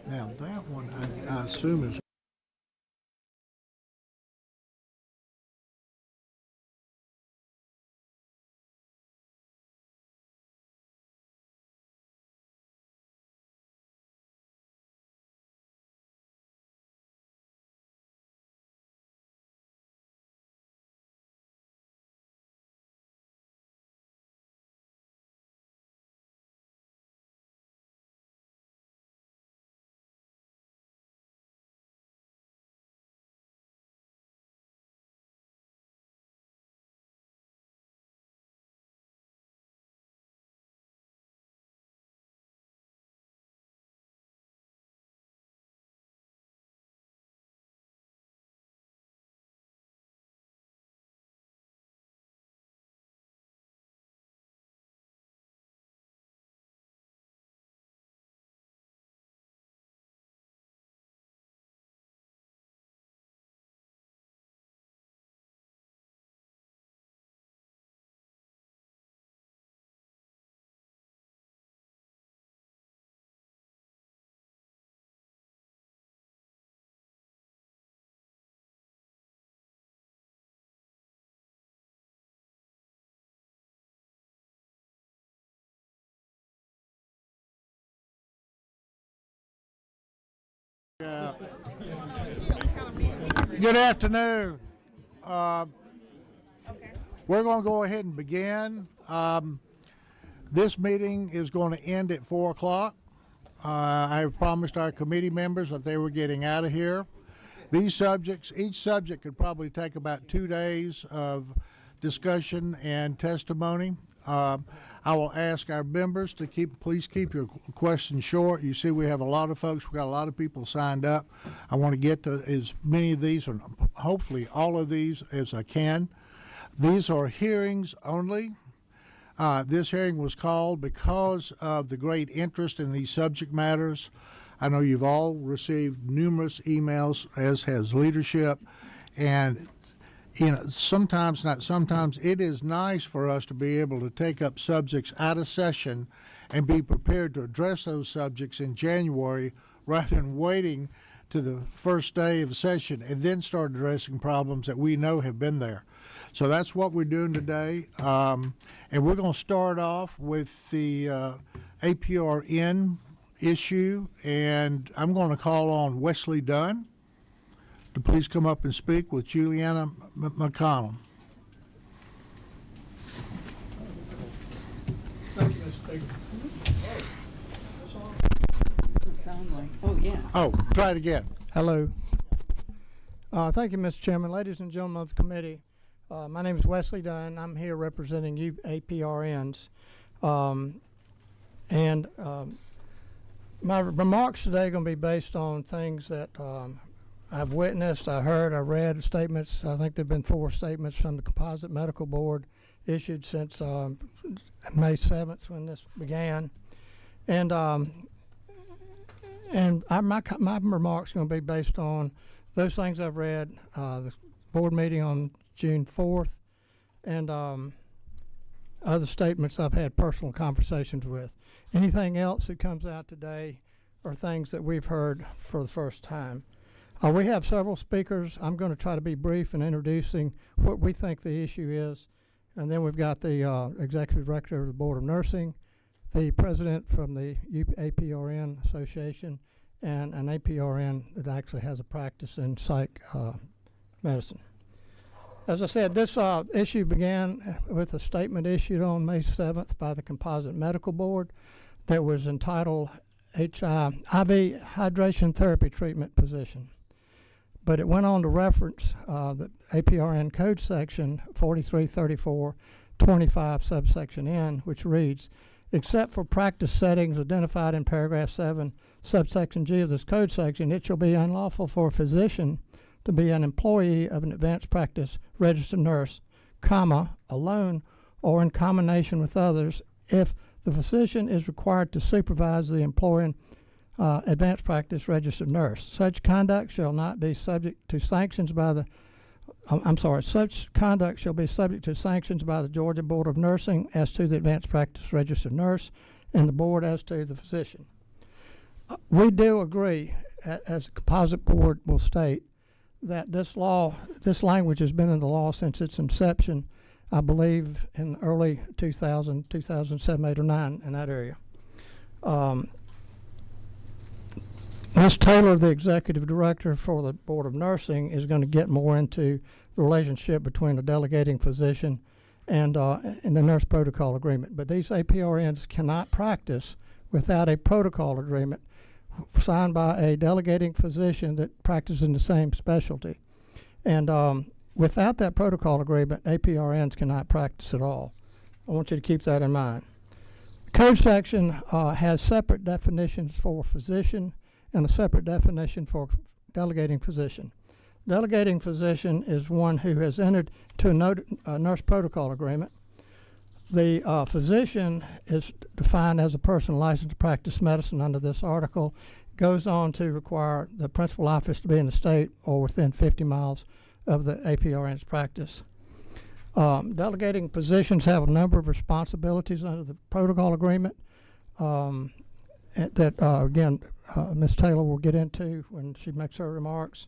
Now that one, I assume is. Good afternoon. We're going to go ahead and begin. This meeting is going to end at 4 o'clock. I have promised our committee members that they were getting out of here. Each subject could probably take about 2 days of discussion and testimony. I will ask our members to please keep your questions short. You see, we have a lot of folks. We've got a lot of people signed up. I want to get to as many of these, or hopefully all of these, as I can. These are hearings only. This hearing was called because of the great interest in these subject matters. I know you've all received numerous emails, as has leadership, and sometimes, not sometimes, it is nice for us to be able to take up subjects out of session and be prepared to address those subjects in January rather than waiting to the first day of session and then start addressing problems that we know have been there. So that's what we're doing today. And we're going to start off with the APRN issue, and I'm going to call on Wesley Dunn to please come up and speak with Juliana McConnell. Thank you, Mr. Speaker. Doesn't sound like. Oh, yeah. Oh, try it again. Hello. Thank you, Mr. Chairman. Ladies and gentlemen of the committee, my name is Wesley Dunn. I'm here representing you APRNs. My remarks today are going to be based on things that I've witnessed, I heard, I read statements. I think there have been 4 statements from the Composite Medical Board issued since May 7th when this began. And my remarks are going to be based on those things I've read, the board meeting on June 4th, and other statements I've had personal conversations with. Anything else that comes out today are things that we've heard for the first time. We have several speakers. I'm going to try to be brief in introducing what we think the issue is. And then we've got the Executive Director of the Board of Nursing, the President from the APRN Association, and an APRN that actually has a practice in psych medicine. As I said, this issue began with a statement issued on May 7th by the Composite Medical Board that was entitled IV Hydration Therapy Treatment Position. But it went on to reference the APRN Code Section 4334.25 subsection N, which reads, except for practice settings identified in paragraph 7, subsection G of this code section, it shall be unlawful for a physician to be an employee of an advanced practice registered nurse, alone or in combination with others, if the physician is required to supervise the employing advanced practice registered nurse. Such conduct shall not be subject to sanctions by the such conduct shall be subject to sanctions by the Georgia Board of Nursing as to the advanced practice registered nurse and the board as to the physician. We do agree, as the composite board will state, that this language has been in the law since its inception, I believe in early 2000, 2007, 8, or 9, in that area. Ms. Taylor, the executive director for the Board of Nursing, is going to get more into the relationship between a delegating physician and the nurse protocol agreement. But these APRNs cannot practice without a protocol agreement signed by a delegating physician that practices in the same specialty. And without that protocol agreement, APRNs cannot practice at all. I want you to keep that in mind. The code section has separate definitions for physician and a separate definition for delegating physician. Delegating physician is one who has entered to a nurse protocol agreement. The physician is defined as a person licensed to practice medicine under this article. Goes on to require the principal office to be in the state or within 50 miles of the APRN's practice. Delegating physicians have a number of responsibilities under the protocol agreement that, again, Ms. Taylor will get into when she makes her remarks.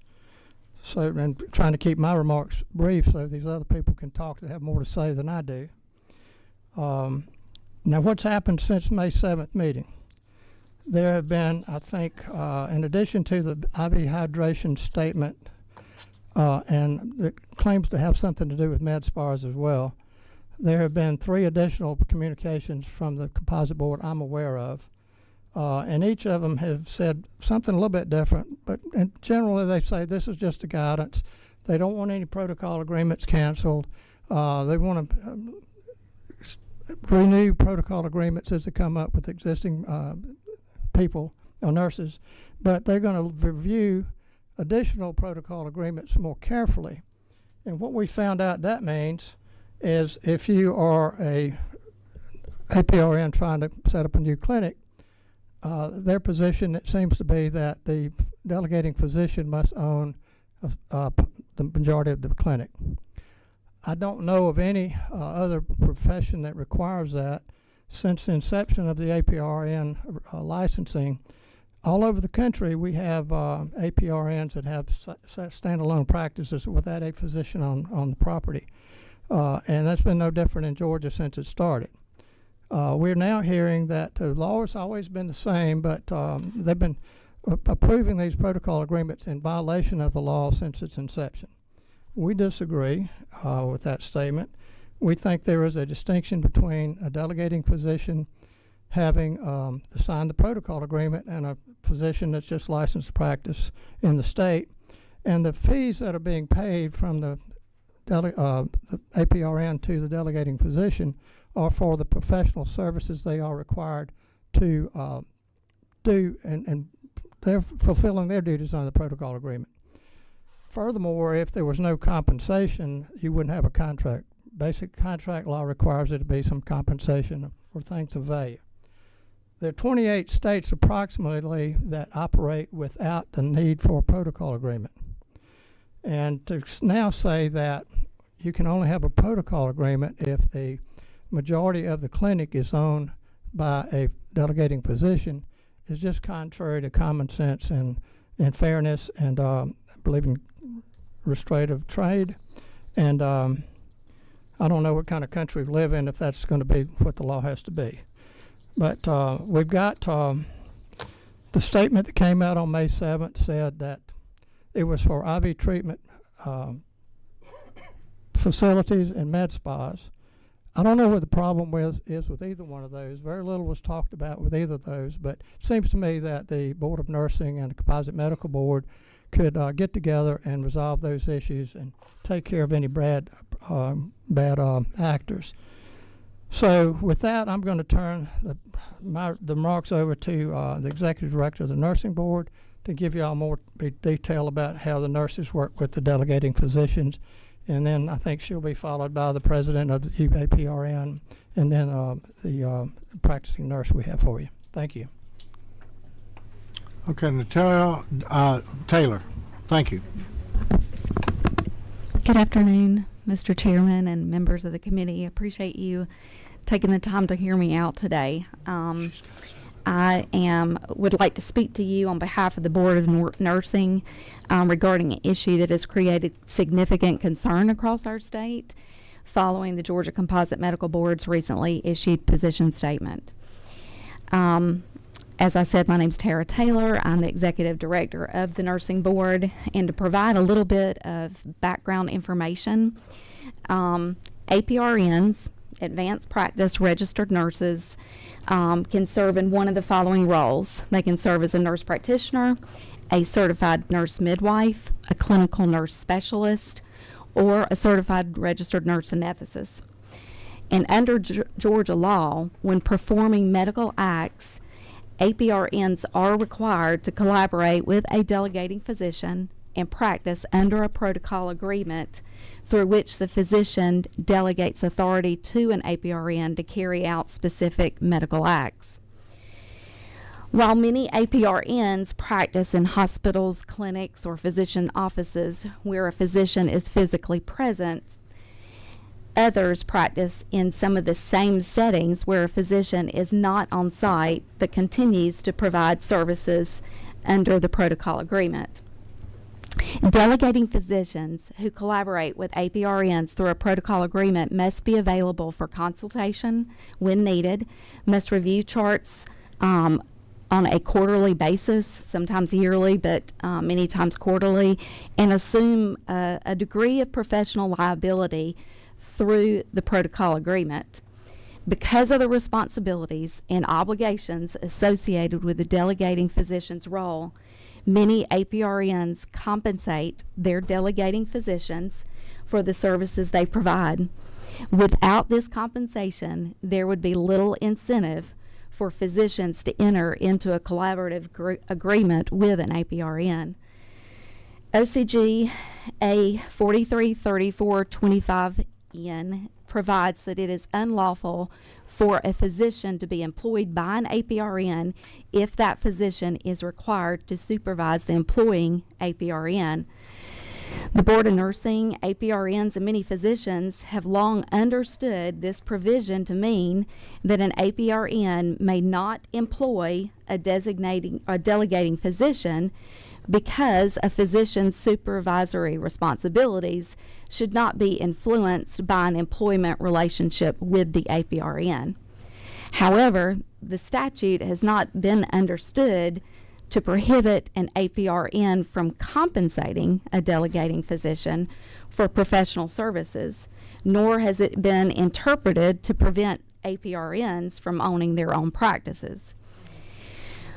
So, and trying to keep my remarks brief so these other people can talk that have more to say than I do. Now, what's happened since May 7th meeting? There have been, I think, in addition to the IV hydration statement, and it claims to have something to do with med spas as well, there have been 3 additional communications from the composite board I'm aware of. And each of them have said something a little bit different, but generally they say this is just a guidance. They don't want any protocol agreements canceled. They want to renew protocol agreements as they come up with existing people or nurses, but they're going to review additional protocol agreements more carefully. And what we found out that means is if you are a APRN trying to set up a new clinic, their position, it seems to be that the delegating physician must own the majority of the clinic. I don't know of any other profession that requires that. Since the inception of the APRN licensing, all over the country we have APRNs that have standalone practices without a physician on the property. And that's been no different in Georgia since it started. We're now hearing that the law has always been the same, but they've been approving these protocol agreements in violation of the law since its inception. We disagree with that statement. We think there is a distinction between a delegating physician having signed the protocol agreement and a physician that's just licensed to practice in the state. And the fees that are being paid from the APRN to the delegating physician are for the professional services they are required to do, and they're fulfilling their duties under the protocol agreement. Furthermore, if there was no compensation, you wouldn't have a contract. Basic contract law requires there to be some compensation for things of value. There are 28 states approximately that operate without the need for a protocol agreement. And to now say that you can only have a protocol agreement if the majority of the clinic is owned by a delegating physician is just contrary to common sense and fairness, and I believe in restraint of trade. And I don't know what kind of country we live in if that's going to be what the law has to be. But we've got the statement that came out on May 7th said that it was for IV treatment facilities and med spas. I don't know what the problem is with either one of those. Very little was talked about with either of those, but it seems to me that the Board of Nursing and the Composite Medical Board could get together and resolve those issues and take care of any bad actors. So with that, I'm going to turn the remarks over to the Executive Director of the Nursing Board to give you all more detail about how the nurses work with the delegating physicians. And then I think she'll be followed by the president of the APRN and then the practicing nurse we have for you. Thank you. Okay, Taylor, thank you. Good afternoon, Mr. Chairman and members of the committee. I appreciate you taking the time to hear me out today. would like to speak to you on behalf of the Board of Nursing regarding an issue that has created significant concern across our state following the Georgia Composite Medical Board's recently issued position statement. As I said, my name's Tara Taylor. I'm the Executive Director of the Nursing Board. And to provide a little bit of background information, APRNs, Advanced Practice Registered Nurses, can serve in one of the following roles. They can serve as a nurse practitioner, a certified nurse midwife, a clinical nurse specialist, or a certified registered nurse anesthetist. And under Georgia law, when performing medical acts, APRNs are required to collaborate with a delegating physician and practice under a protocol agreement through which the physician delegates authority to an APRN to carry out specific medical acts. While many APRNs practice in hospitals, clinics, or physician offices where a physician is physically present, others practice in some of the same settings where a physician is not on site but continues to provide services under the protocol agreement. Delegating physicians who collaborate with APRNs through a protocol agreement must be available for consultation when needed, must review charts on a quarterly basis, sometimes yearly, but many times quarterly, and assume a degree of professional liability through the protocol agreement. Because of the responsibilities and obligations associated with the delegating physician's role, many APRNs compensate their delegating physicians for the services they provide. Without this compensation, there would be little incentive for physicians to enter into a collaborative agreement with an APRN. OCG A 433425N provides that it is unlawful for a physician to be employed by an APRN if that physician is required to supervise the employing APRN. The Board of Nursing, APRNs, and many physicians have long understood this provision to mean that an APRN may not employ a delegating physician because a physician's supervisory responsibilities should not be influenced by an employment relationship with the APRN. However, the statute has not been understood to prohibit an APRN from compensating a delegating physician for professional services, nor has it been interpreted to prevent APRNs from owning their own practices.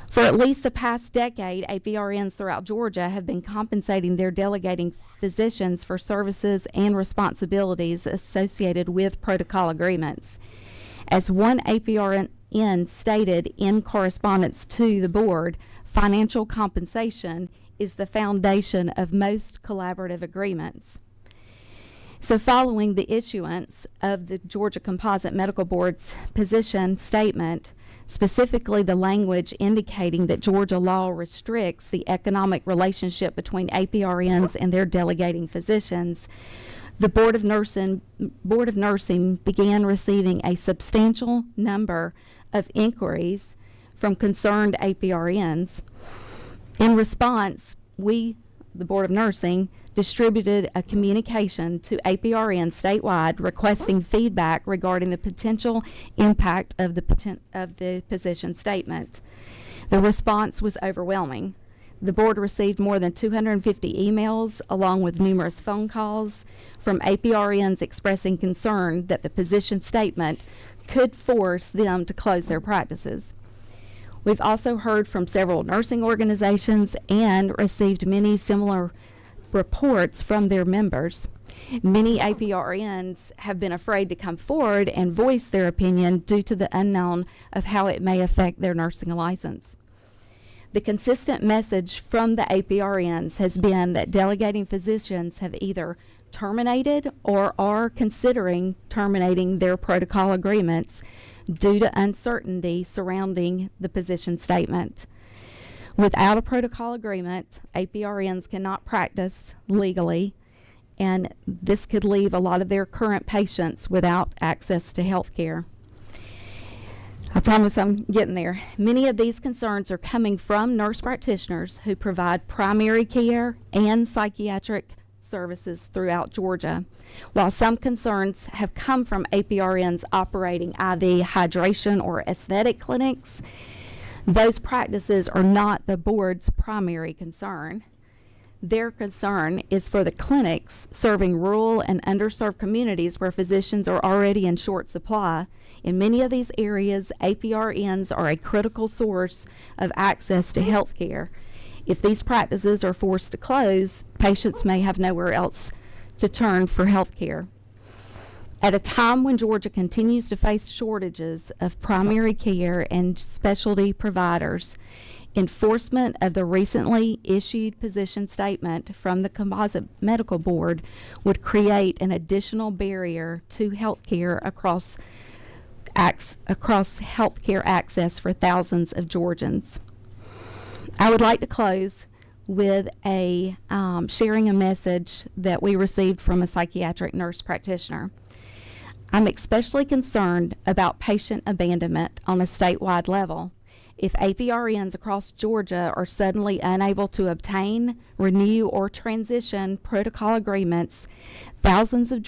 For at least the past decade, APRNs throughout Georgia have been compensating their delegating physicians for services and responsibilities associated with protocol agreements. As one APRN stated in correspondence to the board, financial compensation is the foundation of most collaborative agreements. So following the issuance of the Georgia Composite Medical Board's position statement, specifically the language indicating that Georgia law restricts the economic relationship between APRNs and their delegating physicians, the Board of Nursing began receiving a substantial number of inquiries from concerned APRNs. In response, we, the Board of Nursing, distributed a communication to APRN statewide requesting feedback regarding the potential impact of the position statement. The response was overwhelming. The board received more than 250 emails along with numerous phone calls from APRNs expressing concern that the position statement could force them to close their practices. We've also heard from several nursing organizations and received many similar reports from their members. Many APRNs have been afraid to come forward and voice their opinion due to the unknown of how it may affect their nursing license. The consistent message from the APRNs has been that delegating physicians have either terminated or are considering terminating their protocol agreements due to uncertainty surrounding the position statement. Without a protocol agreement, APRNs cannot practice legally, and this could leave a lot of their current patients without access to health care. I promise I'm getting there. Many of these concerns are coming from nurse practitioners who provide primary care and psychiatric services throughout Georgia. While some concerns have come from APRNs operating IV hydration or aesthetic clinics, those practices are not the board's primary concern. Their concern is for the clinics serving rural and underserved communities where physicians are already in short supply. In many of these areas, APRNs are a critical source of access to health care. If these practices are forced to close, patients may have nowhere else to turn for health care. At a time when Georgia continues to face shortages of primary care and specialty providers, enforcement of the recently issued position statement from the Composite Medical Board would create an additional barrier to health care across healthcare access for thousands of Georgians. I would like to close with sharing a message that we received from a psychiatric nurse practitioner. I'm especially concerned about patient abandonment on a statewide level. If APRNs across Georgia are suddenly unable to obtain, renew, or transition protocol agreements, thousands of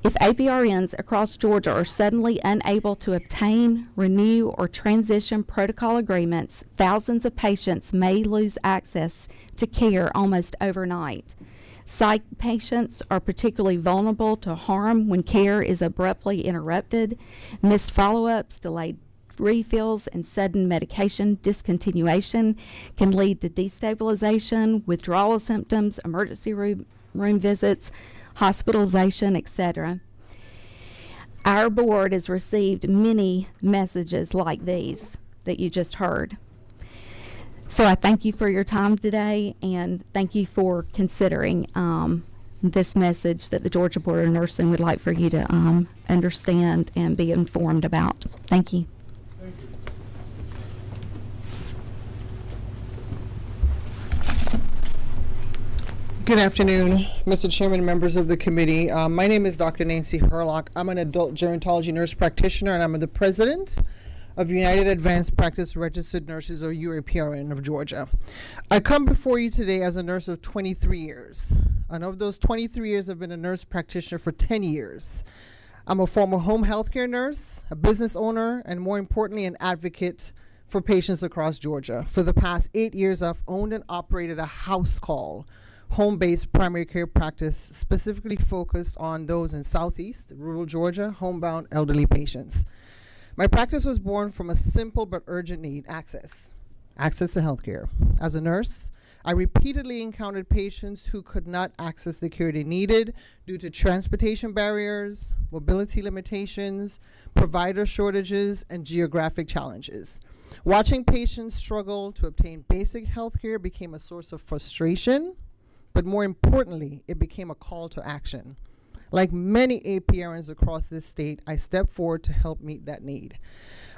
if APRNs across Georgia are suddenly unable to obtain, renew, or transition protocol agreements, thousands of patients may lose access to care almost overnight. Psych patients are particularly vulnerable to harm when care is abruptly interrupted. Missed follow-ups, delayed refills, and sudden medication discontinuation can lead to destabilization, withdrawal symptoms, emergency room visits, hospitalization, etc. Our board has received many messages like these that you just heard. So I thank you for your time today, and thank you for considering this message that the Georgia Board of Nursing would like for you to understand and be informed about. Thank you. Good afternoon, Mr. Chairman, members of the committee. My name is Dr. Nancy Herlock. I'm an adult gerontology nurse practitioner, and I'm the president of United Advanced Practice Registered Nurses, or UAPRN, of Georgia. I come before you today as a nurse of 23 years. And of those 23 years, I've been a nurse practitioner for 10 years. I'm a former home health care nurse, a business owner, and more importantly, an advocate for patients across Georgia. For the past 8 years, I've owned and operated a house call home-based primary care practice specifically focused on those in Southeast, rural Georgia, homebound elderly patients. My practice was born from a simple but urgent need: access to healthcare. As a nurse, I repeatedly encountered patients who could not access the care they needed due to transportation barriers, mobility limitations, provider shortages, and geographic challenges. Watching patients struggle to obtain basic healthcare became a source of frustration, but more importantly, it became a call to action. Like many APRNs across this state, I stepped forward to help meet that need.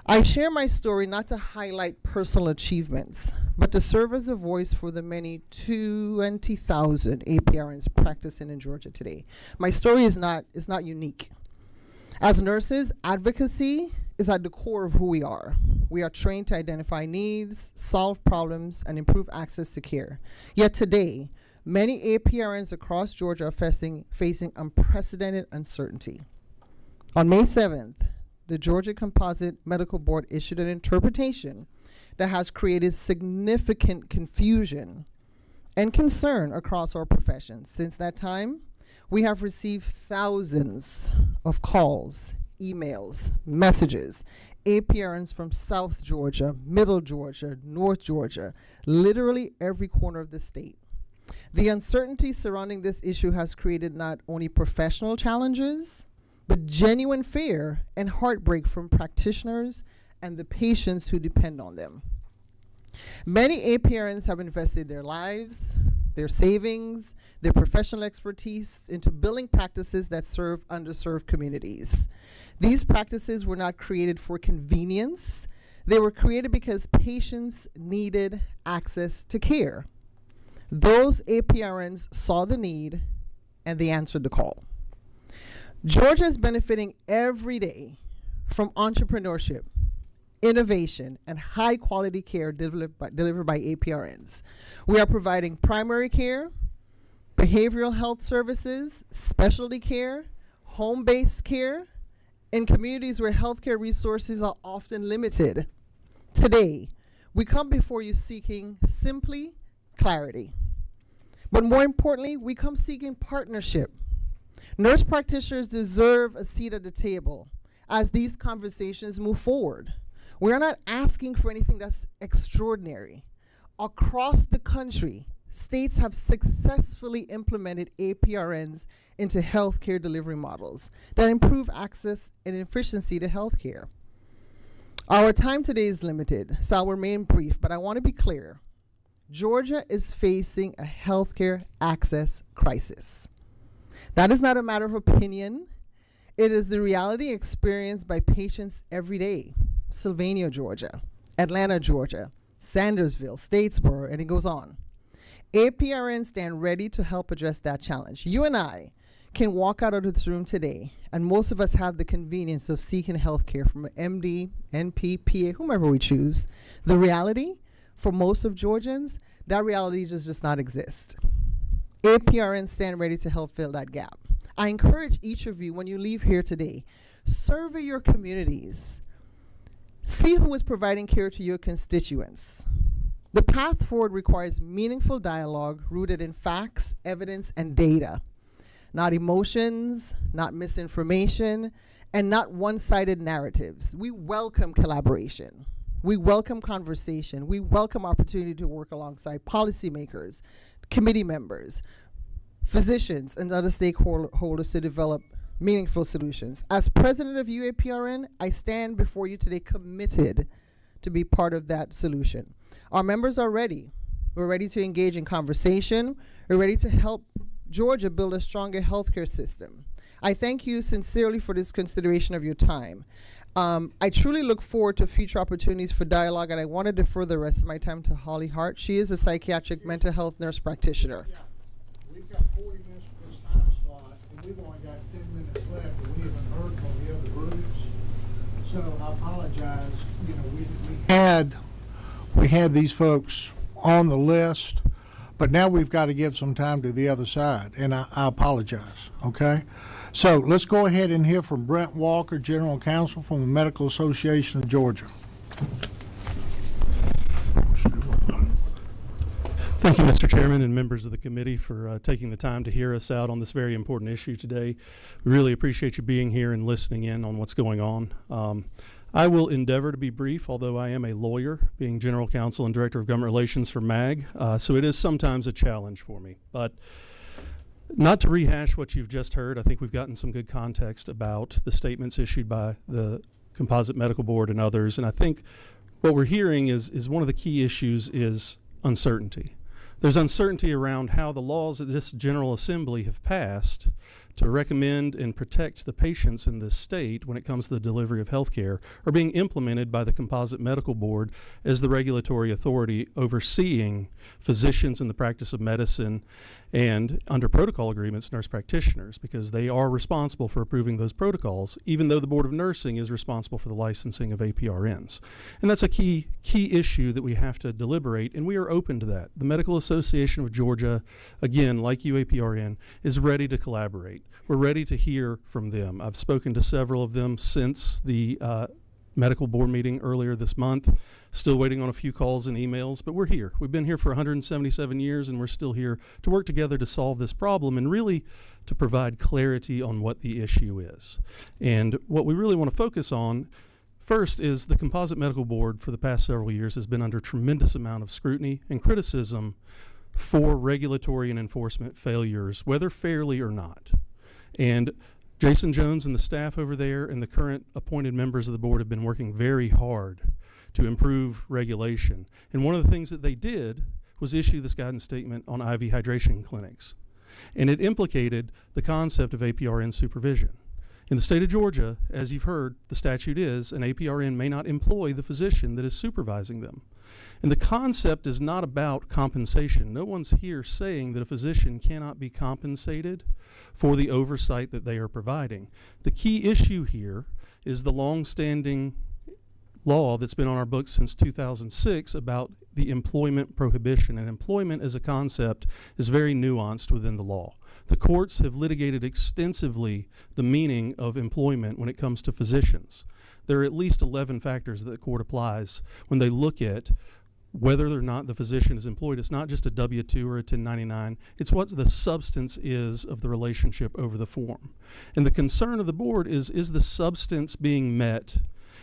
I share my story not to highlight personal achievements, but to serve as a voice for the many 20,000 APRNs practicing in Georgia today. My story is not unique. As nurses, advocacy is at the core of who we are. We are trained to identify needs, solve problems, and improve access to care. Yet today, many APRNs across Georgia are facing unprecedented uncertainty. On May 7th, the Georgia Composite Medical Board issued an interpretation that has created significant confusion and concern across our profession. Since that time, we have received thousands of calls, emails, messages, APRNs from South Georgia, Middle Georgia, North Georgia, literally every corner of the state. The uncertainty surrounding this issue has created not only professional challenges, but genuine fear and heartbreak from practitioners and the patients who depend on them. Many APRNs have invested their lives, their savings, their professional expertise into building practices that serve underserved communities. These practices were not created for convenience. They were created because patients needed access to care. Those APRNs saw the need and they answered the call. Georgia is benefiting every day from entrepreneurship, innovation, and high quality care delivered by APRNs. We are providing primary care, behavioral health services, specialty care, home-based care, in communities where healthcare resources are often limited. Today, we come before you seeking simply clarity. But more importantly, we come seeking partnership. Nurse practitioners deserve a seat at the table as these conversations move forward. We are not asking for anything that's extraordinary. Across the country, states have successfully implemented APRNs into healthcare delivery models that improve access and efficiency to healthcare. Our time today is limited, so I'll remain brief, but I want to be clear. Georgia is facing a healthcare access crisis. That is not a matter of opinion. It is the reality experienced by patients every day. Sylvania, Georgia, Atlanta, Georgia, Sandersville, Statesboro, and it goes on. APRNs stand ready to help address that challenge. You and I can walk out of this room today, and most of us have the convenience of seeking health care from an MD, NP, PA, whomever we choose. The reality, for most of Georgians, that reality just does not exist. APRNs stand ready to help fill that gap. I encourage each of you, when you leave here today, survey your communities. See who is providing care to your constituents. The path forward requires meaningful dialogue rooted in facts, evidence, and data. Not emotions, not misinformation, and not one-sided narratives. We welcome collaboration. We welcome conversation. We welcome opportunity to work alongside policymakers, committee members, physicians, and other stakeholders to develop meaningful solutions. As president of UAPRN, I stand before you today committed to be part of that solution. Our members are ready. We're ready to engage in conversation. We're ready to help Georgia build a stronger healthcare system. I thank you sincerely for this consideration of your time. I truly look forward to future opportunities for dialogue, and I want to defer the rest of my time to Holly Hart. She is a psychiatric mental health nurse practitioner. Yeah, we've got 40 minutes for this time slot, and we've only got 10 minutes left, and we haven't heard from the other groups. So I apologize. You know, we had these folks on the list, but now we've got to give some time to the other side, and I apologize. Okay. So let's go ahead and hear from Brent Walker, General Counsel from the Medical Association of Georgia. Thank you, Mr. Chairman and members of the committee, for taking the time to hear us out on this very important issue today. We really appreciate you being here and listening in on what's going on. I will endeavor to be brief, although I am a lawyer, being General Counsel and Director of Government Relations for MAG, so it is sometimes a challenge for me. But not to rehash what you've just heard, I think we've gotten some good context about the statements issued by the Composite Medical Board and others, and I think what we're hearing is one of the key issues is uncertainty. There's uncertainty around how the laws that this General Assembly have passed to recommend and protect the patients in this state when it comes to the delivery of health care are being implemented by the Composite Medical Board as the regulatory authority overseeing physicians in the practice of medicine and, under protocol agreements, nurse practitioners, because they are responsible for approving those protocols, even though the Board of Nursing is responsible for the licensing of APRNs. And that's a key issue that we have to deliberate, and we are open to that. The Medical Association of Georgia, again, like UAPRN, is ready to collaborate. We're ready to hear from them. I've spoken to several of them since the medical board meeting earlier this month. Still waiting on a few calls and emails, but we're here. We've been here for 177 years, and we're still here to work together to solve this problem and really to provide clarity on what the issue is. And what we really want to focus on first is the Composite Medical Board for the past several years has been under tremendous amount of scrutiny and criticism for regulatory and enforcement failures, whether fairly or not. And Jason Jones and the staff over there and the current appointed members of the board have been working very hard to improve regulation. And one of the things that they did was issue this guidance statement on IV hydration clinics. And it implicated the concept of APRN supervision. In the state of Georgia, as you've heard, the statute is an APRN may not employ the physician that is supervising them. And the concept is not about compensation. No one's here saying that a physician cannot be compensated for the oversight that they are providing. The key issue here is the long-standing law that's been on our books since 2006 about the employment prohibition. And employment as a concept is very nuanced within the law. The courts have litigated extensively the meaning of employment when it comes to physicians. There are at least 11 factors that the court applies when they look at whether or not the physician is employed. It's not just a W-2 or a 1099. It's what the substance is of the relationship over the form. And the concern of the board is the substance being met,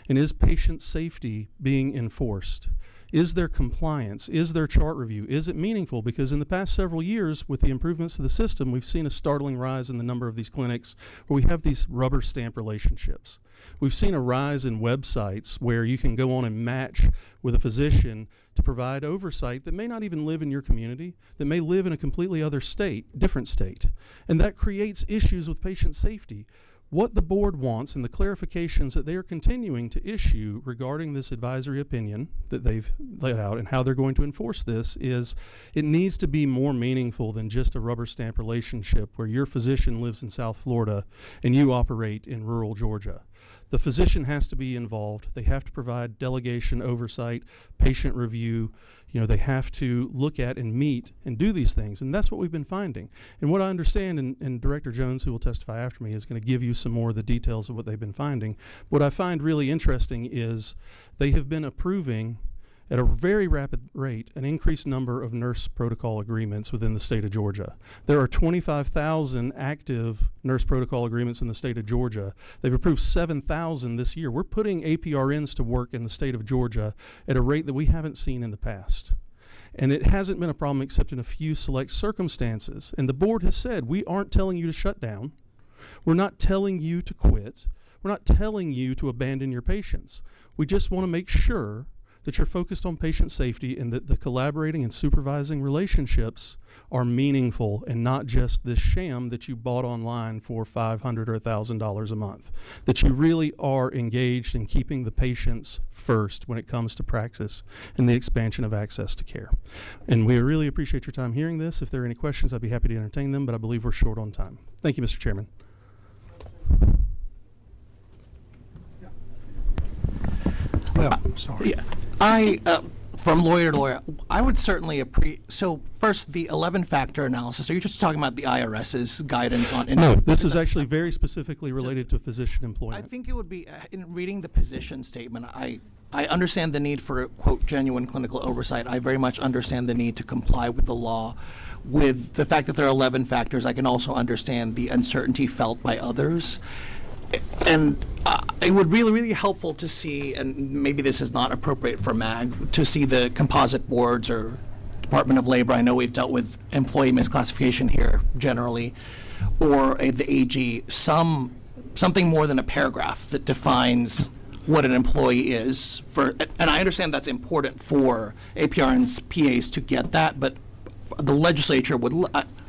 and is patient safety being enforced? Is there compliance? Is there chart review? Is it meaningful? Because in the past several years, with the improvements to the system, we've seen a startling rise in the number of these clinics where we have these rubber stamp relationships. We've seen a rise in websites where you can go on and match with a physician to provide oversight that may not even live in your community, that may live in a completely other state, different state. And that creates issues with patient safety. What the board wants and the clarifications that they are continuing to issue regarding this advisory opinion that they've laid out and how they're going to enforce this is it needs to be more meaningful than just a rubber stamp relationship where your physician lives in South Florida and you operate in rural Georgia. The physician has to be involved. They have to provide delegation, oversight, patient review. They have to look at and meet and do these things. And that's what we've been finding. And what I understand, and Director Jones, who will testify after me, is going to give you some more of the details of what they've been finding. What I find really interesting is they have been approving at a very rapid rate an increased number of nurse protocol agreements within the state of Georgia. There are 25,000 active nurse protocol agreements in the state of Georgia. They've approved 7,000 this year. We're putting APRNs to work in the state of Georgia at a rate that we haven't seen in the past. And it hasn't been a problem except in a few select circumstances. And the board has said, we aren't telling you to shut down. We're not telling you to quit. We're not telling you to abandon your patients. We just want to make sure that you're focused on patient safety and that the collaborating and supervising relationships are meaningful and not just this sham that you bought online for $500 or $1,000 a month. That you really are engaged in keeping the patients first when it comes to practice and the expansion of access to care. And we really appreciate your time hearing this. If there are any questions, I'd be happy to entertain them, but I believe we're short on time. Thank you, Mr. Chairman. Well, sorry. Yeah, from lawyer to lawyer, I would certainly so first, the 11-factor analysis, are you just talking about the IRS's guidance on? No, this is actually very specifically related to physician employment. I think it would be, in reading the position statement, I understand the need for, quote, genuine clinical oversight. I very much understand the need to comply with the law. With the fact that there are 11 factors, I can also understand the uncertainty felt by others. And it would really, really helpful to see, and maybe this is not appropriate for MAG, to see the composite boards or Department of Labor. I know we've dealt with employee misclassification here generally, or the AG, something more than a paragraph that defines what an employee is. And I understand that's important for APRN's PAs to get that, but the legislature would,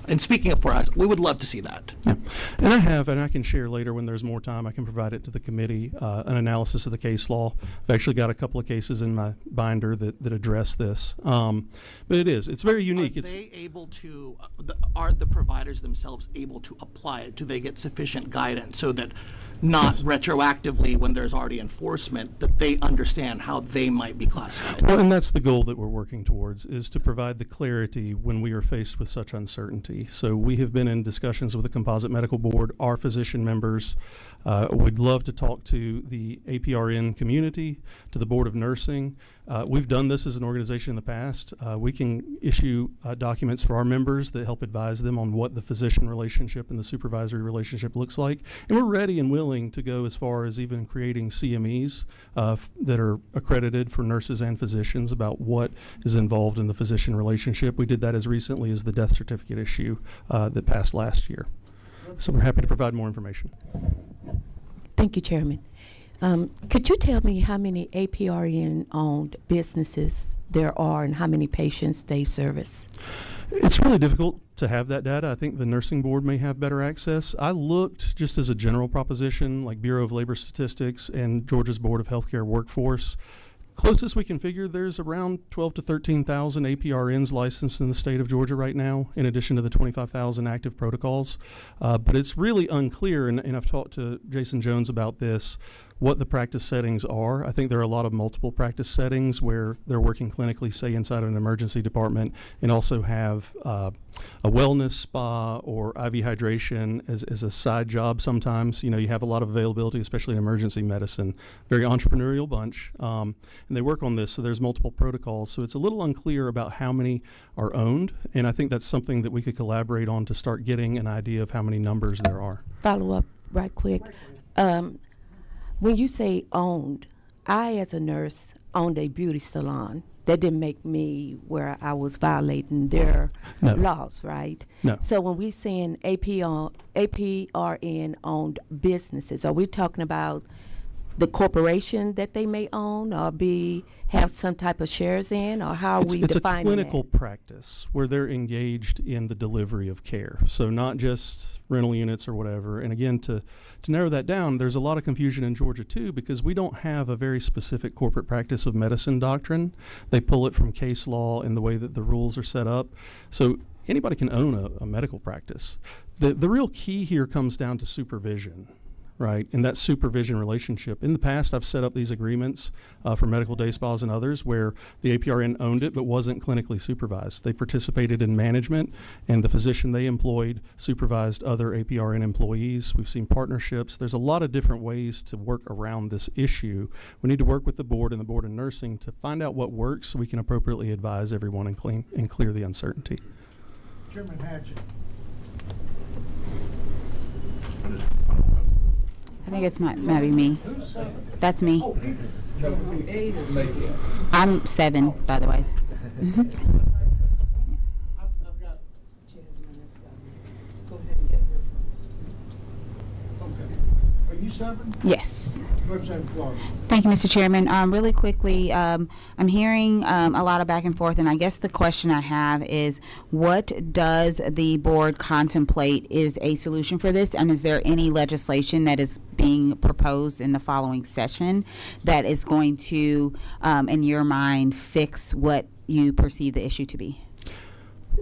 and speaking for us, we would love to see that. Yeah. And I can share later when there's more time, I can provide it to the committee, an analysis of the case law. I've actually got a couple of cases in my binder that address this. But it's very unique. Are the providers themselves able to apply it? Do they get sufficient guidance so that not retroactively when there's already enforcement, that they understand how they might be classified? Well, and that's the goal that we're working towards, is to provide the clarity when we are faced with such uncertainty. So we have been in discussions with the Composite Medical Board, our physician members. We'd love to talk to the APRN community, to the Board of Nursing. We've done this as an organization in the past. We can issue documents for our members that help advise them on what the physician relationship and the supervisory relationship looks like. And we're ready and willing to go as far as even creating CMEs that are accredited for nurses and physicians about what is involved in the physician relationship. We did that as recently as the death certificate issue that passed last year. So we're happy to provide more information. Thank you, Chairman. Could you tell me how many APRN-owned businesses there are and how many patients they service? It's really difficult to have that data. I think the nursing board may have better access. I looked just as a general proposition, like Bureau of Labor Statistics and Georgia's Board of Healthcare Workforce. Closest we can figure, there's around 12 to 13,000 APRNs licensed in the state of Georgia right now, in addition to the 25,000 active protocols. But it's really unclear, and I've talked to Jason Jones about this, what the practice settings are. I think there are a lot of multiple practice settings where they're working clinically, say inside of an emergency department, and also have a wellness spa or IV hydration as a side job sometimes. You know, you have a lot of availability, especially in emergency medicine. Very entrepreneurial bunch, and they work on this, so there's multiple protocols. So it's a little unclear about how many are owned, and I think that's something that we could collaborate on to start getting an idea of how many numbers there are. Follow up right quick. When you say owned, I as a nurse owned a beauty salon. That didn't make me where I was violating their No. laws, right? No. So when we saying APRN owned businesses, are we talking about the corporation that they may own or have some type of shares in, or how are we It's a defining clinical that? practice where they're engaged in the delivery of care. So not just rental units or whatever. And again, to narrow that down, there's a lot of confusion in Georgia too, because we don't have a very specific corporate practice of medicine doctrine. They pull it from case law and the way that the rules are set up. So anybody can own a medical practice. The real key here comes down to supervision. Right, and that supervision relationship. In the past, I've set up these agreements for medical day spas and others where the APRN owned it but wasn't clinically supervised. They participated in management, and the physician they employed supervised other APRN employees. We've seen partnerships. There's a lot of different ways to work around this issue. We need to work with the board and the board of nursing to find out what works so we can appropriately advise everyone and clear the uncertainty. Chairman Hatchett. I think it's maybe me. Who's seven? That's me. Oh, people. I'm 7, by the way. I've got. Okay. Are you seven? Yes. Representative Clark. Thank you, Mr. Chairman. Really quickly, I'm hearing a lot of back and forth, and I guess the question I have is, what does the board contemplate is a solution for this, and is there any legislation that is being proposed in the following session that is going to, in your mind, fix what you perceive the issue to be?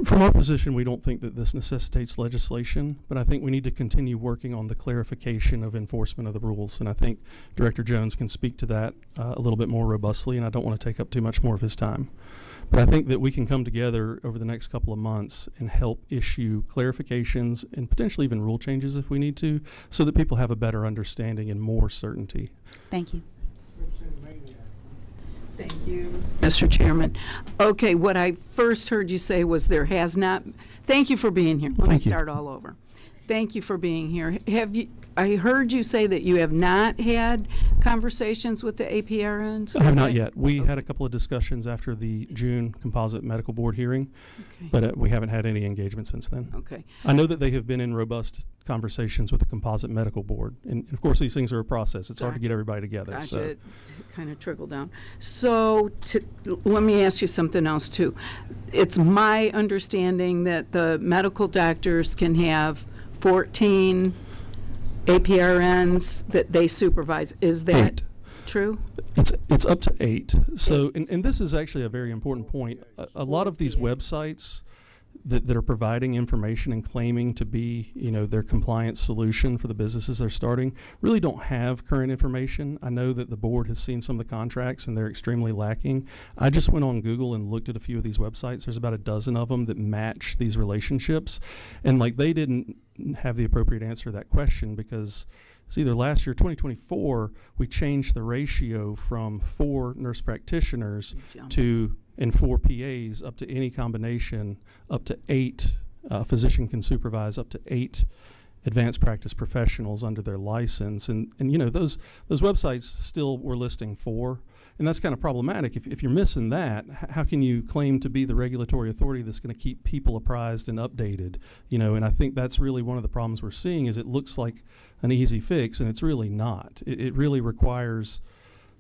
From our position, we don't think that this necessitates legislation, but I think we need to continue working on the clarification of enforcement of the rules. And I think Director Jones can speak to that a little bit more robustly, and I don't want to take up too much more of his time. But I think that we can come together over the next couple of months and help issue clarifications and potentially even rule changes if we need to, so that people have a better understanding and more certainty. Thank you. Representative Maniac. Thank you, Mr. Chairman. Okay, what I first heard you say was there has not, thank you for being here. Let me Thank you. start all over. Thank you for being here. I heard you say that you have not had conversations with the APRNs? I have not yet. We had a couple of discussions after the June Composite Medical Board hearing, Okay. but we haven't had any engagement since then. Okay. I know that they have been in robust conversations with the Composite Medical Board. And of course, these things are a process. It's hard to Gotcha. get everybody together. Gotcha. So It kind of trickled down. So let me ask you something else too. It's my understanding that the medical doctors can have 14 APRNs that they supervise. Is that 8. true? It's up to 8. So, 8. and this is actually a very important point. A lot of these websites that are providing information and claiming to be, their compliance solution for the businesses they're starting really don't have current information. I know that the board has seen some of the contracts and they're extremely lacking. I just went on Google and looked at a few of these websites. There's about a dozen of them that match these relationships. And they didn't have the appropriate answer to that question because it's either last year, 2024, we changed the ratio from 4 nurse practitioners and 4 PAs up to any combination, up to 8 physician can supervise up to 8 advanced practice professionals under their license. And those websites still were listing 4. And that's kind of problematic. If you're missing that, how can you claim to be the regulatory authority that's going to keep people apprised and updated? And I think that's really one of the problems we're seeing is it looks like an easy fix, and it's really not. It really requires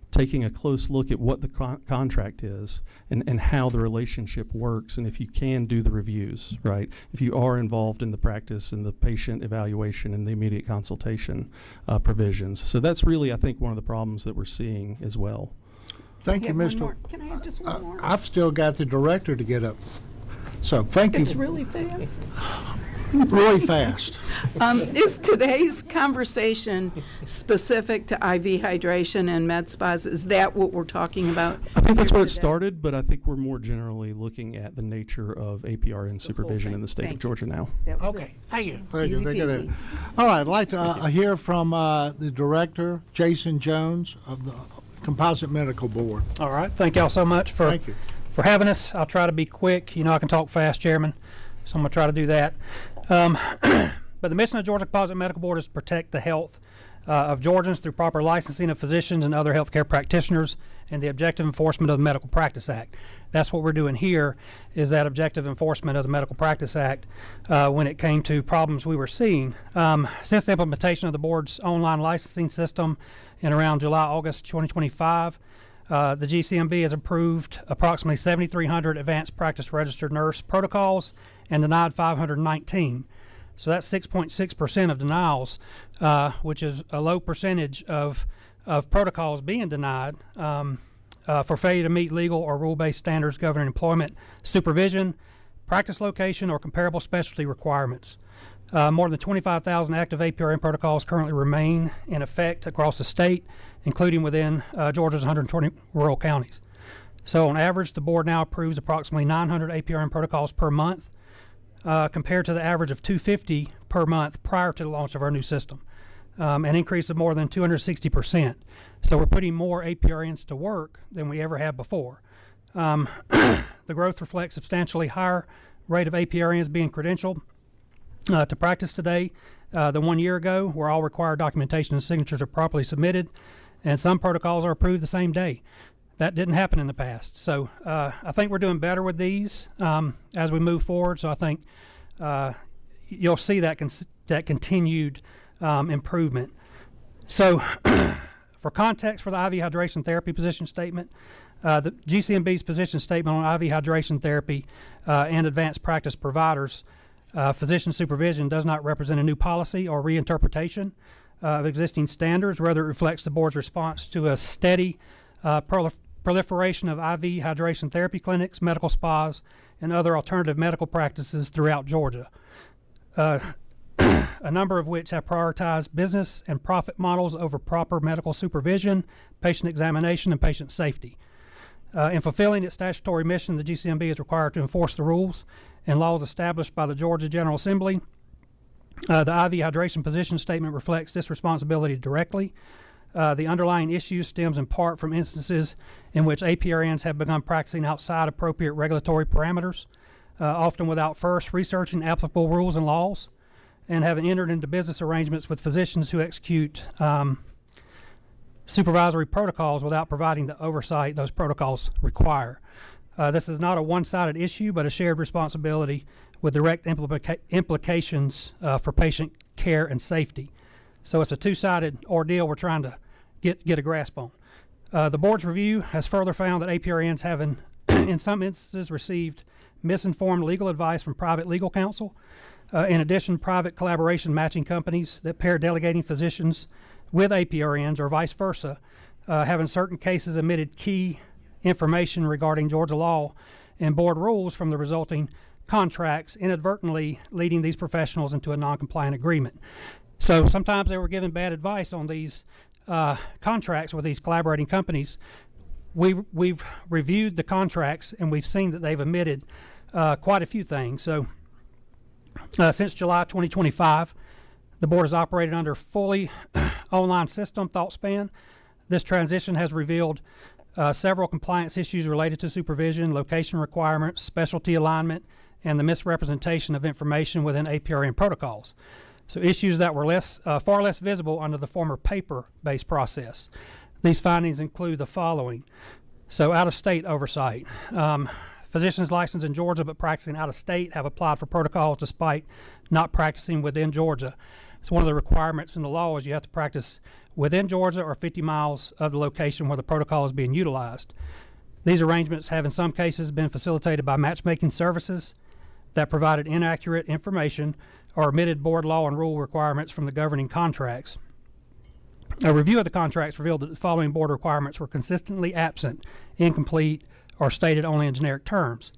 taking a close look at what the contract is and how the relationship works, and if you can do the reviews, right? If you are involved in the practice and the patient evaluation and the immediate consultation provisions. So that's really, I think, one of the problems that we're seeing as well. Thank you, have one Mr. more. Can I have just one more? I've still got the director to get up. So thank It's you really fast. really fast. Is today's conversation specific to IV hydration and med spas? Is that what we're talking about? I think that's here where it today? started, but I think we're more generally looking at the nature of APRN supervision thing. in the state Thank of Georgia now. That was Okay, it. thank you. Thank you. Easy They're gonna- peasy. All right, I'd like to hear from the director, Jason Jones of the Composite Medical Board. All right, thank y'all so much for Thank you. having us. I'll try to be quick. You know I can talk fast, Chairman, so I'm gonna try to do that. But the mission of Georgia Composite Medical Board is to protect the health of Georgians through proper licensing of physicians and other healthcare practitioners and the objective enforcement of the Medical Practice Act. That's what we're doing here, is that objective enforcement of the Medical Practice Act when it came to problems we were seeing. Since the implementation of the board's online licensing system in around July, August 2025, the GCMB has approved approximately 7,300 advanced practice registered nurse protocols and denied 519. So that's 6.6% of denials, which is a low percentage of protocols being denied for failure to meet legal or rule-based standards governing employment, supervision, practice location, or comparable specialty requirements. More than 25,000 active APRN protocols currently remain in effect across the state, including within Georgia's 120 rural counties. So on average, the board now approves approximately 900 APRN protocols per month, compared to the average of 250 per month prior to the launch of our new system, an increase of more than 260%. So we're putting more APRNs to work than we ever have before. The growth reflects substantially higher rate of APRNs being credentialed to practice today than 1 year ago, where all required documentation and signatures are properly submitted, and some protocols are approved the same day. That didn't happen in the past. So I think we're doing better with these as we move forward. So I think you'll see that that continued improvement. So for context for the IV hydration therapy position statement, the GCMB's position statement on IV hydration therapy and advanced practice providers physician supervision does not represent a new policy or reinterpretation of existing standards. Rather, it reflects the board's response to a steady proliferation of IV hydration therapy clinics, medical spas, and other alternative medical practices throughout Georgia, a number of which have prioritized business and profit models over proper medical supervision, patient examination, and patient safety. In fulfilling its statutory mission, the GCMB is required to enforce the rules and laws established by the Georgia General Assembly. The IV hydration position statement reflects this responsibility directly. The underlying issue stems in part from instances in which APRNs have begun practicing outside appropriate regulatory parameters, often without first researching applicable rules and laws, and have entered into business arrangements with physicians who execute supervisory protocols without providing the oversight those protocols require. This is not a one-sided issue, but a shared responsibility with direct implications for patient care and safety. So it's a two-sided ordeal we're trying to get a grasp on. The board's review has further found that APRNs have, in some instances, received misinformed legal advice from private legal counsel. In addition, private collaboration matching companies that pair delegating physicians with APRNs or vice versa have in certain cases omitted key information regarding Georgia law and board rules from the resulting contracts, inadvertently leading these professionals into a non-compliant agreement. So sometimes they were given bad advice on these contracts with these collaborating companies. We've reviewed the contracts and we've seen that they've omitted quite a few things. So since July 2025, the board has operated under a fully online system, ThoughtSpan. This transition has revealed several compliance issues related to supervision, location requirements, specialty alignment, and the misrepresentation of information within APRN protocols. So issues that were far less visible under the former paper-based process. These findings include the following. So out-of-state oversight. Physicians licensed in Georgia but practicing out-of-state have applied for protocols despite not practicing within Georgia. So one of the requirements in the law is you have to practice within Georgia or 50 miles of the location where the protocol is being utilized. These arrangements have in some cases been facilitated by matchmaking services that provided inaccurate information or omitted board law and rule requirements from the governing contracts. A review of the contracts revealed that the following board requirements were consistently absent, incomplete, or stated only in generic terms.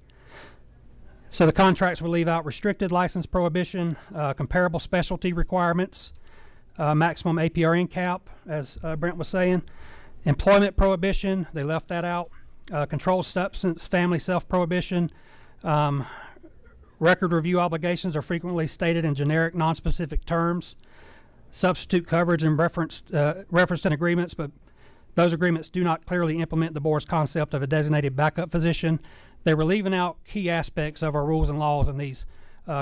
So the contracts will leave out restricted license prohibition, comparable specialty requirements, maximum APRN cap, as Brent was saying, employment prohibition, they left that out, controlled substance family self-prohibition, record review obligations are frequently stated in generic, nonspecific terms, substitute coverage and referenced in agreements, but those agreements do not clearly implement the board's concept of a designated backup physician. They were leaving out key aspects of our rules and laws in these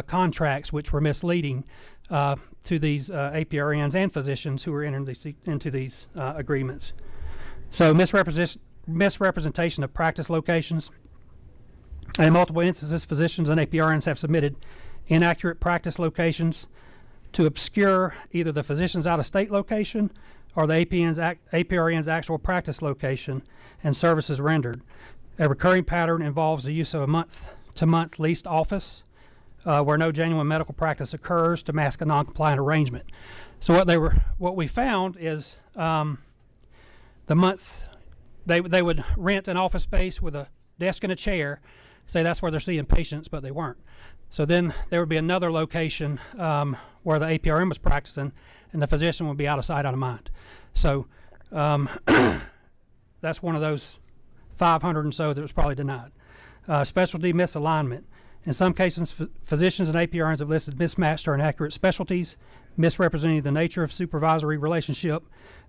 contracts, which were misleading to these APRNs and physicians who were entering into these agreements. So misrepresentation of practice locations. In multiple instances, physicians and APRNs have submitted inaccurate practice locations to obscure either the physician's out-of-state location or the APRN's actual practice location and services rendered. A recurring pattern involves the use of a month-to-month leased office where no genuine medical practice occurs to mask a non-compliant arrangement. So what we found is the month they would rent an office space with a desk and a chair, say that's where they're seeing patients, but they weren't. So then there would be another location where the APRN was practicing, and the physician would be out of sight, out of mind. So that's one of those 500 and so that was probably denied. Specialty misalignment. In some cases, physicians and APRNs have listed mismatched or inaccurate specialties, misrepresenting the nature of supervisory relationship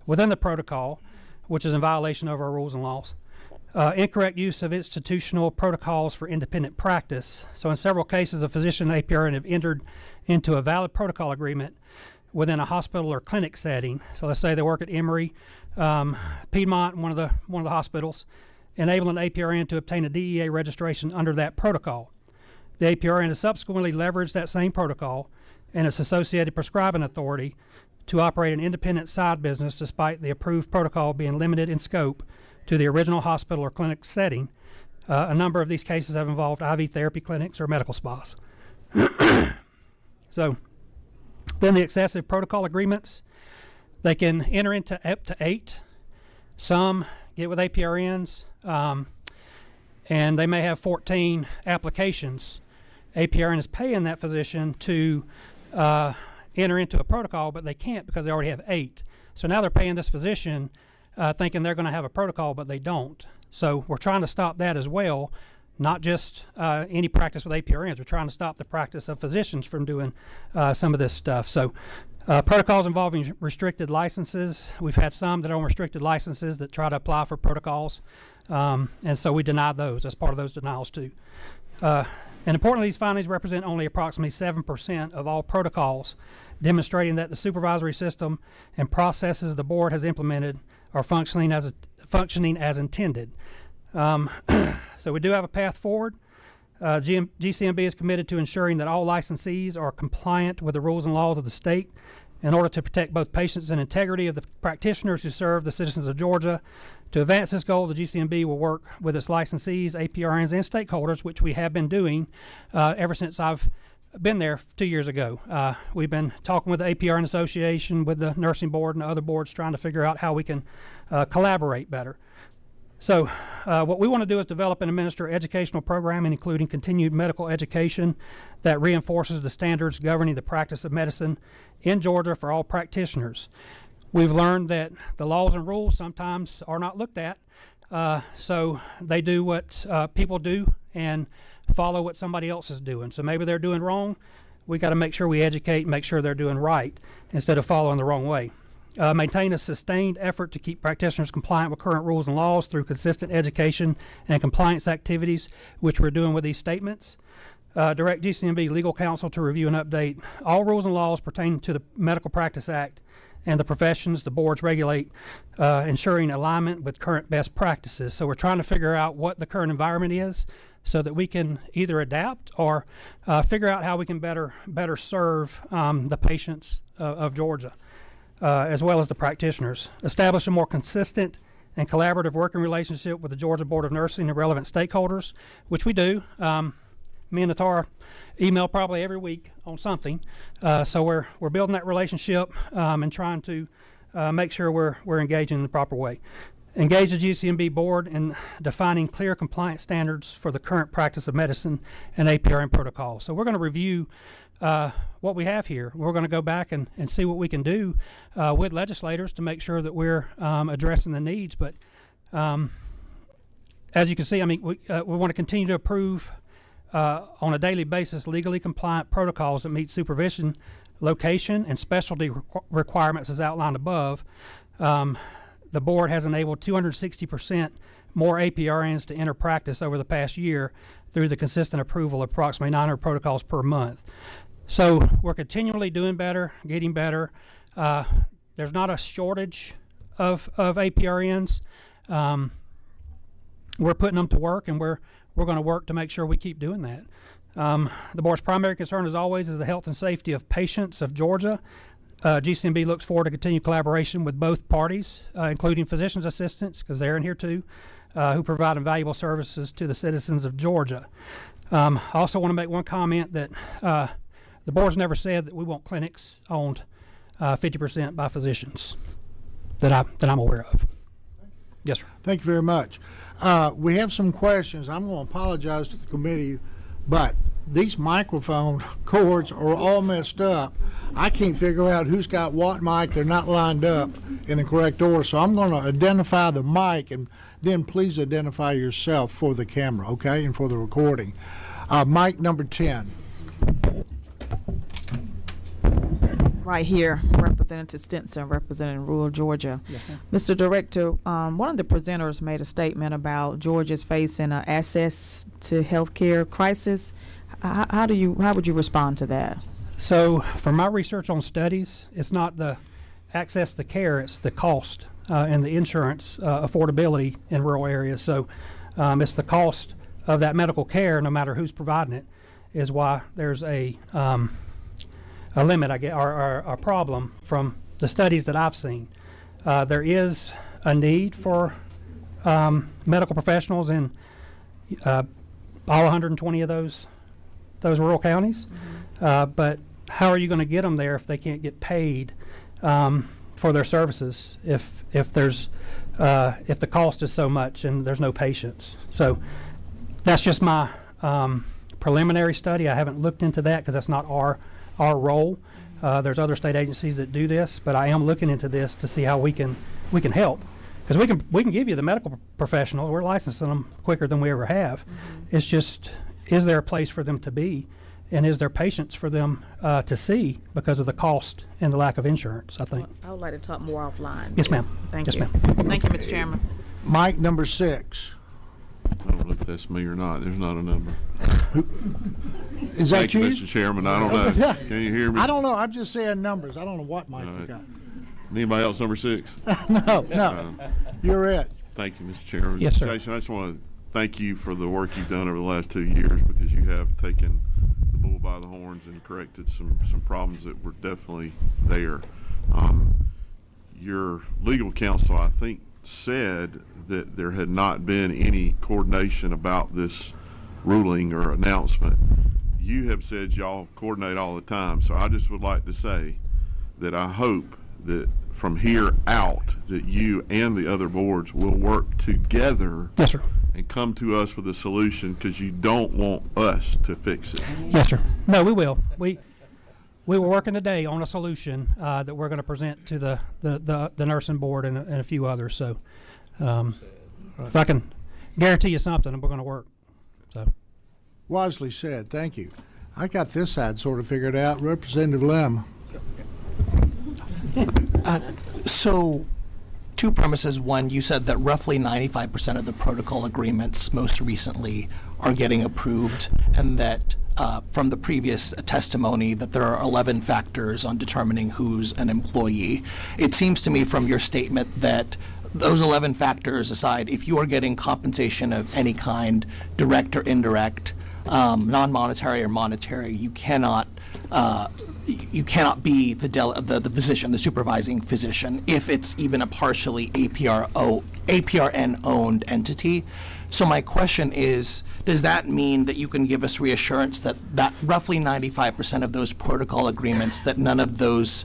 within the protocol, which is in violation of our rules and laws. Incorrect use of institutional protocols for independent practice. So in several cases, a physician and APRN have entered into a valid protocol agreement within a hospital or clinic setting. So let's say they work at Emory, Piedmont, one of the hospitals, enabling an APRN to obtain a DEA registration under that protocol. The APRN has subsequently leveraged that same protocol and its associated prescribing authority to operate an independent side business despite the approved protocol being limited in scope to the original hospital or clinic setting. A number of these cases have involved IV therapy clinics or medical spas. So then the excessive protocol agreements, they can enter into up to 8. Some get with APRNs, and they may have 14 applications. APRN is paying that physician to enter into a protocol, but they can't because they already have 8. So now they're paying this physician thinking they're going to have a protocol, but they don't. So we're trying to stop that as well, not just any practice with APRNs. We're trying to stop the practice of physicians from doing some of this stuff. So protocols involving restricted licenses. We've had some that own restricted licenses that try to apply for protocols, and so we deny those as part of those denials too. And importantly, these findings represent only approximately 7% of all protocols, demonstrating that the supervisory system and processes the board has implemented are functioning as intended. So we do have a path forward. GCMB is committed to ensuring that all licensees are compliant with the rules and laws of the state in order to protect both patients and integrity of the practitioners who serve the citizens of Georgia. To advance this goal, the GCMB will work with its licensees, APRNs, and stakeholders, which we have been doing ever since I've been there 2 years ago. We've been talking with the APRN Association, with the nursing board and other boards, trying to figure out how we can collaborate better. So what we want to do is develop and administer educational programming, including continued medical education that reinforces the standards governing the practice of medicine in Georgia for all practitioners. We've learned that the laws and rules sometimes are not looked at, so they do what people do and follow what somebody else is doing. So maybe they're doing wrong. We got to make sure we educate and make sure they're doing right instead of following the wrong way. Maintain a sustained effort to keep practitioners compliant with current rules and laws through consistent education and compliance activities, which we're doing with these statements. Direct GCMB legal counsel to review and update all rules and laws pertaining to the Medical Practice Act and the professions the boards regulate, ensuring alignment with current best practices. So we're trying to figure out what the current environment is so that we can either adapt or figure out how we can better serve the patients of Georgia. As well as the practitioners. Establish a more consistent and collaborative working relationship with the Georgia Board of Nursing and relevant stakeholders, which we do. Me and Natara email probably every week on something. So we're building that relationship and trying to make sure we're engaging in the proper way. Engage the GCMB board in defining clear compliance standards for the current practice of medicine and APRN protocols. So we're going to review what we have here. We're going to go back and see what we can do with legislators to make sure that we're addressing the needs. But as you can see, I mean, we want to continue to approve on a daily basis legally compliant protocols that meet supervision, location, and specialty requirements as outlined above. The board has enabled 260% more APRNs to enter practice over the past year through the consistent approval of approximately 900 protocols per month. So we're continually doing better, getting better. There's not a shortage of APRNs. We're putting them to work, and we're going to work to make sure we keep doing that. The board's primary concern, as always, is the health and safety of patients of Georgia. GCMB looks forward to continued collaboration with both parties, including physician's assistants, because they're in here too, who provide invaluable services to the citizens of Georgia. I also want to make one comment that the board's never said that we want clinics owned 50% by physicians that I'm aware of. Yes, sir. Thank you very much. We have some questions. I'm going to apologize to the committee, but these microphone cords are all messed up. I can't figure out who's got what mic. They're not lined up in the correct order. So I'm going to identify the mic, and then please identify yourself for the camera, okay, and for the recording. Mic number 10. Right here, Representative Stinson, representing rural Georgia. Yes, Mr. Director, one of the presenters made a statement about Georgia's facing an access to healthcare crisis. How would you respond to that? So from my research on studies, it's not the access to care, it's the cost and the insurance affordability in rural areas. So it's the cost of that medical care, no matter who's providing it, is why there's a limit, I guess, or a problem from the studies that I've seen. There is a need for medical professionals in all 120 of those rural counties, but how are you going to get them there if they can't get paid for their services? If the cost is so much and there's no patients? So that's just my preliminary study. I haven't looked into that because that's not our role. There's other state agencies that do this, but I am looking into this to see how we can help, because we can give you the medical professionals. We're licensing them quicker than we ever have. It's just, is there a place for them to be, and is there patients for them to see because of the cost and the lack of insurance? I think. I would like to talk more offline. Yes, ma'am. Thank Yes, you. ma'am. Thank you, Mr. Chairman. Mic number 6. I don't know if that's me or not. There's not a number. Is that Thank you, you? Mr. Chairman. I don't know. Can you hear me? I don't know. I'm just saying numbers. I don't know what mic you got. Anybody else number 6? No. You're it. Thank you, Mr. Chairman. Yes, sir. Jason, I just want to thank you for the work you've done over the last 2 years, because you have taken the bull by the horns and corrected some problems that were definitely there. Your legal counsel, I think, said that there had not been any coordination about this ruling or announcement. You have said y'all coordinate all the time, so I just would like to say that I hope that from here out that you and the other boards will work together. Yes, sir. And come to us with a solution, because you don't want us to fix it. Yes, sir. No, we will. We were working today on a solution that we're going to present to the nursing board and a few others. So if I can guarantee you something, we're going to work. So Wisely said. Thank you. I got this side sort of figured out. Representative Lem. So, two premises. One, you said that roughly 95% of the protocol agreements most recently are getting approved, and that from the previous testimony that there are 11 factors on determining who's an employee. It seems to me from your statement that those 11 factors aside, if you are getting compensation of any kind, direct or indirect, non-monetary or monetary, you cannot be the physician, the supervising physician, if it's even a partially APRN-owned entity. So my question is, does that mean that you can give us reassurance that roughly 95% of those protocol agreements, that none of those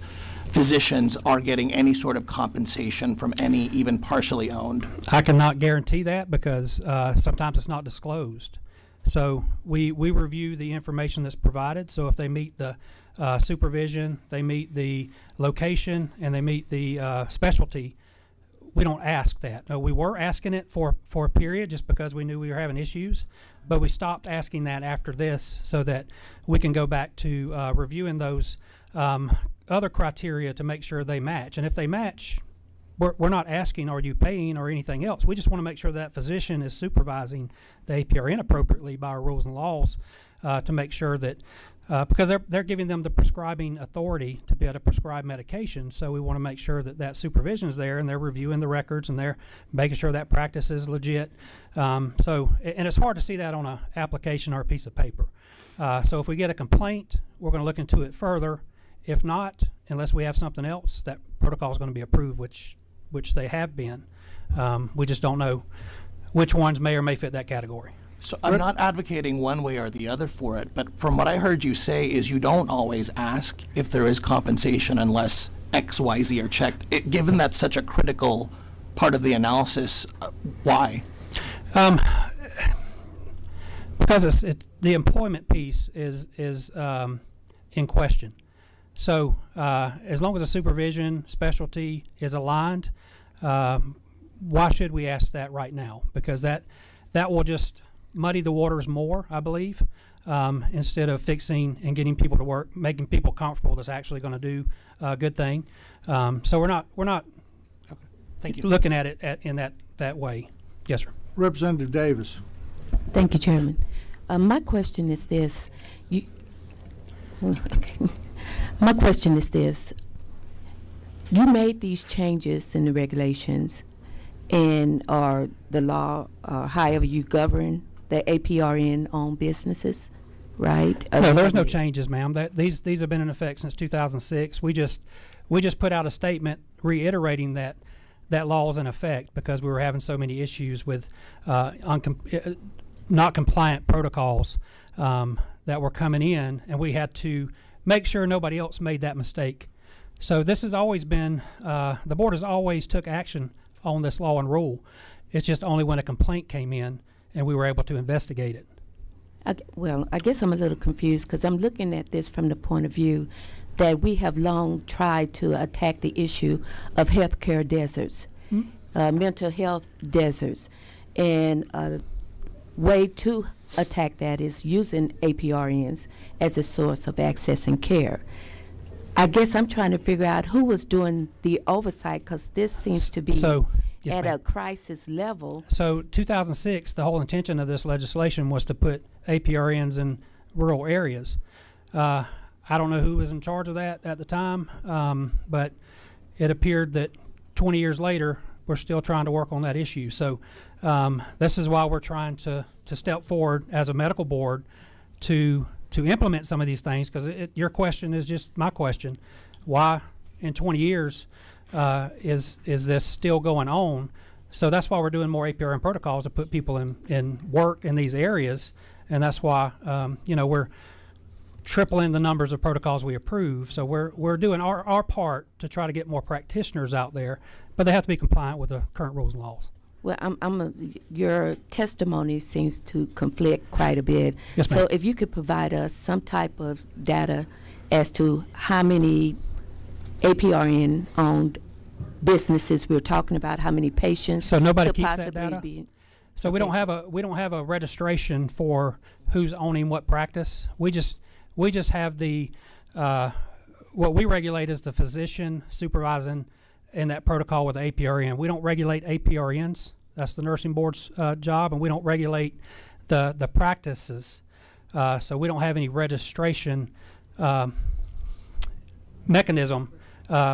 physicians are getting any sort of compensation from any even partially owned? I cannot guarantee that because sometimes it's not disclosed. So we review the information that's provided. So if they meet the supervision, they meet the location, and they meet the specialty, we don't ask that. We were asking it for a period just because we knew we were having issues, but we stopped asking that after this so that we can go back to reviewing those other criteria to make sure they match. And if they match, we're not asking, are you paying or anything else. We just want to make sure that physician is supervising the APRN appropriately by our rules and laws to make sure that, because they're giving them the prescribing authority to be able to prescribe medication. So we want to make sure that that supervision is there and they're reviewing the records and they're making sure that practice is legit. And it's hard to see that on an application or a piece of paper. So if we get a complaint, we're going to look into it further. If not, unless we have something else, that protocol is going to be approved, which they have been. We just don't know which ones may or may fit that category. So I'm not advocating one way or the other for it, but from what I heard you say is you don't always ask if there is compensation unless X, Y, Z are checked. Given that's such a critical part of the analysis, why? Because it's the employment piece is in question. So as long as the supervision specialty is aligned, why should we ask that right now? Because that will just muddy the waters more, I believe, instead of fixing and getting people to work, making people comfortable that's actually going to do a good thing. So we're not Thank you. looking at it in that way. Yes, sir. Representative Davis. Thank you, Chairman. My question is this. My question is this. You made these changes in the regulations and or the law, or however you govern the APRN-owned businesses, right? No, there's no changes, ma'am. These have been in effect since 2006. We just put out a statement reiterating that law is in effect because we were having so many issues with not compliant protocols that were coming in, and we had to make sure nobody else made that mistake. So this has always been, the board has always took action on this law and rule. It's just only when a complaint came in and we were able to investigate it. I guess I'm a little confused because I'm looking at this from the point of view that we have long tried to attack the issue of healthcare deserts, mental health deserts, and a way to attack that is using APRNs as a source of access and care. I guess I'm trying to figure out who was doing the oversight because this seems to be Yes, at ma'am. a crisis level. So 2006, the whole intention of this legislation was to put APRNs in rural areas. I don't know who was in charge of that at the time, but it appeared that 20 years later, we're still trying to work on that issue. So this is why we're trying to step forward as a medical board to implement some of these things, because your question is just my question. Why in 20 years is this still going on? So that's why we're doing more APRN protocols to put people in work in these areas, and that's why we're tripling the numbers of protocols we approve. So we're doing our part to try to get more practitioners out there, but they have to be compliant with the current rules and laws. Well, your testimony seems to conflict quite a bit. Yes, so ma'am. if you could provide us some type of data as to how many APRN-owned businesses we're talking about, how many patients So nobody could keeps that possibly data? be. So we don't have a registration for who's owning what practice. We just have the what we regulate is the physician supervising in that protocol with the APRN. We don't regulate APRNs. That's the nursing board's job, and we don't regulate the practices. So we don't have any registration mechanism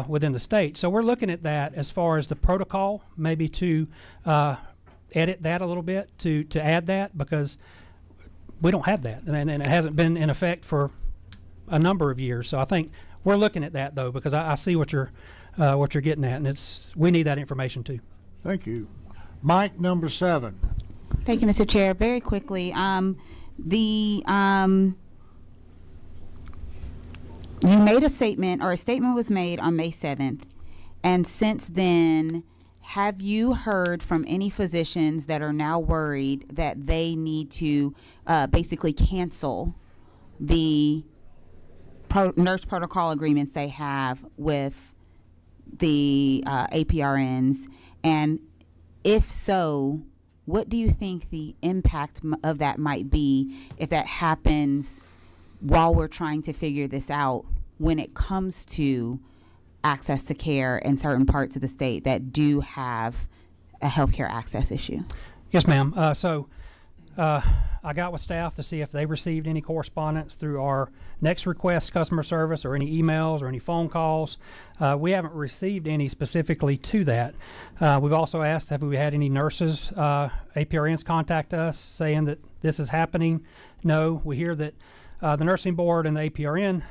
within the state. So we're looking at that as far as the protocol, maybe to edit that a little bit, to add that, because we don't have that, and it hasn't been in effect for a number of years. So I think we're looking at that, though, because I see what you're getting at, and we need that information too. Thank you. Mike, number 7. Thank you, Mr. Chair. Very quickly, you made a statement, or a statement was made on May 7th, and since then, have you heard from any physicians that are now worried that they need to basically cancel the nurse protocol agreements they have with the APRNs? And if so, what do you think the impact of that might be if that happens while we're trying to figure this out when it comes to access to care in certain parts of the state that do have a healthcare access issue? Yes, ma'am. I got with staff to see if they received any correspondence through our Next Request customer service, or any emails or any phone calls. We haven't received any specifically to that. We've also asked, have we had any nurses, APRNs, contact us saying that this is happening? No. We hear that the nursing board and the APRN,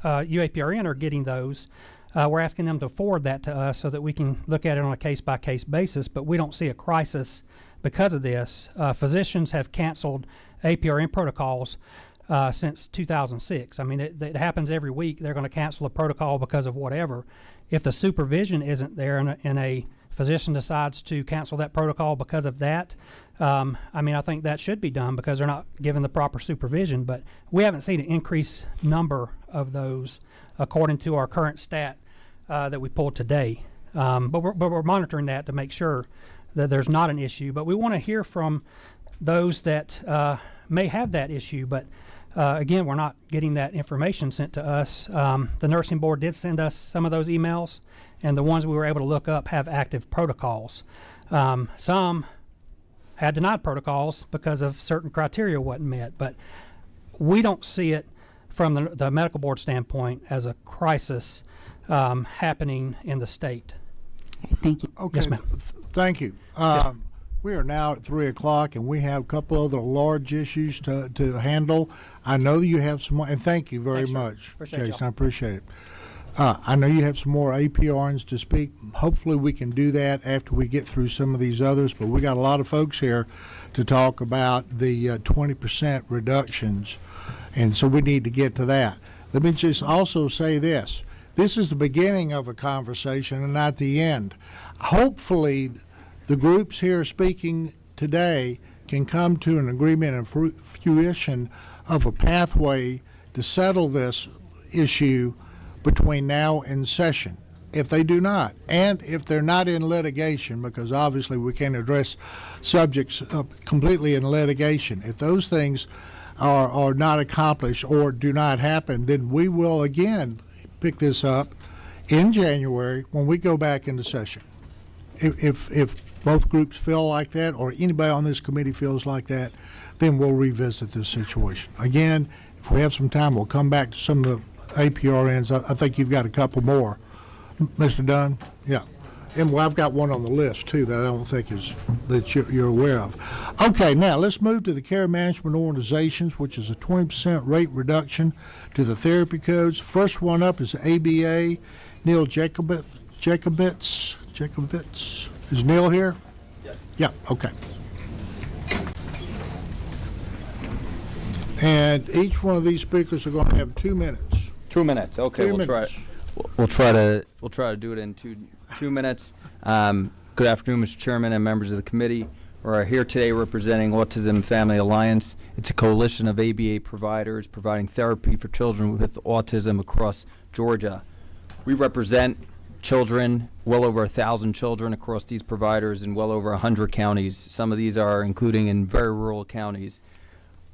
UAPRN, are getting those. We're asking them to forward that to us so that we can look at it on a case-by-case basis, but we don't see a crisis because of this. Physicians have canceled APRN protocols since 2006. I mean, it happens every week. They're going to cancel a protocol because of whatever. If the supervision isn't there and a physician decides to cancel that protocol because of that, I mean, I think that should be done because they're not given the proper supervision. But we haven't seen an increased number of those according to our current stat that we pulled today. But we're monitoring that to make sure that there's not an issue. But we want to hear from those that may have that issue. But again, we're not getting that information sent to us. The nursing board did send us some of those emails, and the ones we were able to look up have active protocols. Some had denied protocols because of certain criteria wasn't met. But we don't see it from the medical board standpoint as a crisis happening in the state. Thank you. Okay. Yes, ma'am. Thank you. We are now at 3 o'clock, and we have a couple other large issues to handle. I know you have some more, and thank you very Thanks, sir. much, Appreciate Jason. y'all. I appreciate it. I know you have some more APRNs to speak. Hopefully we can do that after we get through some of these others, but we got a lot of folks here to talk about the 20% reductions, and so we need to get to that. Let me just also say this. This is the beginning of a conversation and not the end. Hopefully the groups here speaking today can come to an agreement and fruition of a pathway to settle this issue between now and session. If they do not, and if they're not in litigation, because obviously we can't address subjects completely in litigation, if those things are not accomplished or do not happen, then we will again pick this up in January when we go back into session. If both groups feel like that, or anybody on this committee feels like that, then we'll revisit this situation. Again, if we have some time, we'll come back to some of the APRNs. I think you've got a couple more. Mr. Dunn? Yeah. And well, I've got one on the list, too, that I don't think is that you're aware of. Okay, now let's move to the care management organizations, which is a 20% rate reduction to the therapy codes. First one up is ABA. Neil Jacobitz. Is Neil here? Yes. Yeah, okay. And each one of these speakers are going to have 2 minutes. 2 minutes. Okay, we'll try. We'll try to do it in two minutes. Good afternoon, Mr. Chairman and members of the committee. We're here today representing Autism Family Alliance. It's a coalition of ABA providers providing therapy for children with autism across Georgia. We represent children, well over 1,000 children across these providers in well over 100 counties. Some of these are including in very rural counties.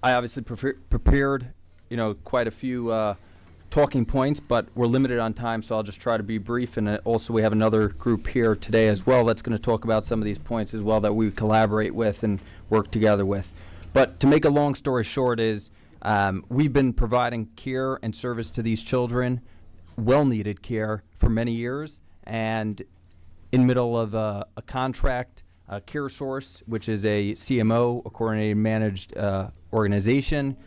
I obviously prepared, quite a few talking points, but we're limited on time, so I'll just try to be brief. And also we have another group here today as well that's going to talk about some of these points as well that we collaborate with and work together with. But to make a long story short is we've been providing care and service to these children, well-needed care, for many years, and in middle of a contract, CareSource, which is a CMO, a coordinated managed organization,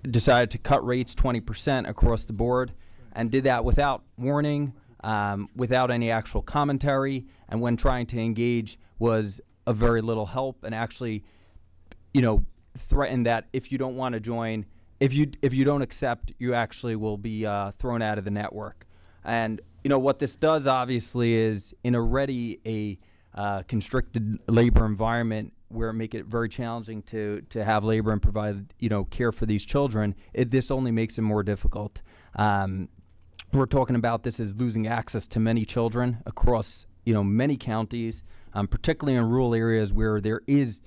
decided to cut rates 20% across the board, and did that without warning, without any actual commentary, and when trying to engage was of very little help, and actually, threatened that if you don't want to join, if you don't accept, you actually will be thrown out of the network. And what this does obviously is, in already a constricted labor environment where it make it very challenging to have labor and provide care for these children, this only makes it more difficult. We're talking about this as losing access to many children across many counties, particularly in rural areas where there is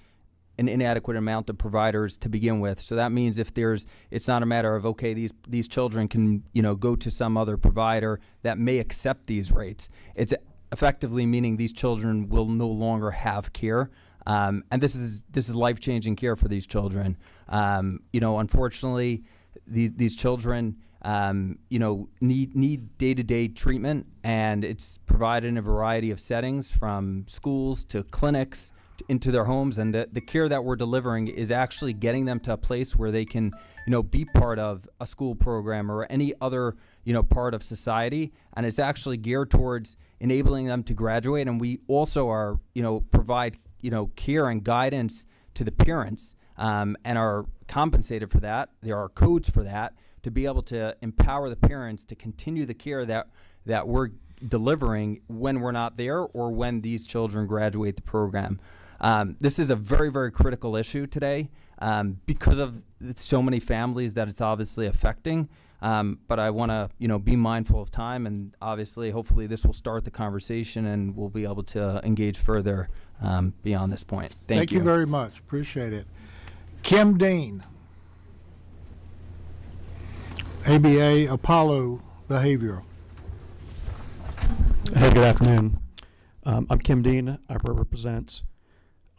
an inadequate amount of providers to begin with. So that means it's not a matter of, okay, these children can go to some other provider that may accept these rates. It's effectively meaning these children will no longer have care. And this is life-changing care for these children. Unfortunately, these children need day-to-day treatment, and it's provided in a variety of settings, from schools to clinics into their homes. And the care that we're delivering is actually getting them to a place where they can be part of a school program or any other part of society, and it's actually geared towards enabling them to graduate. And we also are provide care and guidance to the parents, and are compensated for that. There are codes for that, to be able to empower the parents to continue the care that we're delivering when we're not there, or when these children graduate the program. This is a very, very critical issue today, because of so many families that it's obviously affecting. But I want to, be mindful of time, and obviously, hopefully, this will start the conversation, and we'll be able to engage further beyond this point. Thank you. Thank you very much. Appreciate it. Kim Dean, ABA Apollo Behavioral. Hey, good afternoon. I'm Kim Dean. I represent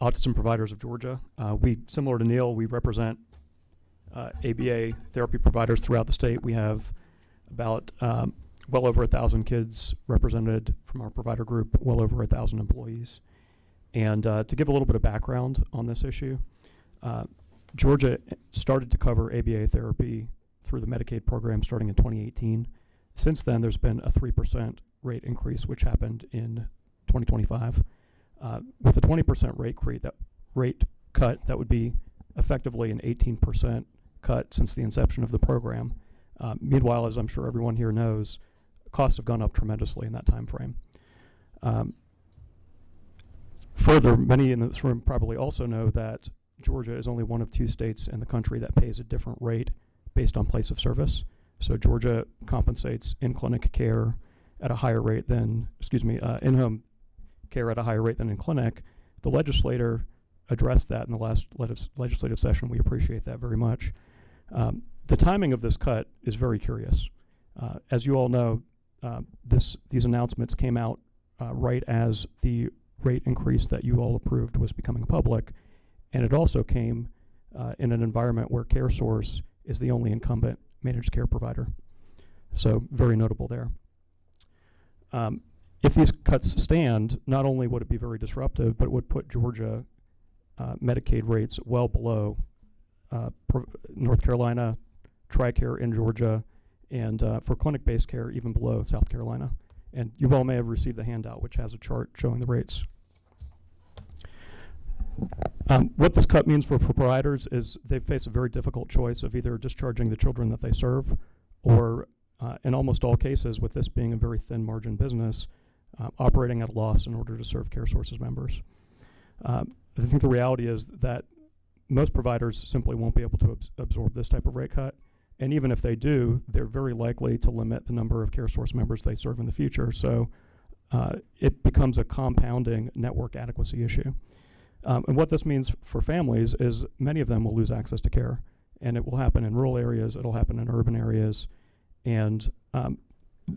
Autism Providers of Georgia. Similar to Neil, we represent ABA therapy providers throughout the state. We have about well over 1,000 kids represented from our provider group, well over 1,000 employees. And to give a little bit of background on this issue, Georgia started to cover ABA therapy through the Medicaid program starting in 2018. Since then, there's been a 3% rate increase, which happened in 2025. With a 20% rate cut, that would be effectively an 18% cut since the inception of the program. Meanwhile, as I'm sure everyone here knows, costs have gone up tremendously in that time frame. Further, many in this room probably also know that Georgia is only one of 2 states in the country that pays a different rate based on place of service. So Georgia compensates in-clinic care at a higher rate than, in-home care at a higher rate than in clinic. The legislator addressed that in the last legislative session. We appreciate that very much. The timing of this cut is very curious. As you all know, these announcements came out right as the rate increase that you all approved was becoming public, and it also came in an environment where CareSource is the only incumbent managed care provider. So very notable there. If these cuts stand, not only would it be very disruptive, but it would put Georgia Medicaid rates well below North Carolina, TRICARE in Georgia, and for clinic-based care, even below South Carolina. And you all may have received the handout, which has a chart showing the rates. What this cut means for providers is they face a very difficult choice of either discharging the children that they serve, or in almost all cases, with this being a very thin margin business, operating at a loss in order to serve CareSource's members. I think the reality is that most providers simply won't be able to absorb this type of rate cut. And even if they do, they're very likely to limit the number of CareSource members they serve in the future. So it becomes a compounding network adequacy issue. And what this means for families is many of them will lose access to care. And it will happen in rural areas, it'll happen in urban areas. And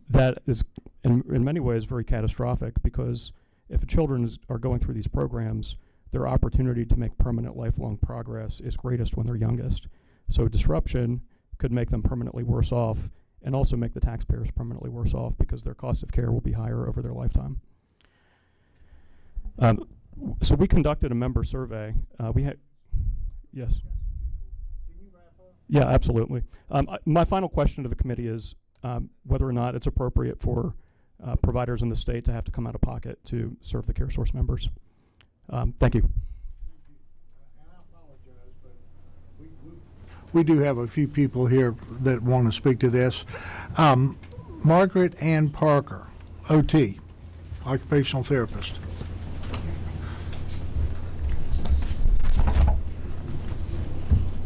that is, in many ways, very catastrophic, because if children are going through these programs, their opportunity to make permanent lifelong progress is greatest when they're youngest. So disruption could make them permanently worse off, and also make the taxpayers permanently worse off, because their cost of care will be higher over their lifetime. So we conducted a member survey. Yes. Can you wrap up? Yeah, absolutely. My final question to the committee is whether or not it's appropriate for providers in the state to have to come out of pocket to serve the CareSource members. Thank you. And I apologize, but we do have a few people here that want to speak to this. Margaret Ann Parker, OT, occupational therapist.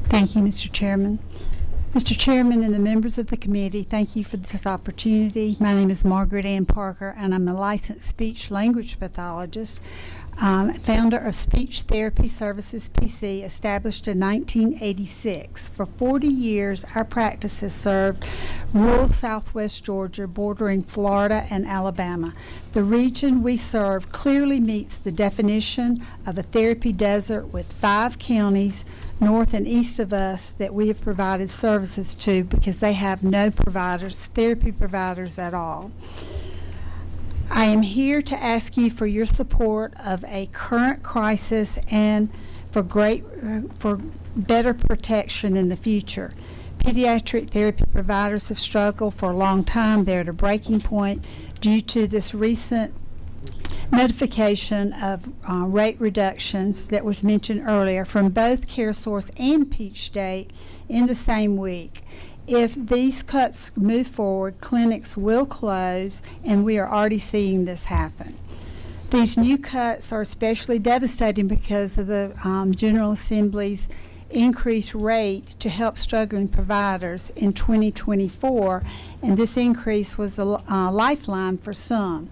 Thank you, Mr. Chairman. Mr. Chairman and the members of the committee, thank you for this opportunity. My name is Margaret Ann Parker, and I'm a licensed speech language pathologist, founder of Speech Therapy Services PC, established in 1986. For 40 years, our practice has served rural southwest Georgia, bordering Florida and Alabama. The region we serve clearly meets the definition of a therapy desert, with 5 counties north and east of us that we have provided services to, because they have no therapy providers at all. I am here to ask you for your support of a current crisis and for better protection in the future. Pediatric therapy providers have struggled for a long time. They're at a breaking point due to this recent notification of rate reductions that was mentioned earlier from both CareSource and Peach State in the same week. If these cuts move forward, clinics will close, and we are already seeing this happen. These new cuts are especially devastating because of the General Assembly's increased rate to help struggling providers in 2024, and this increase was a lifeline for some.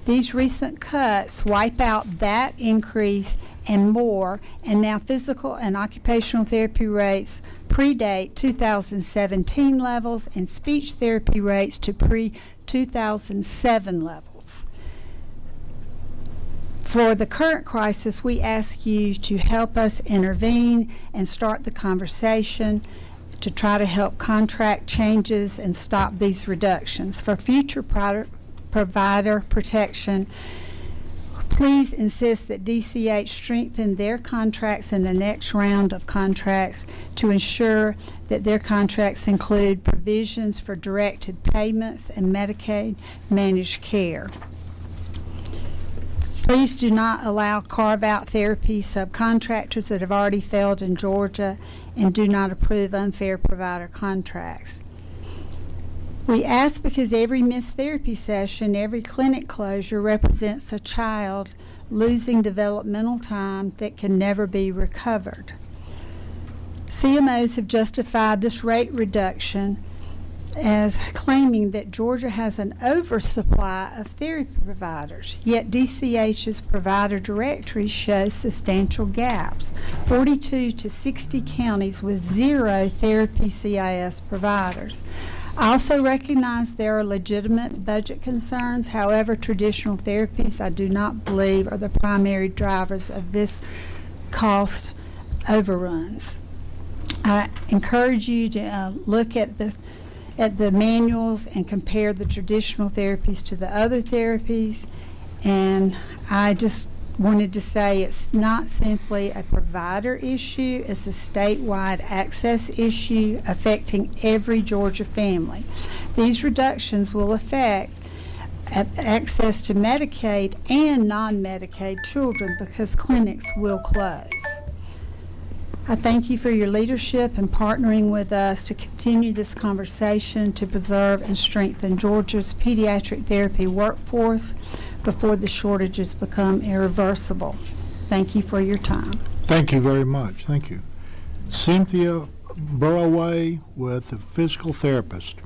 These recent cuts wipe out that increase and more, and now physical and occupational therapy rates predate 2017 levels and speech therapy rates to pre-2007 levels. For the current crisis, we ask you to help us intervene and start the conversation to try to help contract changes and stop these reductions. For future provider protection, please insist that DCH strengthen their contracts in the next round of contracts to ensure that their contracts include provisions for directed payments and Medicaid managed care. Please do not allow carve-out therapy subcontractors that have already failed in Georgia, and do not approve unfair provider contracts. We ask because every missed therapy session, every clinic closure represents a child losing developmental time that can never be recovered. CMOs have justified this rate reduction as claiming that Georgia has an oversupply of therapy providers, yet DCH's provider directory shows substantial gaps, 42 to 60 counties with 0 therapy CIS providers. I also recognize there are legitimate budget concerns. However, traditional therapies I do not believe are the primary drivers of this cost overruns. I encourage you to look at the manuals and compare the traditional therapies to the other therapies. And I just wanted to say it's not simply a provider issue, it's a statewide access issue affecting every Georgia family. These reductions will affect access to Medicaid and non-Medicaid children because clinics will close. I thank you for your leadership and partnering with us to continue this conversation to preserve and strengthen Georgia's pediatric therapy workforce before the shortages become irreversible. Thank you for your time. Thank you very much. Thank you. Cynthia Burroway with a physical therapist.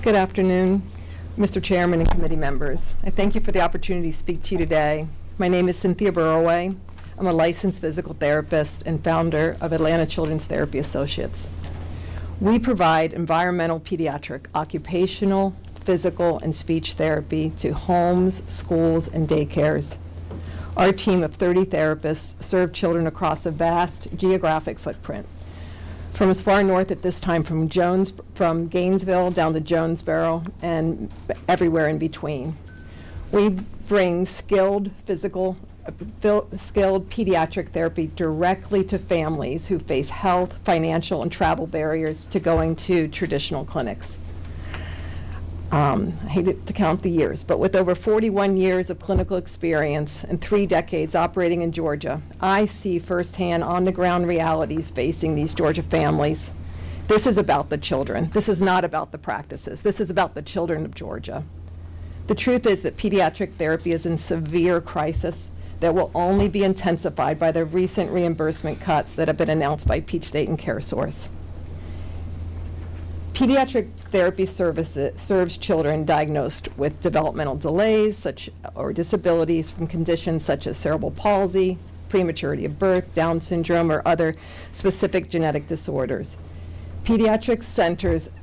Good afternoon, Mr. Chairman and committee members. I thank you for the opportunity to speak to you today. My name is Cynthia Burroway. I'm a licensed physical therapist and founder of Atlanta Children's Therapy Associates. We provide environmental pediatric, occupational, physical, and speech therapy to homes, schools, and daycares. Our team of 30 therapists serve children across a vast geographic footprint, from as far north at this time from Gainesville down to Jonesboro and everywhere in between. We bring skilled pediatric therapy directly to families who face health, financial, and travel barriers to going to traditional clinics. I hate to count the years, but with over 41 years of clinical experience and 3 decades operating in Georgia, I see firsthand on-the-ground realities facing these Georgia families. This is about the children. This is not about the practices. This is about the children of Georgia. The truth is that pediatric therapy is in severe crisis that will only be intensified by the recent reimbursement cuts that have been announced by Peach State and CareSource. Pediatric therapy serves children diagnosed with developmental delays or disabilities from conditions such as cerebral palsy, prematurity of birth, Down syndrome, or other specific genetic disorders. Pediatric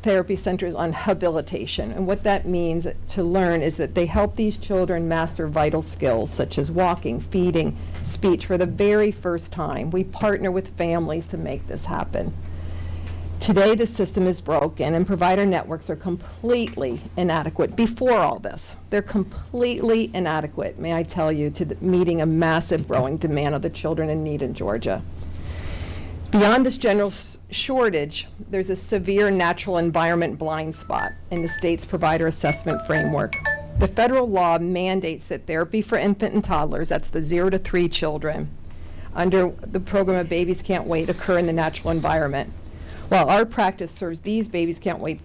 therapy centers on habilitation, and what that means to learn is that they help these children master vital skills such as walking, feeding, speech for the very first time. We partner with families to make this happen. Today, the system is broken and provider networks are completely inadequate. Before all this, they're completely inadequate, may I tell you, to meeting a massive growing demand of the children in need in Georgia. Beyond this general shortage, there's a severe natural environment blind spot in the state's provider assessment framework. The federal law mandates that therapy for infant and toddlers, that's the 0 to 3 children, under the program of Babies Can't Wait, occur in the natural environment. While our practice serves these Babies Can't Wait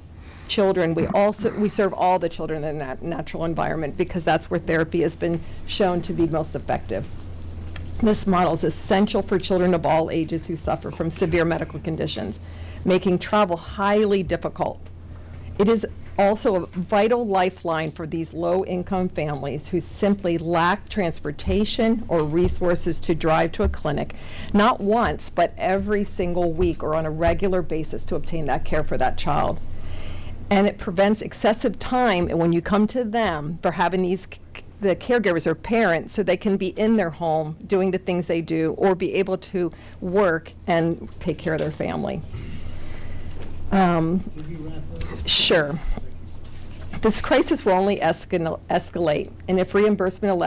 children, we serve all the children in that natural environment because that's where therapy has been shown to be most effective. This model is essential for children of all ages who suffer from severe medical conditions, making travel highly difficult. It is also a vital lifeline for these low-income families who simply lack transportation or resources to drive to a clinic, not once, but every single week or on a regular basis to obtain that care for that child. And it prevents excessive time when you come to them for having the caregivers or parents so they can be in their home doing the things they do or be able to work and take care of their family. Sure. This crisis will only escalate, and if reimbursement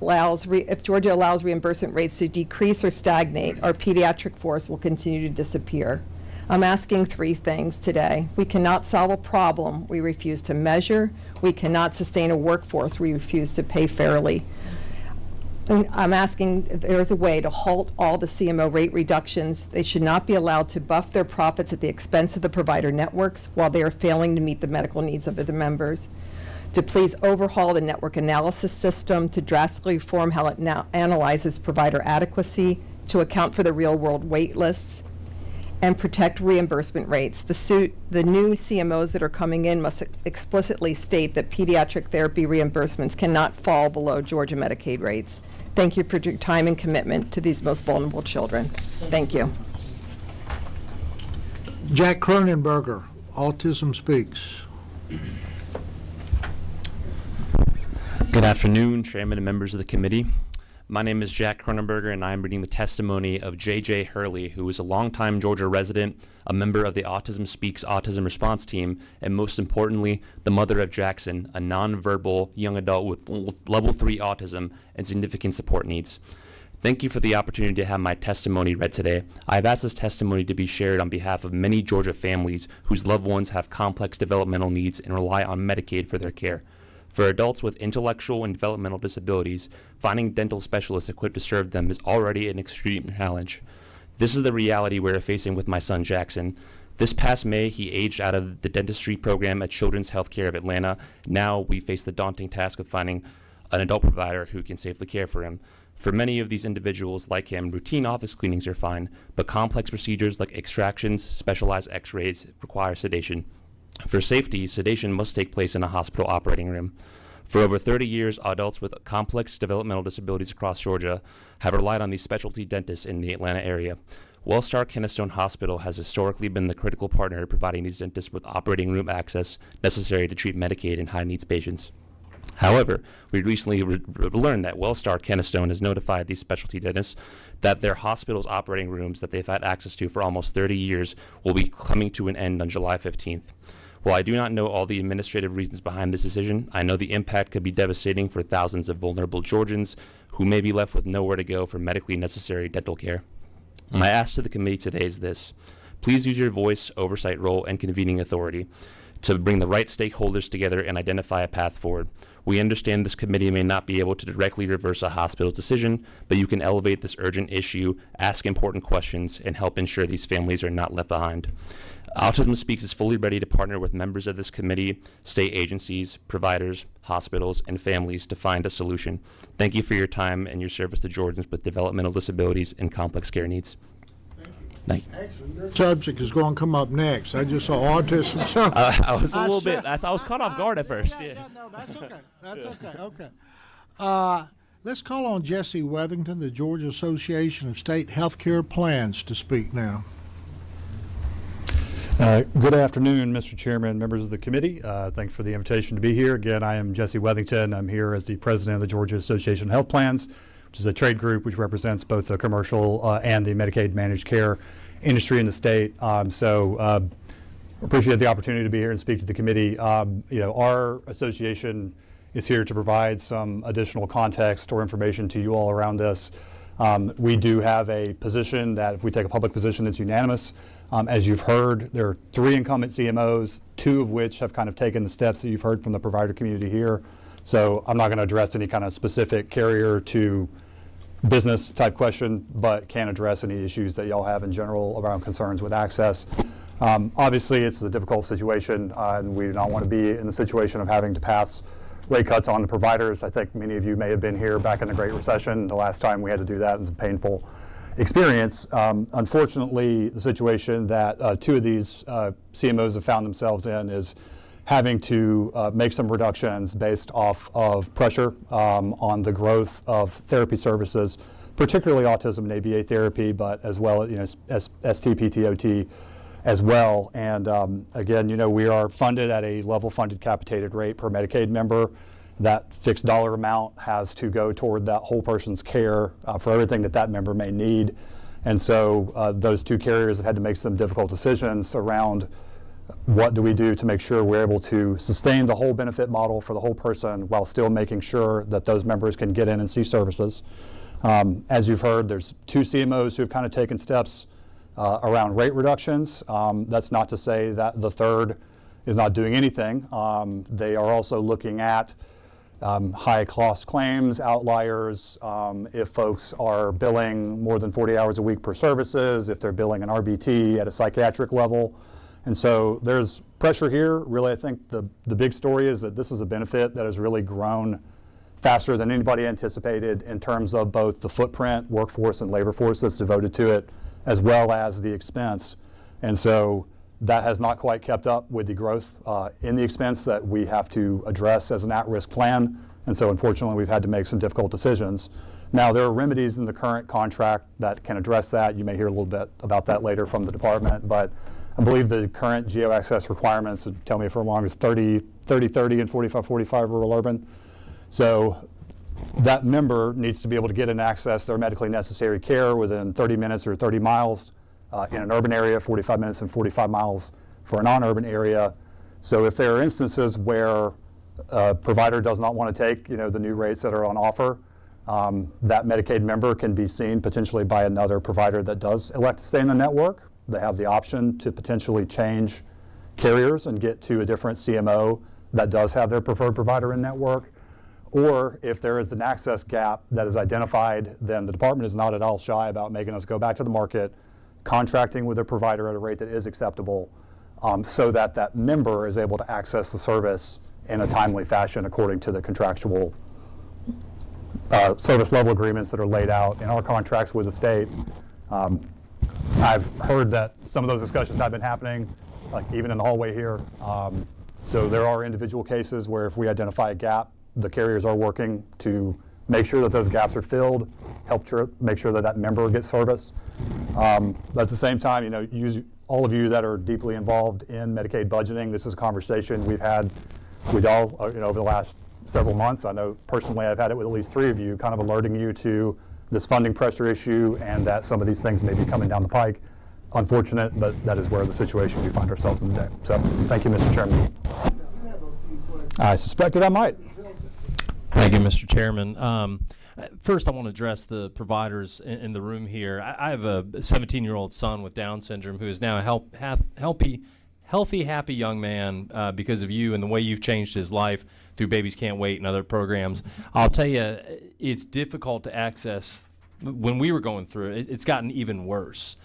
if Georgia allows reimbursement rates to decrease or stagnate, our pediatric force will continue to disappear. I'm asking 3 things today. We cannot solve a problem we refuse to measure. We cannot sustain a workforce we refuse to pay fairly. And I'm asking if there's a way to halt all the CMO rate reductions. They should not be allowed to buff their profits at the expense of the provider networks while they are failing to meet the medical needs of their members. To please overhaul the network analysis system to drastically reform how it now analyzes provider adequacy to account for the real-world wait lists and protect reimbursement rates. The new CMOs that are coming in must explicitly state that pediatric therapy reimbursements cannot fall below Georgia Medicaid rates. Thank you for your time and commitment to these most vulnerable children. Thank you. Jack Cronenberger, Autism Speaks. Good afternoon, Chairman and members of the committee. My name is Jack Cronenberger, and I am reading the testimony of J.J. Hurley, who is a longtime Georgia resident, a member of the Autism Speaks Autism Response Team, and most importantly, the mother of Jackson, a nonverbal young adult with level 3 autism and significant support needs. Thank you for the opportunity to have my testimony read today. I have asked this testimony to be shared on behalf of many Georgia families whose loved ones have complex developmental needs and rely on Medicaid for their care. For adults with intellectual and developmental disabilities, finding dental specialists equipped to serve them is already an extreme challenge. This is the reality we're facing with my son Jackson. This past May, he aged out of the dentistry program at Children's Healthcare of Atlanta. Now we face the daunting task of finding an adult provider who can safely care for him. For many of these individuals like him, routine office cleanings are fine, but complex procedures like extractions, specialized x-rays require sedation. For safety, sedation must take place in a hospital operating room. For over 30 years, adults with complex developmental disabilities across Georgia have relied on these specialty dentists in the Atlanta area. Wellstar Kennestone Hospital has historically been the critical partner providing these dentists with operating room access necessary to treat Medicaid and high-needs patients. However, we recently learned that Wellstar Kennestone has notified these specialty dentists that their hospital's operating rooms that they've had access to for almost 30 years will be coming to an end on July 15th. While I do not know all the administrative reasons behind this decision, I know the impact could be devastating for thousands of vulnerable Georgians who may be left with nowhere to go for medically necessary dental care. My ask to the committee today is this. Please use your voice, oversight role, and convening authority to bring the right stakeholders together and identify a path forward. We understand this committee may not be able to directly reverse a hospital's decision, but you can elevate this urgent issue, ask important questions, and help ensure these families are not left behind. Autism Speaks is fully ready to partner with members of this committee, state agencies, providers, hospitals, and families to find a solution. Thank you for your time and your service to Georgians with developmental disabilities and complex care needs. Thank you. Actually, your subject is going to come up next. I just saw autism. So I was a little bit. I was caught off guard at first. No, that's okay. That's okay. Okay. Let's call on Jesse Wethington, the Georgia Association of State Healthcare Plans, to speak now. Good afternoon, Mr. Chairman, members of the committee. Thanks for the invitation to be here. Again, I am Jesse Wethington. I'm here as the president of the Georgia Association of Health Plans, which is a trade group which represents both the commercial and the Medicaid managed care industry in the state. Appreciate the opportunity to be here and speak to the committee. Our association is here to provide some additional context or information to you all around this. We do have a position that if we take a public position that's unanimous, as you've heard, there are 3 incumbent CMOs, 2 of which have kind of taken the steps that you've heard from the provider community here. So I'm not going to address any kind of specific carrier to business type question, but can address any issues that y'all have in general around concerns with access. Obviously, it's a difficult situation, and we do not want to be in the situation of having to pass rate cuts on the providers. I think many of you may have been here back in the Great Recession. The last time we had to do that was a painful experience. Unfortunately, the situation that 2 of these CMOs have found themselves in is having to make some reductions based off of pressure on the growth of therapy services, particularly autism and ABA therapy, but as well as STPTOT as well. And again, we are funded at a level funded capitated rate per Medicaid member. That fixed dollar amount has to go toward that whole person's care for everything that member may need. And so those 2 carriers have had to make some difficult decisions around what do we do to make sure we're able to sustain the whole benefit model for the whole person while still making sure that those members can get in and see services. As you've heard, there's 2 CMOs who have kind of taken steps around rate reductions. That's not to say that the 3rd is not doing anything. They are also looking at high cost claims, outliers, if folks are billing more than 40 hours a week per services, if they're billing an RBT at a psychiatric level. And so there's pressure here. Really, I think the big story is that this is a benefit that has really grown faster than anybody anticipated in terms of both the footprint, workforce, and labor force that's devoted to it, as well as the expense. And so that has not quite kept up with the growth in the expense that we have to address as an at-risk plan. And so unfortunately, we've had to make some difficult decisions. Now, there are remedies in the current contract that can address that. You may hear a little bit about that later from the department, but I believe the current geo-access requirements, and tell me if I'm wrong, is 30-30 and 45-45 rural urban. So that member needs to be able to get and access their medically necessary care within 30 minutes or 30 miles in an urban area, 45 minutes and 45 miles for a non-urban area. So if there are instances where a provider does not want to take the new rates that are on offer, that Medicaid member can be seen potentially by another provider that does elect to stay in the network. They have the option to potentially change carriers and get to a different CMO that does have their preferred provider in network. Or if there is an access gap that is identified, then the department is not at all shy about making us go back to the market, contracting with a provider at a rate that is acceptable, so that that member is able to access the service in a timely fashion according to the contractual service level agreements that are laid out in our contracts with the state. I've heard that some of those discussions have been happening, like even in the hallway here. So there are individual cases where if we identify a gap, the carriers are working to make sure that those gaps are filled, help make sure that that member gets service. But at the same time, all of you that are deeply involved in Medicaid budgeting, this is a conversation we've had with y'all over the last several months. I know personally I've had it with at least 3 of you, kind of alerting you to this funding pressure issue and that some of these things may be coming down the pike. Unfortunate, but that is where the situation we find ourselves in today. So thank you, Mr. Chairman. I suspected I might. Thank you, Mr. Chairman. First, I want to address the providers in the room here. I have a 17-year-old son with Down syndrome who is now a healthy, happy young man because of you and the way you've changed his life through Babies Can't Wait and other programs. I'll tell you, it's difficult to access. When we were going through it, it's gotten even worse.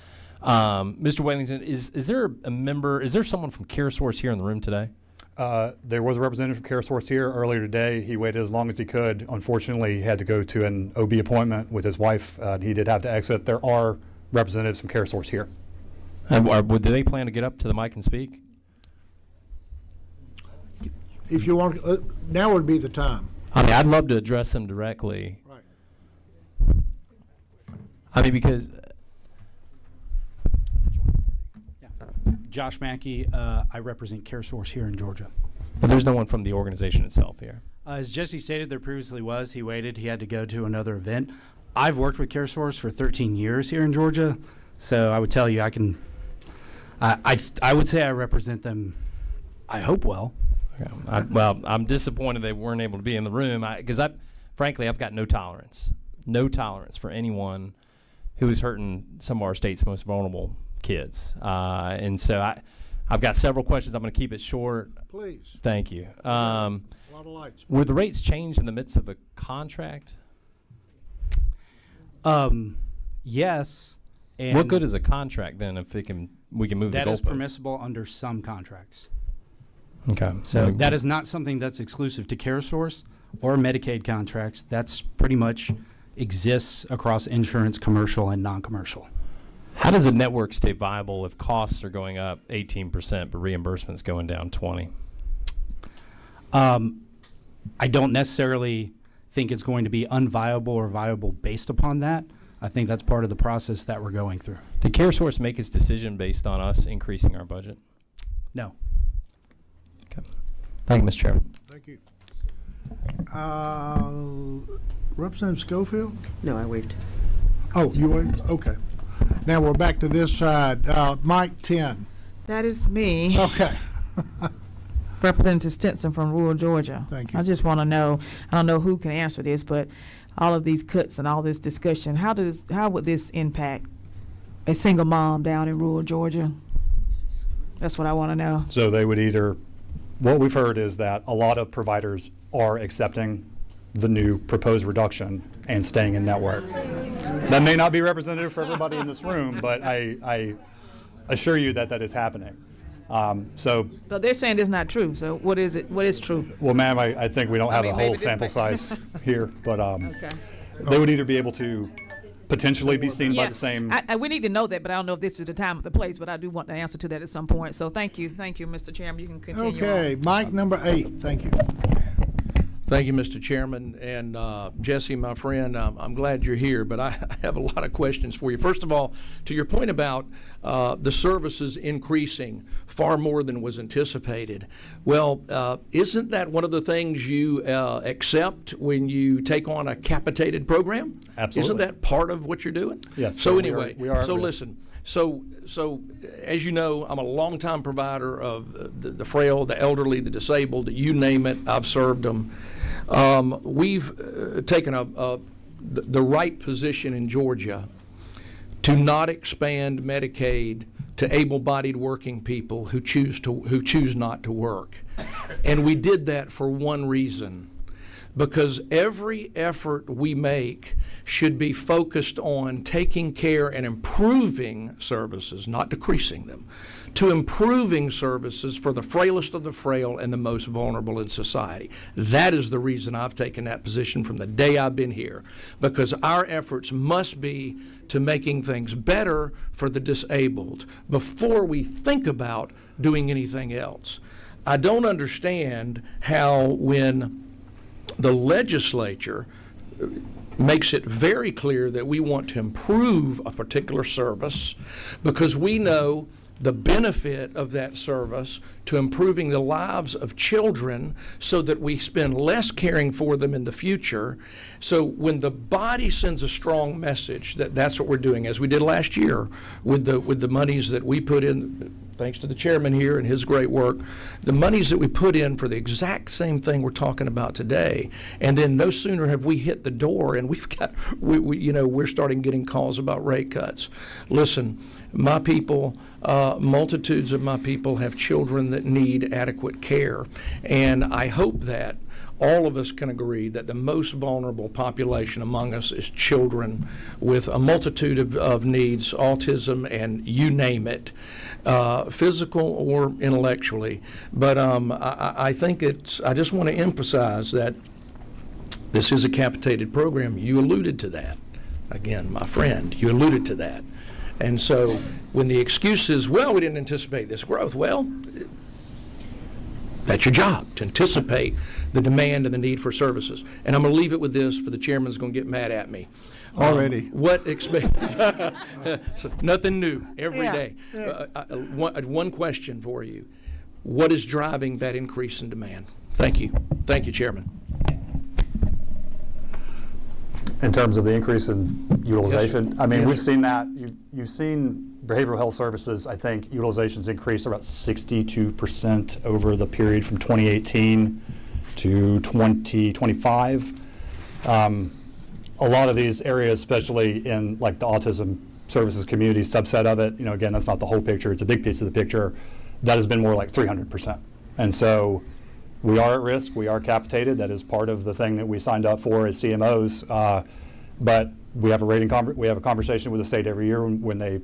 Mr. Wellington, is there a member, is there someone from CareSource here in the room today? There was a representative from CareSource here earlier today. He waited as long as he could. Unfortunately, he had to go to an OB appointment with his wife. He did have to exit. There are representatives from CareSource here. Do they plan to get up to the mic and speak? If you want, now would be the time. I mean, I'd love to address them directly. Right. I mean, because Josh Mackey, I represent CareSource here in Georgia. but there's no one from the organization itself here. As Jesse stated, there previously was. He waited. He had to go to another event. I've worked with CareSource for 13 years here in Georgia, so I would tell you I would say I represent them, I hope well. Okay. Well, I'm disappointed they weren't able to be in the room because frankly, I've got no tolerance for anyone who is hurting some of our state's most vulnerable kids. And so I've got several questions. I'm going to keep it short. Please. Thank you. A lot of lights. Were the rates changed in the midst of a contract? Yes. And what good is a contract then if we can move the goalposts? That is permissible under some contracts. Okay. So that is not something that's exclusive to CareSource or Medicaid contracts. That's pretty much exists across insurance, commercial, and non-commercial. How does a network stay viable if costs are going up 18% but reimbursements going down 20%? I don't necessarily think it's going to be unviable or viable based upon that. I think that's part of the process that we're going through. Did CareSource make its decision based on us increasing our budget? No. Okay. Thank you, Mr. Chairman. Thank you. Representative Schofield? No, I waved. Oh, you waved? Okay. Now we're back to this side. Mike 10. That is me. Okay. Representative Stinson from rural Georgia. Thank you. I just want to know, I don't know who can answer this, but all of these cuts and all this discussion, how would this impact a single mom down in rural Georgia? That's what I want to know. So they would what we've heard is that a lot of providers are accepting the new proposed reduction and staying in network. That may not be representative for everybody in this room, but I assure you that is happening. But they're saying it's not true. So what is it? What is true? Well, ma'am, I think we don't have a whole sample size here, but Okay. they would either be able to potentially be seen by the same. We need to know that, but I don't know if this is the time or the place. But I do want the answer to that at some point. So thank you, Mr. Chairman. You can continue. Okay, Mike number 8. Thank you. Thank you, Mr. Chairman. And Jesse, my friend, I'm glad you're here, but I have a lot of questions for you. First of all, to your point about the services increasing far more than was anticipated, well, isn't that one of the things you accept when you take on a capitated program? Absolutely. Isn't that part of what you're doing? Yes. So anyway, we are so at risk. listen. So as you know, I'm a longtime provider of the frail, the elderly, the disabled, you name it, I've served them. We've taken the right position in Georgia to not expand Medicaid to able-bodied working people who choose not to work. And we did that for one reason, because every effort we make should be focused on taking care and improving services, not decreasing them, to improving services for the frailest of the frail and the most vulnerable in society. That is the reason I've taken that position from the day I've been here, because our efforts must be to making things better for the disabled before we think about doing anything else. I don't understand how when the legislature makes it very clear that we want to improve a particular service because we know the benefit of that service to improving the lives of children so that we spend less caring for them in the future. So when the body sends a strong message that that's what we're doing, as we did last year with the monies that we put in thanks to the chairman here and his great work, the monies that we put in for the exact same thing we're talking about today, and then no sooner have we hit the door and we're starting getting calls about rate cuts. Listen, my people, multitudes of my people have children that need adequate care, and I hope that all of us can agree that the most vulnerable population among us is children with a multitude of needs, autism, and you name it, physical or intellectually. But I think I just want to emphasize that this is a capitated program. You alluded to that. Again, my friend, you alluded to that. And so when the excuse is, well, we didn't anticipate this growth, well, that's your job, to anticipate the demand and the need for services. And I'm going to leave it with this, for the chairman's going to get mad at me. Already. Nothing new every day. One question for you. What is driving that increase in demand? Thank you. Thank you, Chairman. In terms of the increase in utilization, Yes, I mean, yes, we've seen that. You've seen behavioral health services, I think, utilization's increased about 62% over the period from 2018 to 2025. A lot of these areas, especially in like the autism services community subset of it, again, that's not the whole picture, it's a big piece of the picture, that has been more like 300%. And so we are at risk, we are capitated, that is part of the thing that we signed up for as CMOs, but we have a conversation with the state every year when they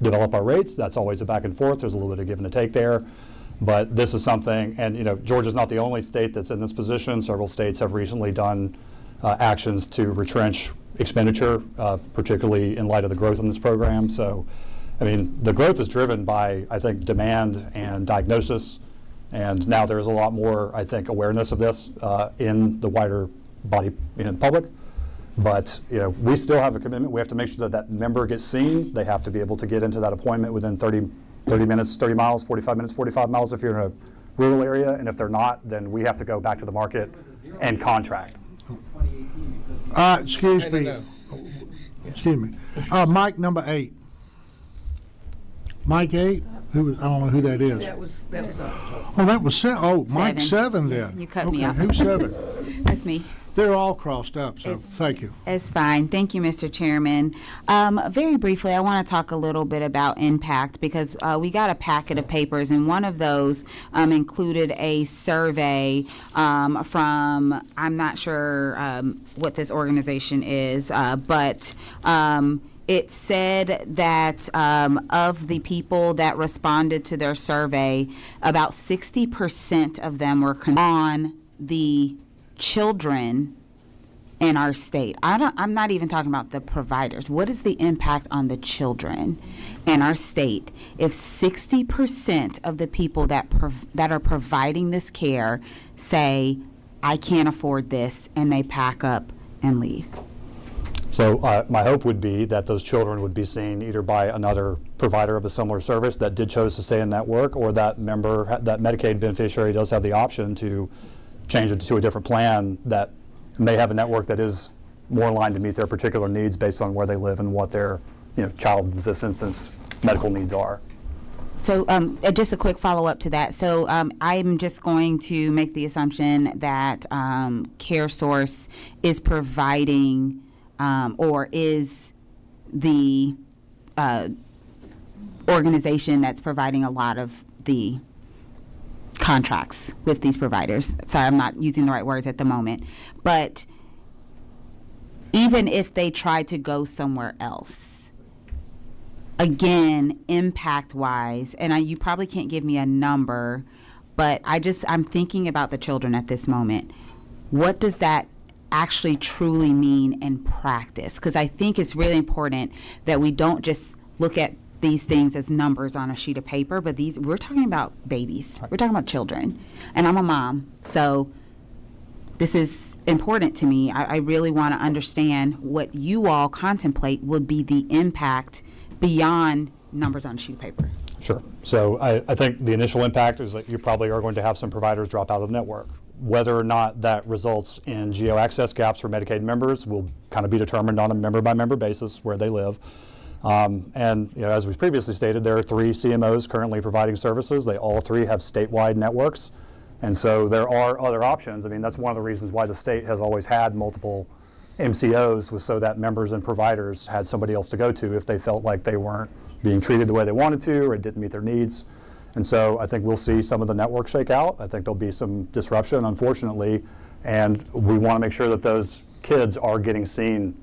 develop our rates. That's always a back and forth, there's a little bit of give and take there. But this is something, and Georgia's not the only state that's in this position. Several states have recently done actions to retrench expenditure, particularly in light of the growth in this program. So, I mean, the growth is driven by, I think, demand and diagnosis, and now there is a lot more, I think, awareness of this in the wider body public. But we still have a commitment. We have to make sure that that member gets seen. They have to be able to get into that appointment within 30 minutes, 30 miles, 45 minutes, 45 miles if you're in a rural area. And if they're not, then we have to go back to the market and contract. Excuse me. Mike number 8. Mike 8? I don't know who that is. That was Oh, that was Mike 7 then. You cut me off. Who's 7? That's me. They're all crossed up, so thank you. It's fine. Thank you, Mr. Chairman. Very briefly, I want to talk a little bit about impact because we got a packet of papers, and one of those included a survey from, I'm not sure what this organization is, but it said that of the people that responded to their survey, about 60% of them were on the children in our state. I'm not even talking about the providers. What is the impact on the children in our state if 60% of the people that are providing this care say, I can't afford this, and they pack up and leave? So my hope would be that those children would be seen either by another provider of a similar service that did choose to stay in network, or that Medicaid beneficiary does have the option to change it to a different plan that may have a network that is more aligned to meet their particular needs based on where they live and what their child, in this instance, medical needs are. So just a quick follow-up to that. So I'm just going to make the assumption that CareSource is providing or is the organization that's providing a lot of the contracts with these providers. Sorry, I'm not using the right words at the moment. But even if they try to go somewhere else, again, impact-wise, and you probably can't give me a number, but I'm thinking about the children at this moment. What does that actually truly mean in practice? Because I think it's really important that we don't just look at these things as numbers on a sheet of paper, but we're talking about babies. We're talking about children. And I'm a mom, so this is important to me. I really want to understand what you all contemplate would be the impact beyond numbers on a sheet of paper. Sure. So I think the initial impact is that you probably are going to have some providers drop out of the network. Whether or not that results in geo access gaps for Medicaid members will kind of be determined on a member-by-member basis where they live. And as we previously stated, there are 3 CMOs currently providing services. They all 3 have statewide networks. And so there are other options. I mean, that's one of the reasons why the state has always had multiple MCOs, was so that members and providers had somebody else to go to if they felt like they weren't being treated the way they wanted to or it didn't meet their needs. And so I think we'll see some of the network shake out. I think there'll be some disruption, unfortunately, and we want to make sure that those kids are getting seen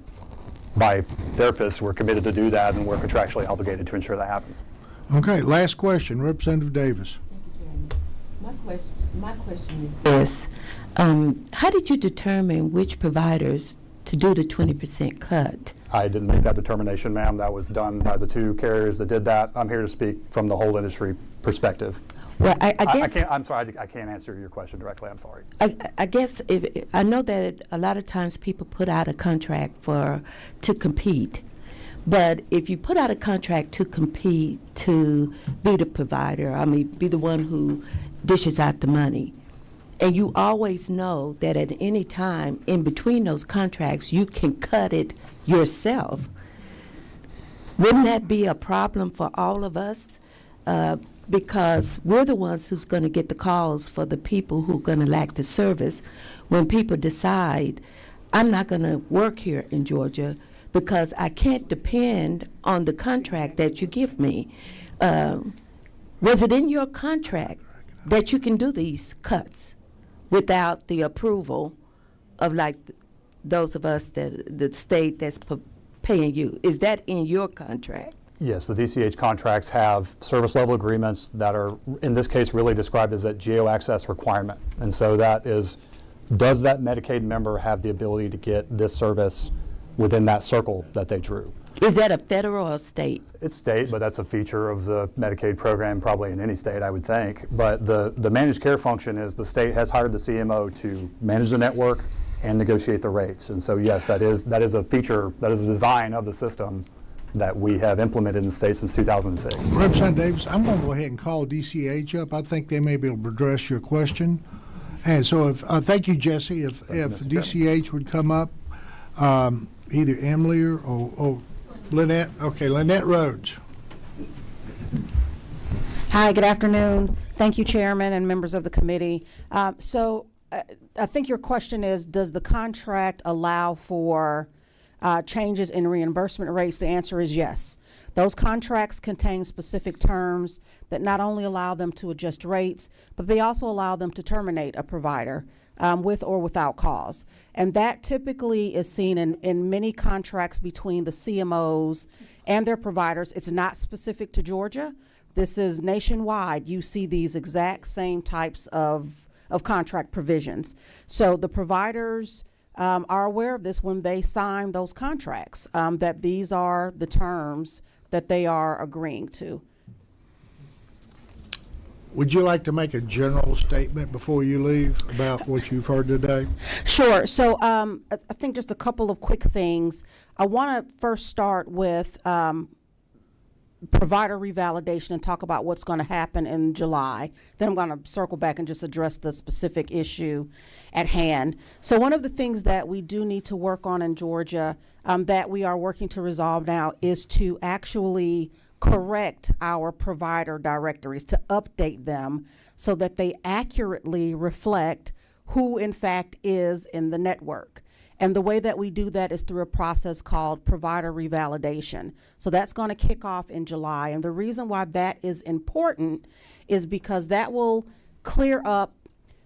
by therapists. We're committed to do that, and we're contractually obligated to ensure that happens. Okay, last question, Representative Davis. My question is this. How did you determine which providers to do the 20% cut? I didn't make that determination, ma'am. That was done by the 2 carriers that did that. I'm here to speak from the whole industry perspective. Well, I guess I'm sorry, I can't answer your question directly. I'm sorry. I guess I know that a lot of times people put out a contract to compete, but if you put out a contract to compete to be the provider, be the one who dishes out the money, and you always know that at any time in between those contracts you can cut it yourself, wouldn't that be a problem for all of us? Because we're the ones who's going to get the calls for the people who are going to lack the service when people decide, I'm not going to work here in Georgia because I can't depend on the contract that you give me. Was it in your contract that you can do these cuts without the approval of those of us, the state that's paying you? Is that in your contract? Yes, the DCH contracts have service level agreements that are, in this case, really described as that geo-access requirement. And so that is, does that Medicaid member have the ability to get this service within that circle that they drew? Is that a federal or state? It's state, but that's a feature of the Medicaid program probably in any state, I would think. But the managed care function is the state has hired the CMO to manage the network and negotiate the rates. And so yes, that is a feature, that is a design of the system that we have implemented in the state since 2006. Representative Davis, I'm going to go ahead and call DCH up. I think they may be able to address your question. And so thank you, Jesse. If DCH would come up, either Emily or Lynette. Okay, Lynette Rhodes. Hi, good afternoon. Thank you, Chairman and members of the committee. I think your question is, does the contract allow for changes in reimbursement rates? The answer is yes. Those contracts contain specific terms that not only allow them to adjust rates, but they also allow them to terminate a provider with or without cause. And that typically is seen in many contracts between the CMOs and their providers. It's not specific to Georgia. This is nationwide. You see these exact same types of contract provisions. So the providers are aware of this when they sign those contracts, that these are the terms that they are agreeing to. Would you like to make a general statement before you leave about what you've heard today? Sure. So I think just a couple of quick things. I want to first start with provider revalidation and talk about what's going to happen in July. Then I'm going to circle back and just address the specific issue at hand. So one of the things that we do need to work on in Georgia that we are working to resolve now is to actually correct our provider directories, to update them so that they accurately reflect who in fact is in the network. And the way that we do that is through a process called provider revalidation. So that's going to kick off in July. And the reason why that is important is because that will clear up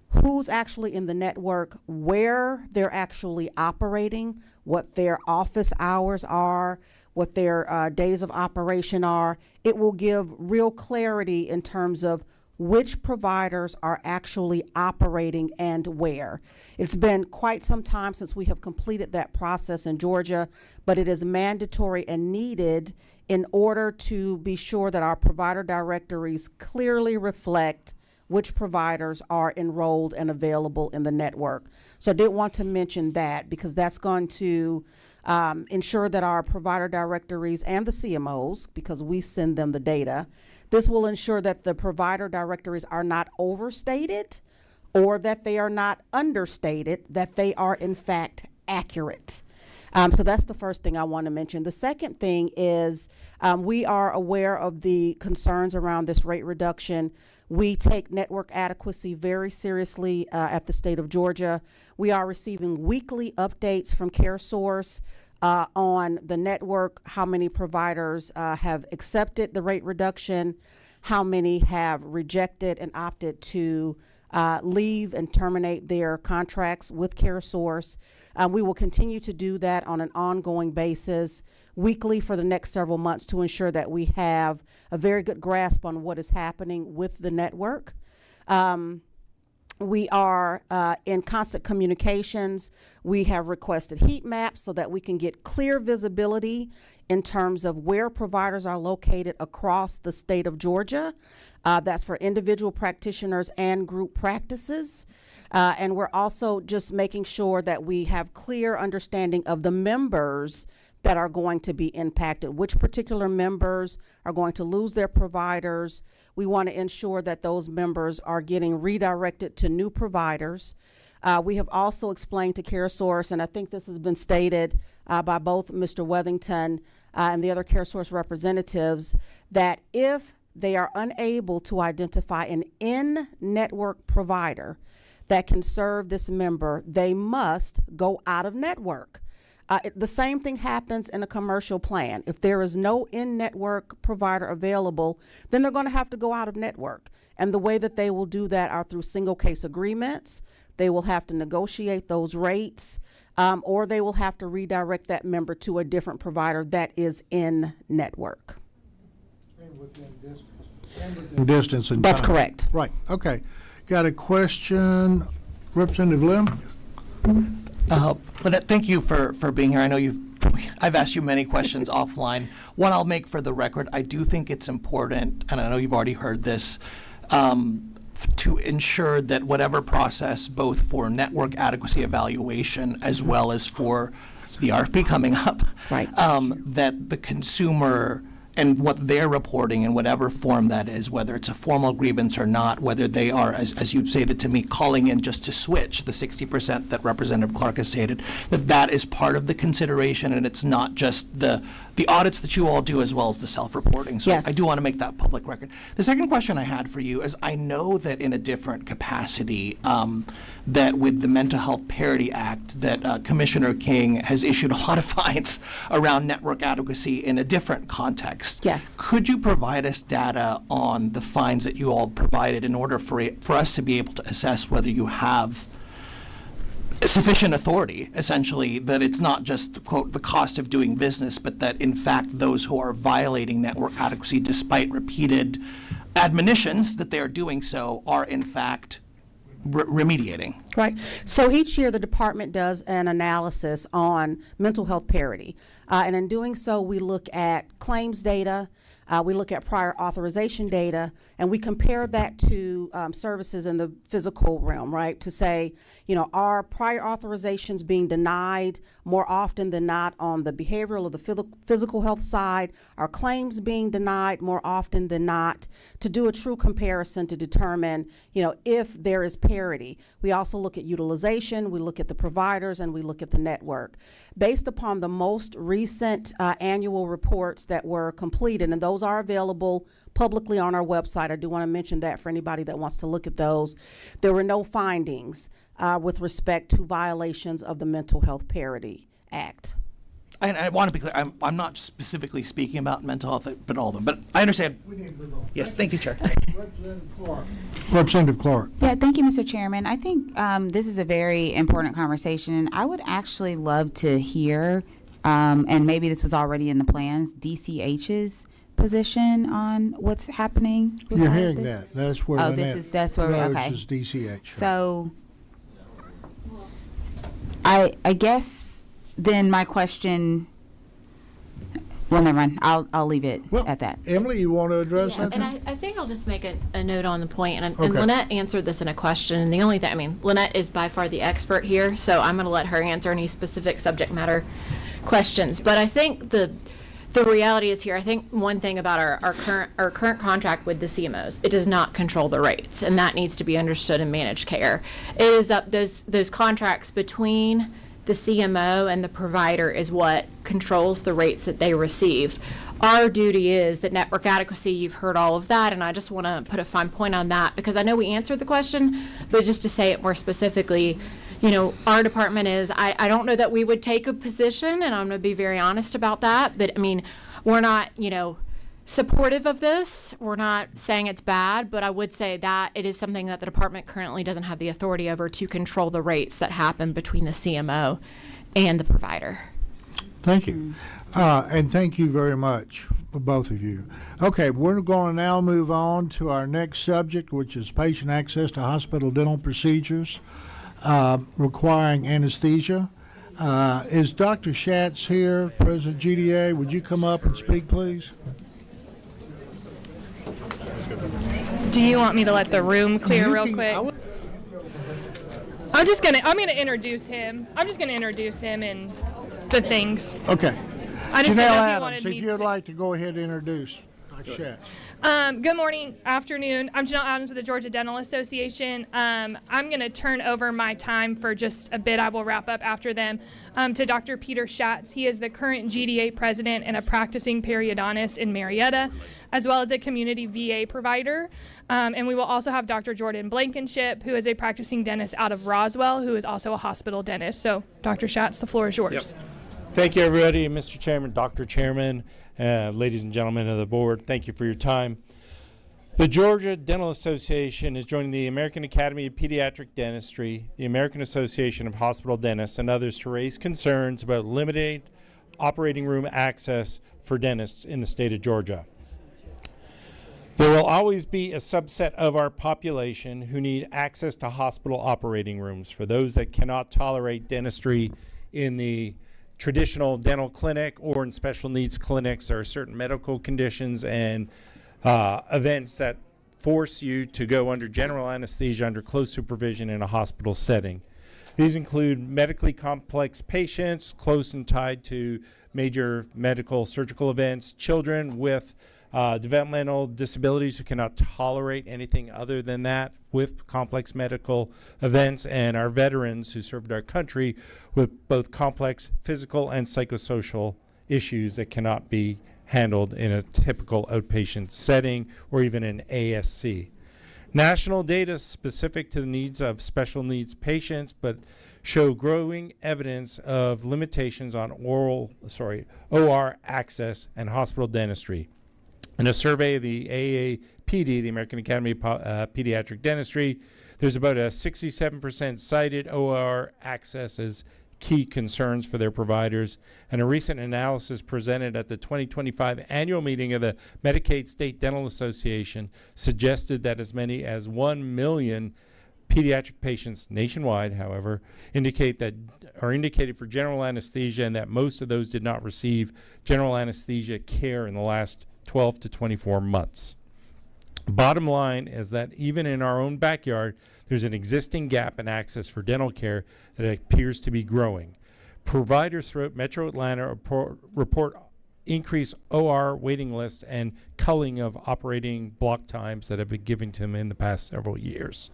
who's actually in the network, where they're actually operating, what their office hours are, what their days of operation are. It will give real clarity in terms of which providers are actually operating and where. It's been quite some time since we have completed that process in Georgia, but it is mandatory and needed in order to be sure that our provider directories clearly reflect which providers are enrolled and available in the network. So I did want to mention that because that's going to ensure that our provider directories and the CMOs, because we send them the data, this will ensure that the provider directories are not overstated or that they are not understated, that they are in fact accurate. So that's the first thing I want to mention. The second thing is we are aware of the concerns around this rate reduction. We take network adequacy very seriously at the state of Georgia. We are receiving weekly updates from CareSource on the network, how many providers have accepted the rate reduction, how many have rejected and opted to leave and terminate their contracts with CareSource. We will continue to do that on an ongoing basis, weekly for the next several months, to ensure that we have a very good grasp on what is happening with the network. We are in constant communications. We have requested heat maps so that we can get clear visibility in terms of where providers are located across the state of Georgia. That's for individual practitioners and group practices. And we're also just making sure that we have clear understanding of the members that are going to be impacted, which particular members are going to lose their providers. We want to ensure that those members are getting redirected to new providers. We have also explained to CareSource, and I think this has been stated by both Mr. Wethington and the other CareSource representatives, that if they are unable to identify an in-network provider that can serve this member, they must go out of network. The same thing happens in a commercial plan. If there is no in-network provider available, then they're going to have to go out of network. And the way that they will do that are through single case agreements. They will have to negotiate those rates, or they will have to redirect that member to a different provider that is in network. And within distance. And distance and That's time. correct. Right. Okay. Got a question, Representative Lim? Lynette, thank you for being here. I know I've asked you many questions offline. One I'll make for the record, I do think it's important, and I know you've already heard this, to ensure that whatever process, both for network adequacy evaluation as well as for the RFP coming up, right, that the consumer and what they're reporting in whatever form that is, whether it's a formal grievance or not, whether they are, as you've stated to me, calling in just to switch the 60% that Representative Clark has stated, that is part of the consideration, and it's not just the audits that you all do as well as the self-reporting. So Yes. I do want to make that public record. The second question I had for you is, I know that in a different capacity, that with the Mental Health Parity Act, that Commissioner King has issued a lot of fines around network adequacy in a different context. Yes. Could you provide us data on the fines that you all provided in order for us to be able to assess whether you have sufficient authority, essentially, that it's not just, quote, the cost of doing business, but that, in fact, those who are violating network adequacy despite repeated admonitions that they are doing so are, in fact, remediating? Right. So each year the department does an analysis on mental health parity. And in doing so, we look at claims data, we look at prior authorization data, and we compare that to services in the physical realm, right? To say, are prior authorizations being denied more often than not on the behavioral or the physical health side? Are claims being denied more often than not? To do a true comparison to determine, if there is parity. We also look at utilization, we look at the providers, and we look at the network. Based upon the most recent annual reports that were completed, and those are available publicly on our website. I do want to mention that for anybody that wants to look at those. There were no findings with respect to violations of the Mental Health Parity Act. And I want to be clear, I'm not specifically speaking about mental health, but all of them. But I understand. We need to move on. Yes, thank you, Chair. Representative Clark. Yeah, thank you, Mr. Chairman. I think this is a very important conversation. I would actually love to hear, and maybe this was already in the plans, DCH's position on what's happening. with You're all of hearing this. that. That's where Lynette that's where Rhodes okay. is DCH. So I guess then my question, well, never mind. I'll leave it at that. Emily, you want to address that? And I think I'll just make a note on the point. And Okay. Lynette answered this in a question. And the only thing, Lynette is by far the expert here, so I'm going to let her answer any specific subject matter questions. But I think the reality is here, I think one thing about our current contract with the CMOs, it does not control the rates, and that needs to be understood in managed care. It is up those contracts between the CMO and the provider is what controls the rates that they receive. Our duty is that network adequacy, you've heard all of that, and I just want to put a fine point on that because I know we answered the question, but just to say it more specifically, you know, our department is, I don't know that we would take a position, and I'm going to be very honest about that, but I mean, we're not, you know, supportive of this. We're not saying it's bad, but I would say that it is something that the department currently doesn't have the authority over to control the rates that happen between the CMO and the provider. Thank you. And thank you very much, both of you. Okay, we're going to now move on to our next subject, which is patient access to hospital dental procedures requiring anesthesia. Is Dr. Schatz here, President GDA? Would you come up and speak, please? Do you want me to let the room clear real quick? I'm gonna introduce him. I'm just gonna introduce him and the things. Okay. I just Janelle didn't know if you Adams, wanted if me you'd to. like to go ahead and introduce Dr. Schatz. Good morning, afternoon. I'm Janelle Adams with the Georgia Dental Association. I'm going to turn over my time for just a bit. I will wrap up after them to Dr. Peter Schatz. He is the current GDA president and a practicing periodontist in Marietta, as well as a community VA provider. And we will also have Dr. Jordan Blankenship, who is a practicing dentist out of Roswell, who is also a hospital dentist. So, Dr. Schatz, the floor is yours. Yep. Thank you, everybody, Mr. Chairman, Dr. Chairman, ladies and gentlemen of the board. Thank you for your time. The Georgia Dental Association is joining the American Academy of Pediatric Dentistry, the American Association of Hospital Dentists, and others to raise concerns about limited operating room access for dentists in the state of Georgia. There will always be a subset of our population who need access to hospital operating rooms. For those that cannot tolerate dentistry in the traditional dental clinic or in special needs clinics, there are certain medical conditions and events that force you to go under general anesthesia under close supervision in a hospital setting. These include medically complex patients close and tied to major medical surgical events, children with developmental disabilities who cannot tolerate anything other than that with complex medical events, and our veterans who served our country with both complex physical and psychosocial issues that cannot be handled in a typical outpatient setting or even an ASC. National data specific to the needs of special needs patients, but show growing evidence of limitations on OR access and hospital dentistry. In a survey of the AAPD, the American Academy of Pediatric Dentistry, there's about a 67% cited OR access as key concerns for their providers. And a recent analysis presented at the 2025 annual meeting of the Medicaid State Dental Association suggested that as many as 1 million pediatric patients nationwide, however, indicated for general anesthesia, and that most of those did not receive general anesthesia care in the last 12 to 24 months. Bottom line is that even in our own backyard, there's an existing gap in access for dental care that appears to be growing. Providers throughout Metro Atlanta report increased OR waiting lists and culling of operating block times that have been given to them in the past several years.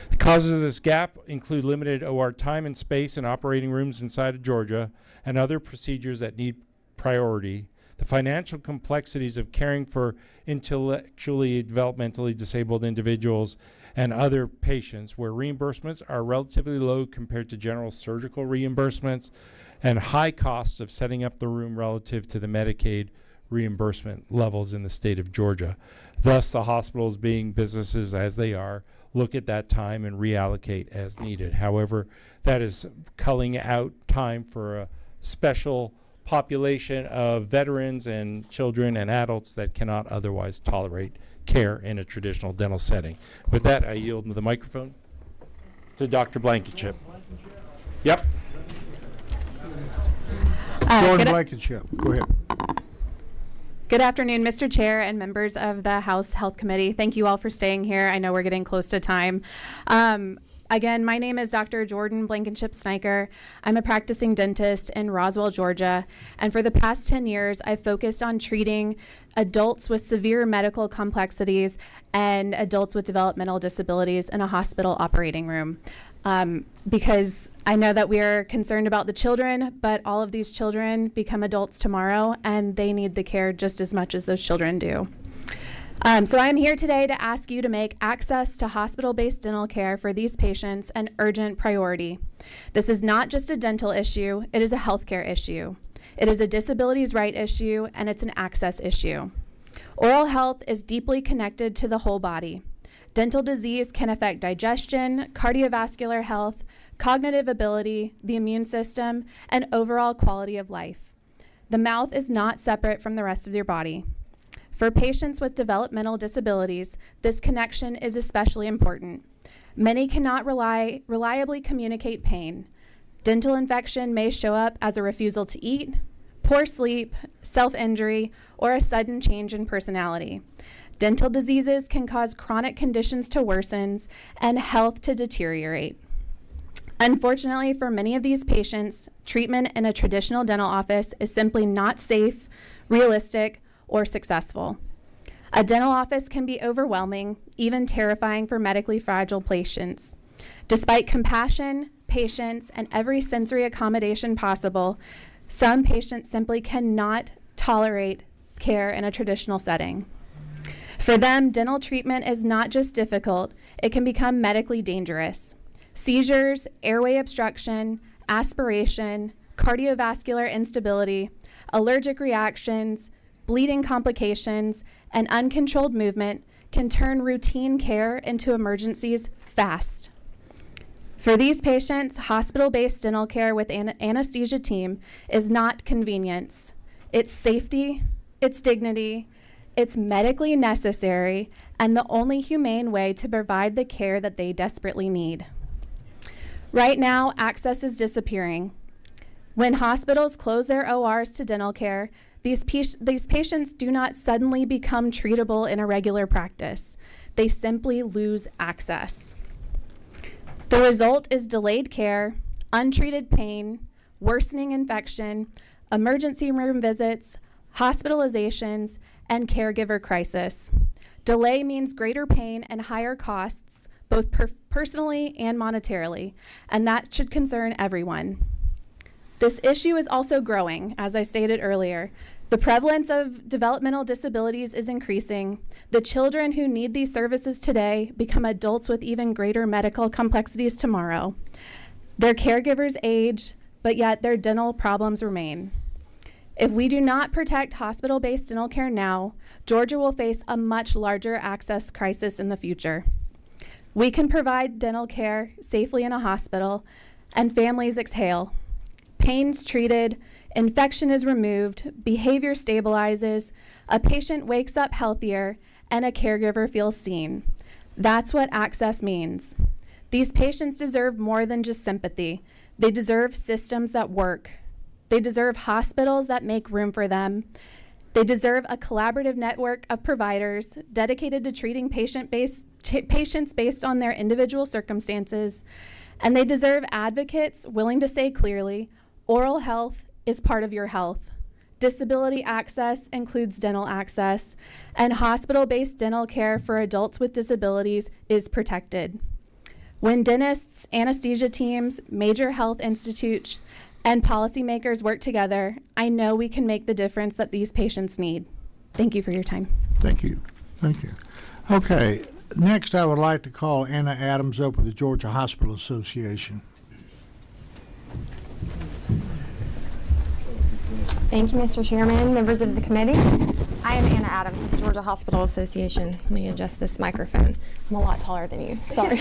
The causes of this gap include limited OR time and space in operating rooms inside of Georgia and other procedures that need priority, the financial complexities of caring for intellectually, developmentally disabled individuals and other patients where reimbursements are relatively low compared to general surgical reimbursements, and high costs of setting up the room relative to the Medicaid reimbursement levels in the state of Georgia. Thus, the hospitals, being businesses as they are, look at that time and reallocate as needed. However, that is culling out time for a special population of veterans and children and adults that cannot otherwise tolerate care in a traditional dental setting. With that, I yield the microphone to Dr. Blankenship. Yep. Jordan Blankenship, go ahead. Good afternoon, Mr. Chair and members of the House Health Committee. Thank you all for staying here. I know we're getting close to time. Again, my name is Dr. Jordan Blankenship Sniker. I'm a practicing dentist in Roswell, Georgia, and for the past 10 years, I've focused on treating adults with severe medical complexities and adults with developmental disabilities in a hospital operating room. because I know that we are concerned about the children, but all of these children become adults tomorrow, and they need the care just as much as those children do. So I'm here today to ask you to make access to hospital-based dental care for these patients an urgent priority. This is not just a dental issue, it is a healthcare issue. It is a disabilities right issue, and it's an access issue. Oral health is deeply connected to the whole body. Dental disease can affect digestion, cardiovascular health, cognitive ability, the immune system, and overall quality of life. The mouth is not separate from the rest of your body. For patients with developmental disabilities, this connection is especially important. Many cannot reliably communicate pain. Dental infection may show up as a refusal to eat, poor sleep, self-injury, or a sudden change in personality. Dental diseases can cause chronic conditions to worsen and health to deteriorate. Unfortunately, for many of these patients, treatment in a traditional dental office is simply not safe, realistic, or successful. A dental office can be overwhelming, even terrifying for medically fragile patients. Despite compassion, patience, and every sensory accommodation possible, some patients simply cannot tolerate care in a traditional setting. For them, dental treatment is not just difficult, it can become medically dangerous. Seizures, airway obstruction, aspiration, cardiovascular instability, allergic reactions, bleeding complications, and uncontrolled movement can turn routine care into emergencies fast. For these patients, hospital-based dental care with an anesthesia team is not convenience. It's safety, it's dignity, it's medically necessary, and the only humane way to provide the care that they desperately need. Right now, access is disappearing. When hospitals close their ORs to dental care, these patients do not suddenly become treatable in a regular practice. They simply lose access. The result is delayed care, untreated pain, worsening infection, emergency room visits, hospitalizations, and caregiver crisis. Delay means greater pain and higher costs, both personally and monetarily, and that should concern everyone. This issue is also growing, as I stated earlier. The prevalence of developmental disabilities is increasing. The children who need these services today become adults with even greater medical complexities tomorrow. Their caregivers age, but yet their dental problems remain. If we do not protect hospital-based dental care now, Georgia will face a much larger access crisis in the future. We can provide dental care safely in a hospital, and families exhale. Pain's treated, infection is removed, behavior stabilizes, a patient wakes up healthier, and a caregiver feels seen. That's what access means. These patients deserve more than just sympathy. They deserve systems that work. They deserve hospitals that make room for them. They deserve a collaborative network of providers dedicated to treating patients based on their individual circumstances. And they deserve advocates willing to say clearly, oral health is part of your health. Disability access includes dental access, and hospital-based dental care for adults with disabilities is protected. When dentists, anesthesia teams, major health institutes, and policymakers work together, I know we can make the difference that these patients need. Thank you for your time. Thank you. Thank you. Okay, next I would like to call Anna Adams up with the Georgia Hospital Association. Thank you, Mr. Chairman, members of the committee. I am Anna Adams with the Georgia Hospital Association. Let me adjust this microphone. I'm a lot taller than you. Sorry.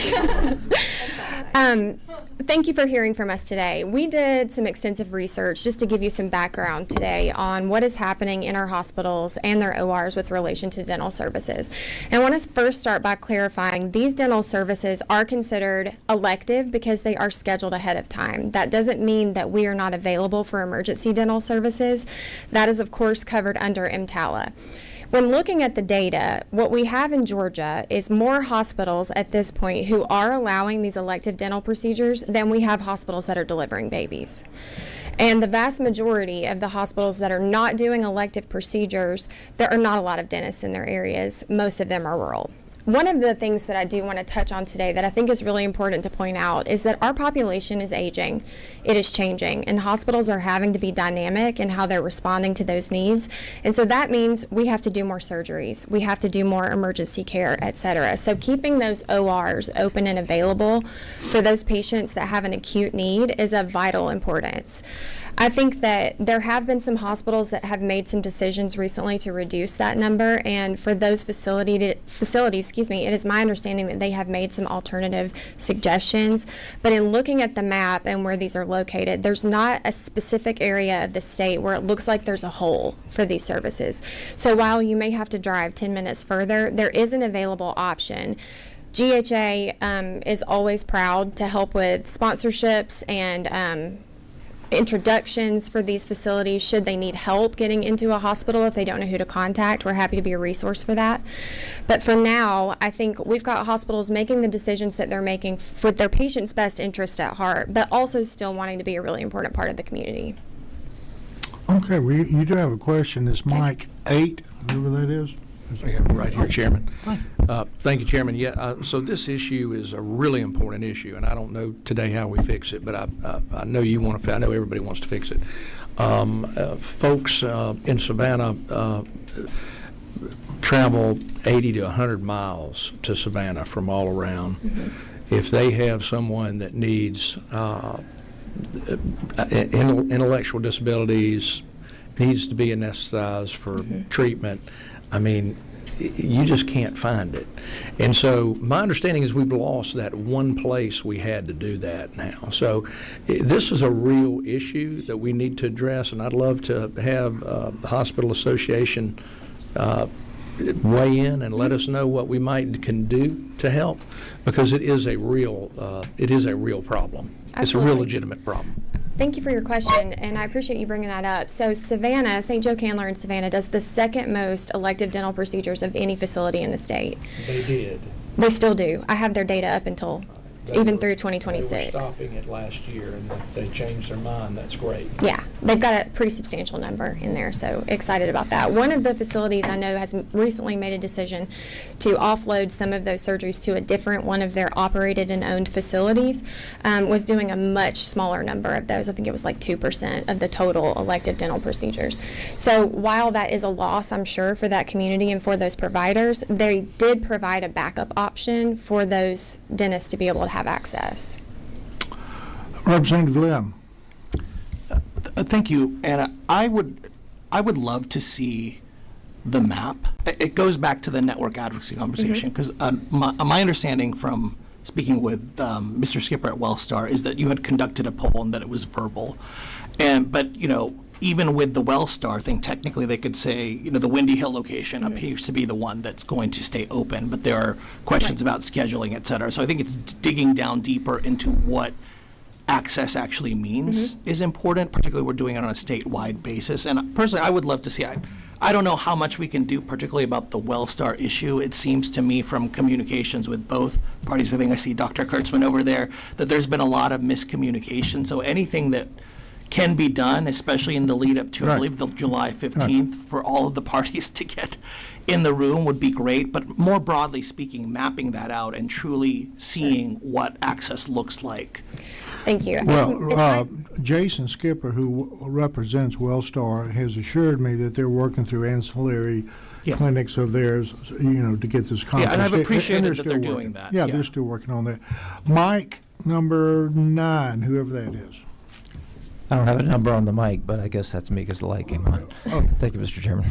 Thank you for hearing from us today. We did some extensive research just to give you some background today on what is happening in our hospitals and their ORs with relation to dental services. And I want to first start by clarifying these dental services are considered elective because they are scheduled ahead of time. That doesn't mean that we are not available for emergency dental services. That is, of course, covered under EMTALA. When looking at the data, what we have in Georgia is more hospitals at this point who are allowing these elective dental procedures than we have hospitals that are delivering babies. And the vast majority of the hospitals that are not doing elective procedures, there are not a lot of dentists in their areas. Most of them are rural. One of the things that I do want to touch on today that I think is really important to point out is that our population is aging. It is changing, and hospitals are having to be dynamic in how they're responding to those needs. And so that means we have to do more surgeries, we have to do more emergency care, et cetera. So keeping those ORs open and available for those patients that have an acute need is of vital importance. I think that there have been some hospitals that have made some decisions recently to reduce that number, and for those facilities, it is my understanding that they have made some alternative suggestions. But in looking at the map and where these are located, there's not a specific area of the state where it looks like there's a hole for these services. So while you may have to drive 10 minutes further, there is an available option. GHA is always proud to help with sponsorships and introductions for these facilities should they need help getting into a hospital. If they don't know who to contact, we're happy to be a resource for that. But for now, I think we've got hospitals making the decisions that they're making for their patients' best interest at heart, but also still wanting to be a really important part of the community. Okay, well, you do have a question. It's Mike 8, whoever that is. Yeah, right here, Chairman. Thank you, Chairman. Yeah, so this issue is a really important issue, and I don't know today how we fix it, but I know you want to. I know everybody wants to fix it. Folks in Savannah travel 80 to 100 miles to Savannah from all around. Mm-hmm. If they have someone that needs intellectual disabilities, needs to be anesthetized for treatment, I mean, you just can't find it. And so my understanding is we've lost that one place we had to do that now. So this is a real issue that we need to address, and I'd love to have the Hospital Association weigh in and let us know what we can do to help, because it is a real problem. Absolutely. It's a real legitimate problem. Thank you for your question, and I appreciate you bringing that up. So Savannah, St. Joe Candler in Savannah does the second most elective dental procedures of any facility in the state. They did. They still do. I have their data up until even through 2026. They were stopping it last year, and they changed their mind. That's great. Yeah, they've got a pretty substantial number in there, so excited about that. One of the facilities I know has recently made a decision to offload some of those surgeries to a different one of their operated and owned facilities, was doing a much smaller number of those. I think it was like 2% of the total elective dental procedures. So while that is a loss, I'm sure, for that community and for those providers, they did provide a backup option for those dentists to be able to have access. Representative Lim. Thank you, and I would love to see the map. It goes back to the network advocacy conversation, because my understanding from speaking with Mr. Skipper at Wellstar is that you had conducted a poll and that it was verbal, but even with the Wellstar thing, technically they could say, the Windy Hill location appears to be the one that's going to stay open, but there are questions about scheduling, et cetera. So I think it's digging down deeper into what access actually means is important, particularly we're doing it on a statewide basis. And personally, I would love to see, I don't know how much we can do, particularly about the Wellstar issue. It seems to me from communications with both parties, I think I see Dr. Kurtzman over there, that there's been a lot of miscommunication. So anything that can be done, especially in the lead up to, I believe, the July 15th, for all of the parties to get in the room would be great. But more broadly speaking, mapping that out and truly seeing what access looks like. Thank you. Well, Jason Skipper, who represents Wellstar, has assured me that they're working through ancillary clinics of theirs, to get this conference. Yeah, and I've appreciated that they're working. doing that. Yeah, they're still working on that. Mike, number 9, whoever that is. I don't have a number on the mic, but I guess that's me because the light came on. Thank you, Mr. Chairman.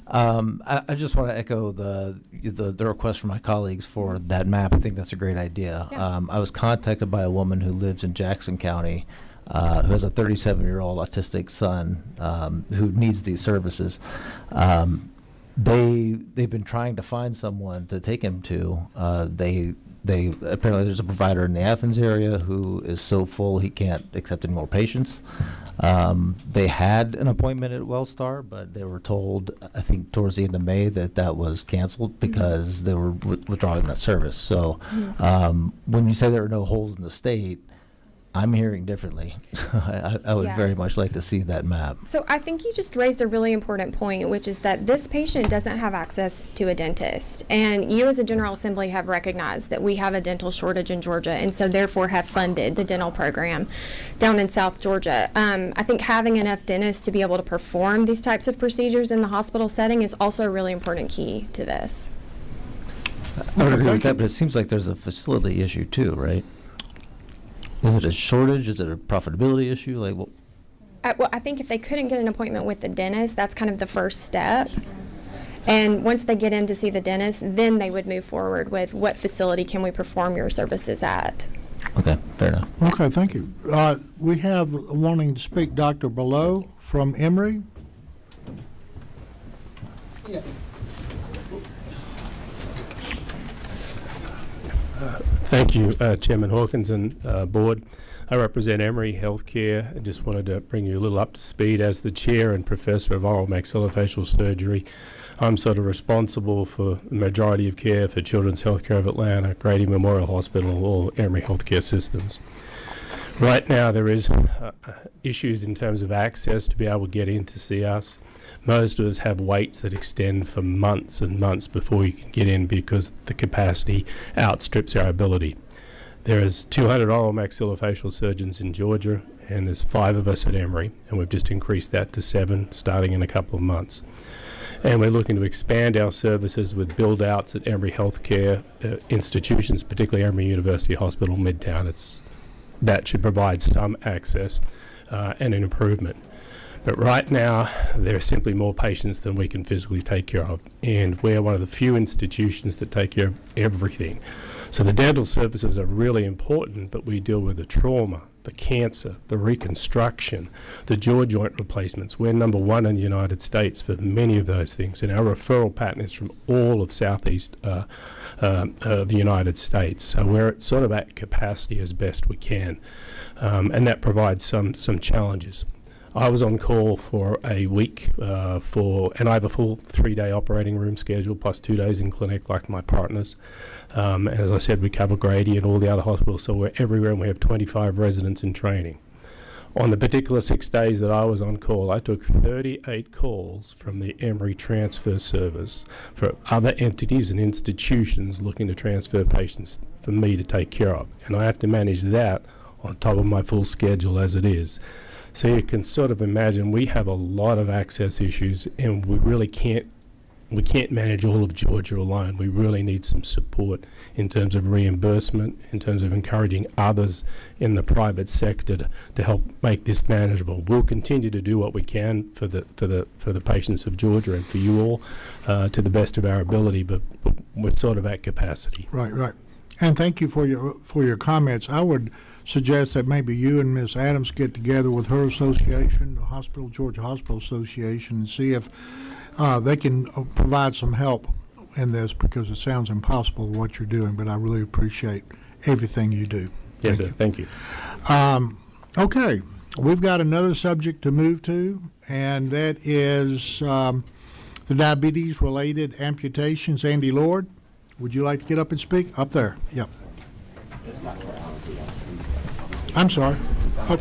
I just want to echo the request from my colleagues for that map. I think that's a great idea. Yeah. I was contacted by a woman who lives in Jackson County, who has a 37-year-old autistic son who needs these services. They've been trying to find someone to take him to. They apparently there's a provider in the Athens area who is so full he can't accept any more patients. They had an appointment at Wellstar, but they were told, I think towards the end of May, that was canceled because they were withdrawing that service. So when you say there are no holes in the state, I'm hearing differently. I would Yeah. very much like to see that map. So I think you just raised a really important point, which is that this patient doesn't have access to a dentist. And you as a General Assembly have recognized that we have a dental shortage in Georgia, and so therefore have funded the dental program down in South Georgia. I think having enough dentists to be able to perform these types of procedures in the hospital setting is also a really important key to this. I would agree with that, but it seems like there's a facility issue too, right? Is it a shortage? Is it a profitability issue? Like, well, Well, I think if they couldn't get an appointment with the dentist, that's kind of the first step. And once they get in to see the dentist, then they would move forward with what facility can we perform your services at. okay, fair enough. Okay, thank you. We have wanting to speak Dr. Below from Emory. Thank you, Chairman Hawkins and Board. I represent Emory Healthcare. I just wanted to bring you a little up to speed. As the Chair and Professor of Oral Maxillofacial Surgery, I'm sort of responsible for the majority of care for Children's Healthcare of Atlanta, Grady Memorial Hospital, or Emory Healthcare Systems. Right now there is issues in terms of access to be able to get in to see us. Most of us have waits that extend for months and months before you can get in because the capacity outstrips our ability. There is 200 oral maxillofacial surgeons in Georgia, and there's 5 of us at Emory, and we've just increased that to 7 starting in a couple of months. And we're looking to expand our services with build-outs at Emory Healthcare institutions, particularly Emory University Hospital, Midtown. That should provide some access and an improvement. But right now, there are simply more patients than we can physically take care of, and we're one of the few institutions that take care of everything. So the dental services are really important, but we deal with the trauma, the cancer, the reconstruction, the jaw joint replacements. We're number 1 in the United States for many of those things, and our referral pattern is from all of Southeast of the United States. So we're sort of at capacity as best we can, and that provides some challenges. I was on call for a week and I have a full 3-day operating room schedule plus 2 days in clinic like my partners. And as I said, we cover Grady and all the other hospitals, so we're everywhere, and we have 25 residents in training. On the particular 6 days that I was on call, I took 38 calls from the Emory transfer service for other entities and institutions looking to transfer patients for me to take care of. And I have to manage that on top of my full schedule as it is. So you can sort of imagine we have a lot of access issues, and we really can't manage all of Georgia alone. We really need some support in terms of reimbursement, in terms of encouraging others in the private sector to help make this manageable. We'll continue to do what we can for the patients of Georgia and for you all to the best of our ability, but we're sort of at capacity. Right. And thank you for your comments. I would suggest that maybe you and Ms. Adams get together with her association, the Georgia Hospital Association, and see if they can provide some help in this, because it sounds impossible what you're doing, but I really appreciate everything you do. Yes, sir. Thank you. Okay, we've got another subject to move to, and that is the diabetes-related amputations. Andy Lord, would you like to get up and speak? Up there, yep. I'm sorry. Oh,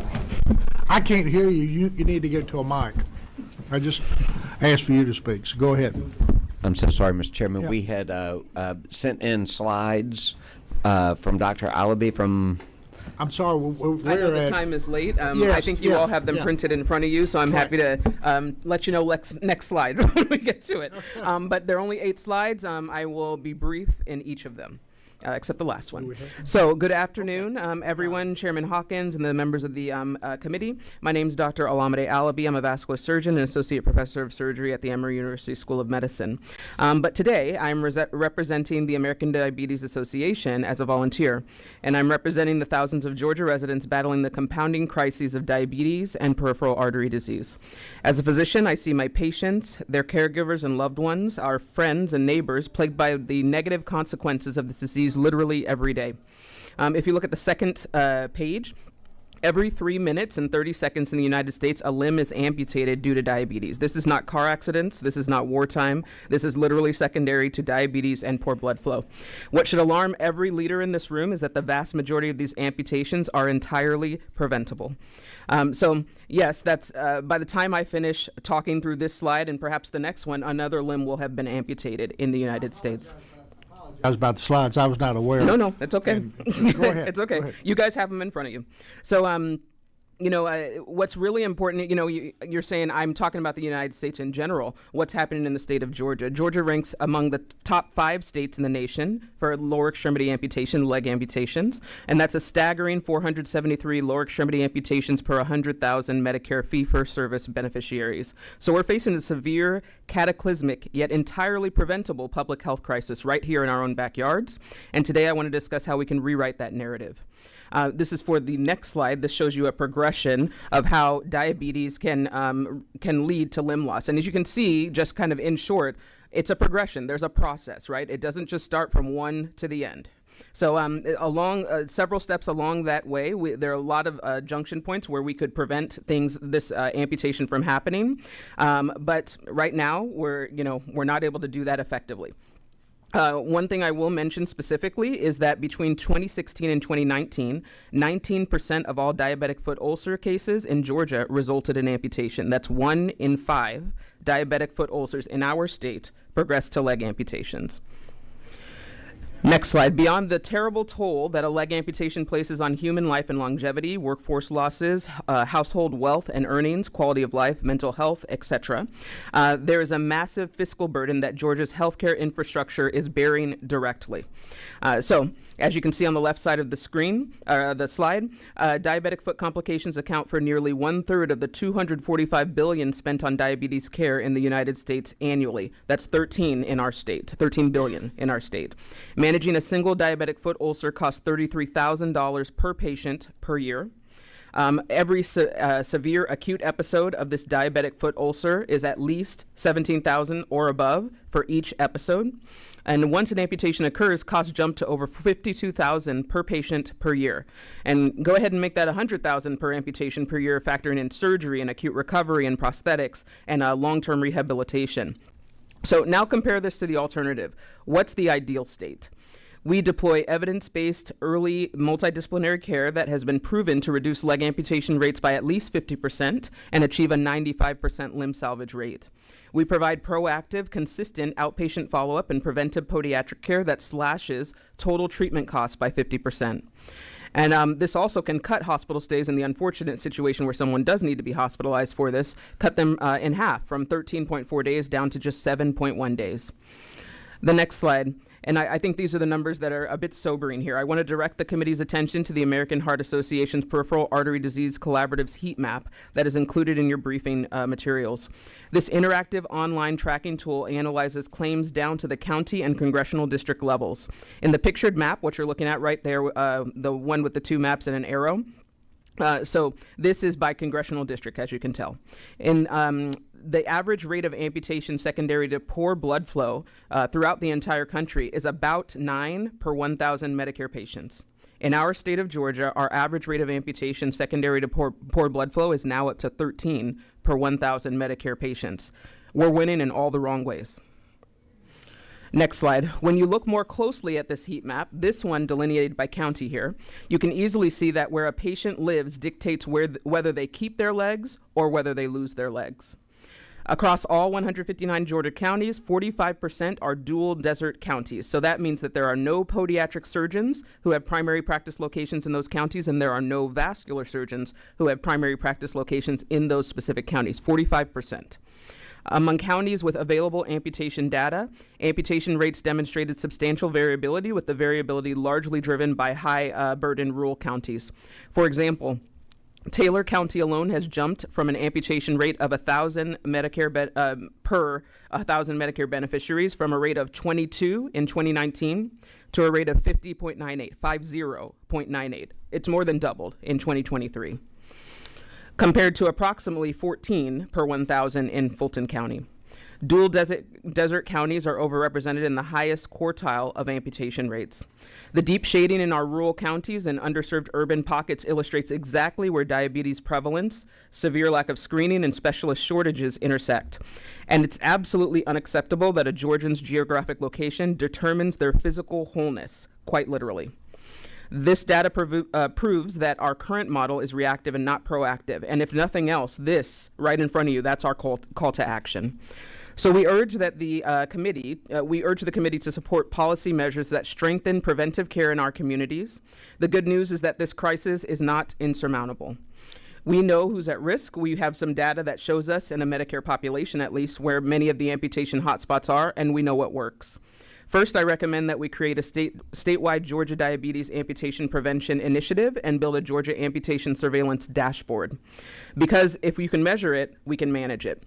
I can't hear you. You need to get to a mic. I just asked for you to speak, so go ahead. I'm so sorry, Mr. Chairman. Yeah. We had sent in slides from Dr. Alabi from... I'm sorry, we're I know the at... time is late. Yes, I think you all have them printed in front of you, so I'm happy to let you know next slide when we get to it. But there are only 8 slides. I will be brief in each of them. Except the last one. So good afternoon, everyone, Chairman Hawkins and the members of the committee. My name is Dr. Olamide Alabi. I'm a vascular surgeon and associate professor of surgery at the Emory University School of Medicine. But today I'm representing the American Diabetes Association as a volunteer, and I'm representing the thousands of Georgia residents battling the compounding crises of diabetes and peripheral artery disease. As a physician, I see my patients, their caregivers and loved ones, our friends and neighbors plagued by the negative consequences of this disease literally every day. If you look at the second page, Every 3 minutes and 30 seconds in the United States, a limb is amputated due to diabetes. This is not car accidents. This is not wartime. This is literally secondary to diabetes and poor blood flow. What should alarm every leader in this room is that the vast majority of these amputations are entirely preventable. So yes, that's by the time I finish talking through this slide and perhaps the next one, another limb will have been amputated in the United States. I was about the slides. I was not aware. No, it's okay. Go ahead. It's okay. Go ahead. You guys have them in front of you. So, what's really important, you're saying I'm talking about the United States in general. What's happening in the state of Georgia? Georgia ranks among the top 5 states in the nation for lower extremity amputation, leg amputations, and that's a staggering 473 lower extremity amputations per 100,000 Medicare fee-for-service beneficiaries. So we're facing a severe, cataclysmic, yet entirely preventable public health crisis right here in our own backyards. And today I want to discuss how we can rewrite that narrative. This is for the next slide. This shows you a progression of how diabetes can lead to limb loss. And as you can see, just kind of in short, it's a progression. There's a process, right? It doesn't just start from one to the end. So along several steps along that way, there are a lot of junction points where we could prevent this amputation from happening. But right now, we're not able to do that effectively. One thing I will mention specifically is that between 2016 and 2019, 19% of all diabetic foot ulcer cases in Georgia resulted in amputation. That's 1 in 5 diabetic foot ulcers in our state progressed to leg amputations. Next slide. Beyond the terrible toll that a leg amputation places on human life and longevity, workforce losses, household wealth and earnings, quality of life, mental health, etc., there is a massive fiscal burden that Georgia's healthcare infrastructure is bearing directly. So, as you can see on the left side of the screen, the slide, diabetic foot complications account for nearly 1/3 of the $245 billion spent on diabetes care in the United States annually. That's 13 billion in our state. Managing a single diabetic foot ulcer costs $33,000 per patient per year. Every severe acute episode of this diabetic foot ulcer is at least $17,000 or above for each episode. And once an amputation occurs, costs jump to over $52,000 per patient per year. And go ahead and make that $100,000 per amputation per year, factoring in surgery and acute recovery and prosthetics and long-term rehabilitation. So now compare this to the alternative. What's the ideal state? We deploy evidence-based early multidisciplinary care that has been proven to reduce leg amputation rates by at least 50% and achieve a 95% limb salvage rate. We provide proactive, consistent outpatient follow-up and preventive podiatric care that slashes total treatment costs by 50%. And this also can cut hospital stays in the unfortunate situation where someone does need to be hospitalized for this, cut them in half from 13.4 days down to just 7.1 days. The next slide. And I think these are the numbers that are a bit sobering here. I want to direct the committee's attention to the American Heart Association's Peripheral Artery Disease Collaborative's heat map that is included in your briefing materials. This interactive online tracking tool analyzes claims down to the county and congressional district levels. In the pictured map, what you're looking at right there, the one with the 2 maps and an arrow, so this is by congressional district, as you can tell. In the average rate of amputation secondary to poor blood flow throughout the entire country is about 9 per 1,000 Medicare patients. In our state of Georgia, our average rate of amputation secondary to poor blood flow is now up to 13 per 1,000 Medicare patients. We're winning in all the wrong ways. Next slide. When you look more closely at this heat map, this one delineated by county here, you can easily see that where a patient lives dictates whether they keep their legs or whether they lose their legs. Across all 159 Georgia counties, 45% are dual desert counties. So that means that there are no podiatric surgeons who have primary practice locations in those counties, and there are no vascular surgeons who have primary practice locations in those specific counties, 45%. Among counties with available amputation data, amputation rates demonstrated substantial variability, with the variability largely driven by high-burden rural counties. For example, Taylor County alone has jumped from an amputation rate of 1,000 Medicare per 1,000 Medicare beneficiaries from a rate of 22 in 2019 to a rate of 50.98. It's more than doubled in 2023, compared to approximately 14 per 1,000 in Fulton County. Dual desert counties are overrepresented in the highest quartile of amputation rates. The deep shading in our rural counties and underserved urban pockets illustrates exactly where diabetes prevalence, severe lack of screening, and specialist shortages intersect. And it's absolutely unacceptable that a Georgian's geographic location determines their physical wholeness, quite literally. This data proves that our current model is reactive and not proactive. And if nothing else, this right in front of you, that's our call to action. So we urge that the committee to support policy measures that strengthen preventive care in our communities. The good news is that this crisis is not insurmountable. We know who's at risk. We have some data that shows us, in a Medicare population at least, where many of the amputation hotspots are, and we know what works. First, I recommend that we create a statewide Georgia Diabetes Amputation Prevention Initiative and build a Georgia Amputation Surveillance Dashboard. Because if we can measure it, we can manage it.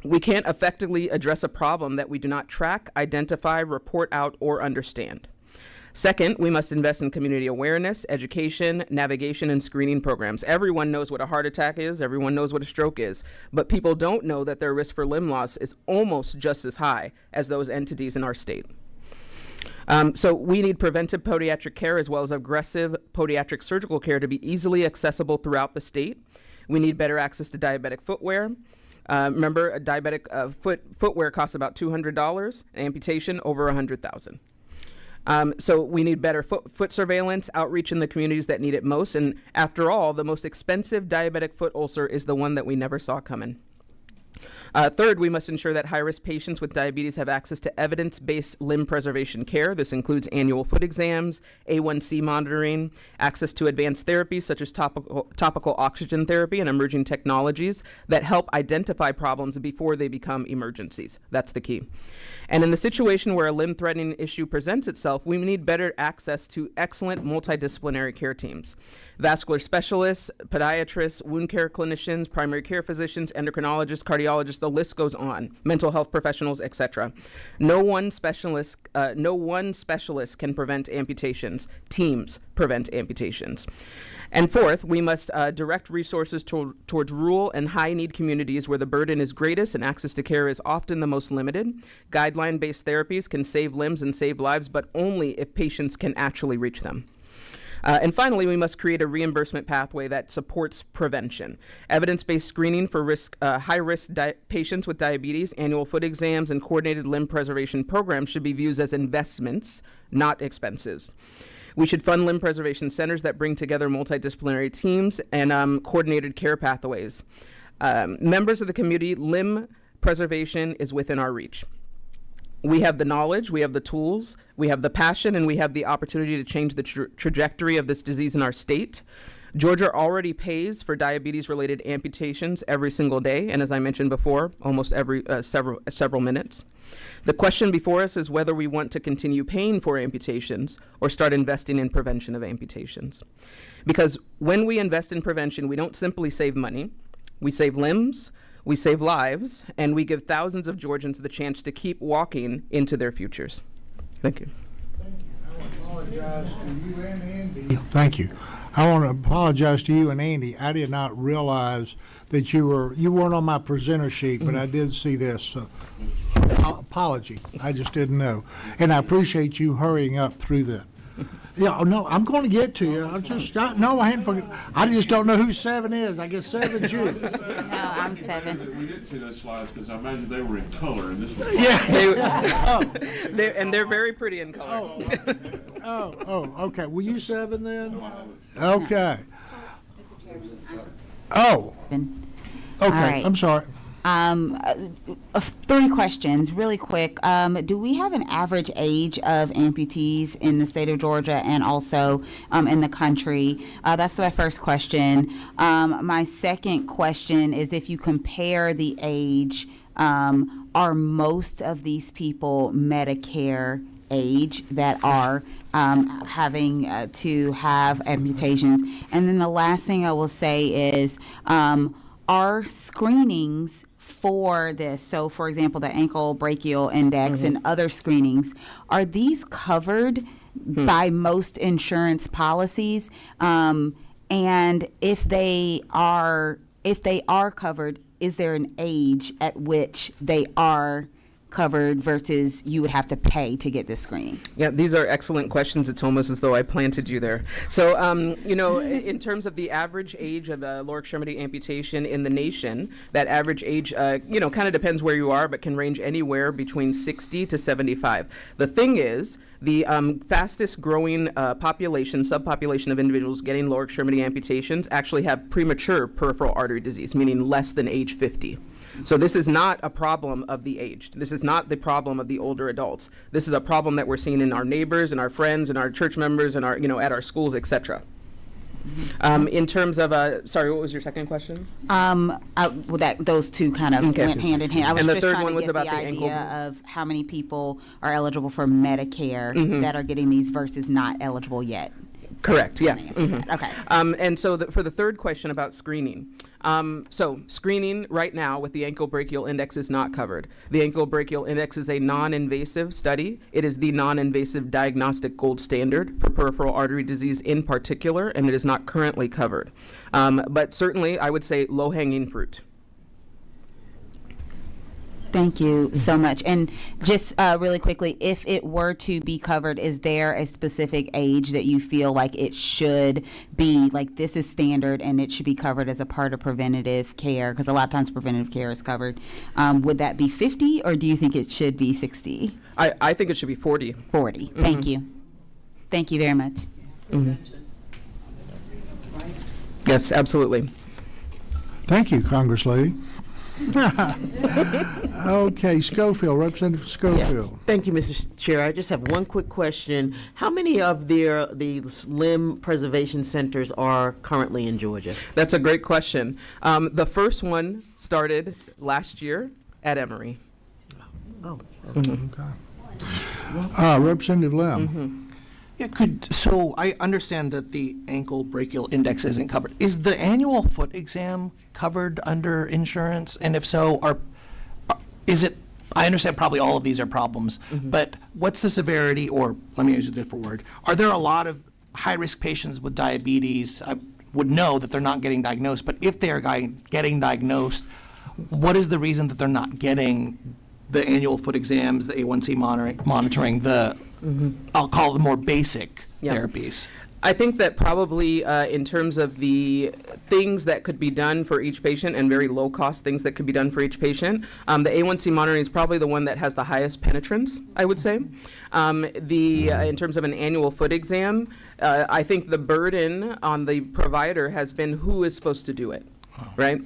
We can't effectively address a problem that we do not track, identify, report out, or understand. Second, we must invest in community awareness, education, navigation, and screening programs. Everyone knows what a heart attack is, everyone knows what a stroke is, but people don't know that their risk for limb loss is almost just as high as those entities in our state. So we need preventive podiatric care as well as aggressive podiatric surgical care to be easily accessible throughout the state. We need better access to diabetic footwear. Remember, a diabetic footwear costs about $200, an amputation over $100,000. So we need better foot surveillance, outreach in the communities that need it most. And after all, the most expensive diabetic foot ulcer is the one that we never saw coming. Third, we must ensure that high-risk patients with diabetes have access to evidence-based limb preservation care. This includes annual foot exams, A1C monitoring, access to advanced therapies such as topical oxygen therapy and emerging technologies that help identify problems before they become emergencies. That's the key. And in the situation where a limb-threatening issue presents itself, we need better access to excellent multidisciplinary care teams. Vascular specialists, podiatrists, wound care clinicians, primary care physicians, endocrinologists, cardiologists, the list goes on, mental health professionals, etc. No one specialist can prevent amputations. Teams prevent amputations. And fourth, we must direct resources towards rural and high-need communities where the burden is greatest and access to care is often the most limited. Guideline-based therapies can save limbs and save lives, but only if patients can actually reach them. And finally, we must create a reimbursement pathway that supports prevention. Evidence-based screening for high-risk patients with diabetes, annual foot exams, and coordinated limb preservation programs should be viewed as investments, not expenses. We should fund limb preservation centers that bring together multidisciplinary teams and coordinated care pathways. Members of the community, limb preservation is within our reach. We have the knowledge, we have the tools, we have the passion, and we have the opportunity to change the trajectory of this disease in our state. Georgia already pays for diabetes-related amputations every single day, and as I mentioned before, almost every several minutes. The question before us is whether we want to continue paying for amputations or start investing in prevention of amputations. Because when we invest in prevention, we don't simply save money, we save limbs, we save lives, and we give thousands of Georgians the chance to keep walking into their futures. Thank you. Thank you. I want to apologize to you and Andy. I did not realize that you weren't on my presenter sheet, but I did see this. Apology. I just didn't know. And I appreciate you hurrying up through that. Yeah, no, I'm going to get to you. I hadn't forget. I just don't know who 7 is. I guess 7's you. No, I'm 7. We didn't see those slides because I imagine they were in color, and this was And they're very pretty in color. Okay. Were you 7 then? Okay. Oh. Okay. Right. I'm sorry. 3 questions, really quick. Do we have an average age of amputees in the state of Georgia and also in the country? That's my first question. My second question is if you compare the age, are most of these people Medicare age that are having to have amputations? And then the last thing I will say is, are screenings for this, so for example, the ankle brachial index and other screenings, are these covered by most insurance policies? And if they are covered, is there an age at which they are covered versus you would have to pay to get this screening? Yeah, these are excellent questions. It's almost as though I planted you there. So, in terms of the average age of a lower extremity amputation in the nation, that average age, kind of depends where you are, but can range anywhere between 60 to 75. The thing is, the fastest growing subpopulation of individuals getting lower extremity amputations actually have premature peripheral artery disease, meaning less than age 50. So this is not a problem of the aged. This is not the problem of the older adults. This is a problem that we're seeing in our neighbors and our friends and our church members and our, at our schools, etc. In terms of, sorry, what was your second question? Those two kind of went hand in hand. I was And the just third trying one to was get about the the idea ankle. of how many people are eligible for Medicare that are getting these versus not eligible yet. Correct, yeah. Okay. And so for the third question about screening, so screening right now with the ankle brachial index is not covered. The ankle brachial index is a non-invasive study. It is the non-invasive diagnostic gold standard for peripheral artery disease in particular, and it is not currently covered. But certainly, I would say low-hanging fruit. Thank you so much. And just really quickly, if it were to be covered, is there a specific age that you feel like it should be, like this is standard and it should be covered as a part of preventative care? Because a lot of times preventative care is covered. Would that be 50 or do you think it should be 60? I think it should be 40. 40. Thank you. Thank you very much. Yes, absolutely. Thank you, Congress Lady. Okay, Schofield, Representative Schofield. Thank you, Mr. Chair. I just have one quick question. How many of the limb preservation centers are currently in Georgia? That's a great question. The first one started last year at Emory. Oh, okay. Representative Lim. Yeah, so I understand that the ankle brachial index isn't covered. Is the annual foot exam covered under insurance? And if so, is it, I understand probably all of these are problems, but what's the severity, or let me use a different word, are there a lot of high-risk patients with diabetes? I would know that they're not getting diagnosed, but if they are getting diagnosed, what is the reason that they're not getting the annual foot exams, the A1C monitoring, the I'll call it the more basic therapies? I think that probably in terms of the things that could be done for each patient and very low cost things that could be done for each patient, the A1C monitoring is probably the one that has the highest penetrance, I would say. In terms of an annual foot exam, I think the burden on the provider has been who is supposed to do it. Right?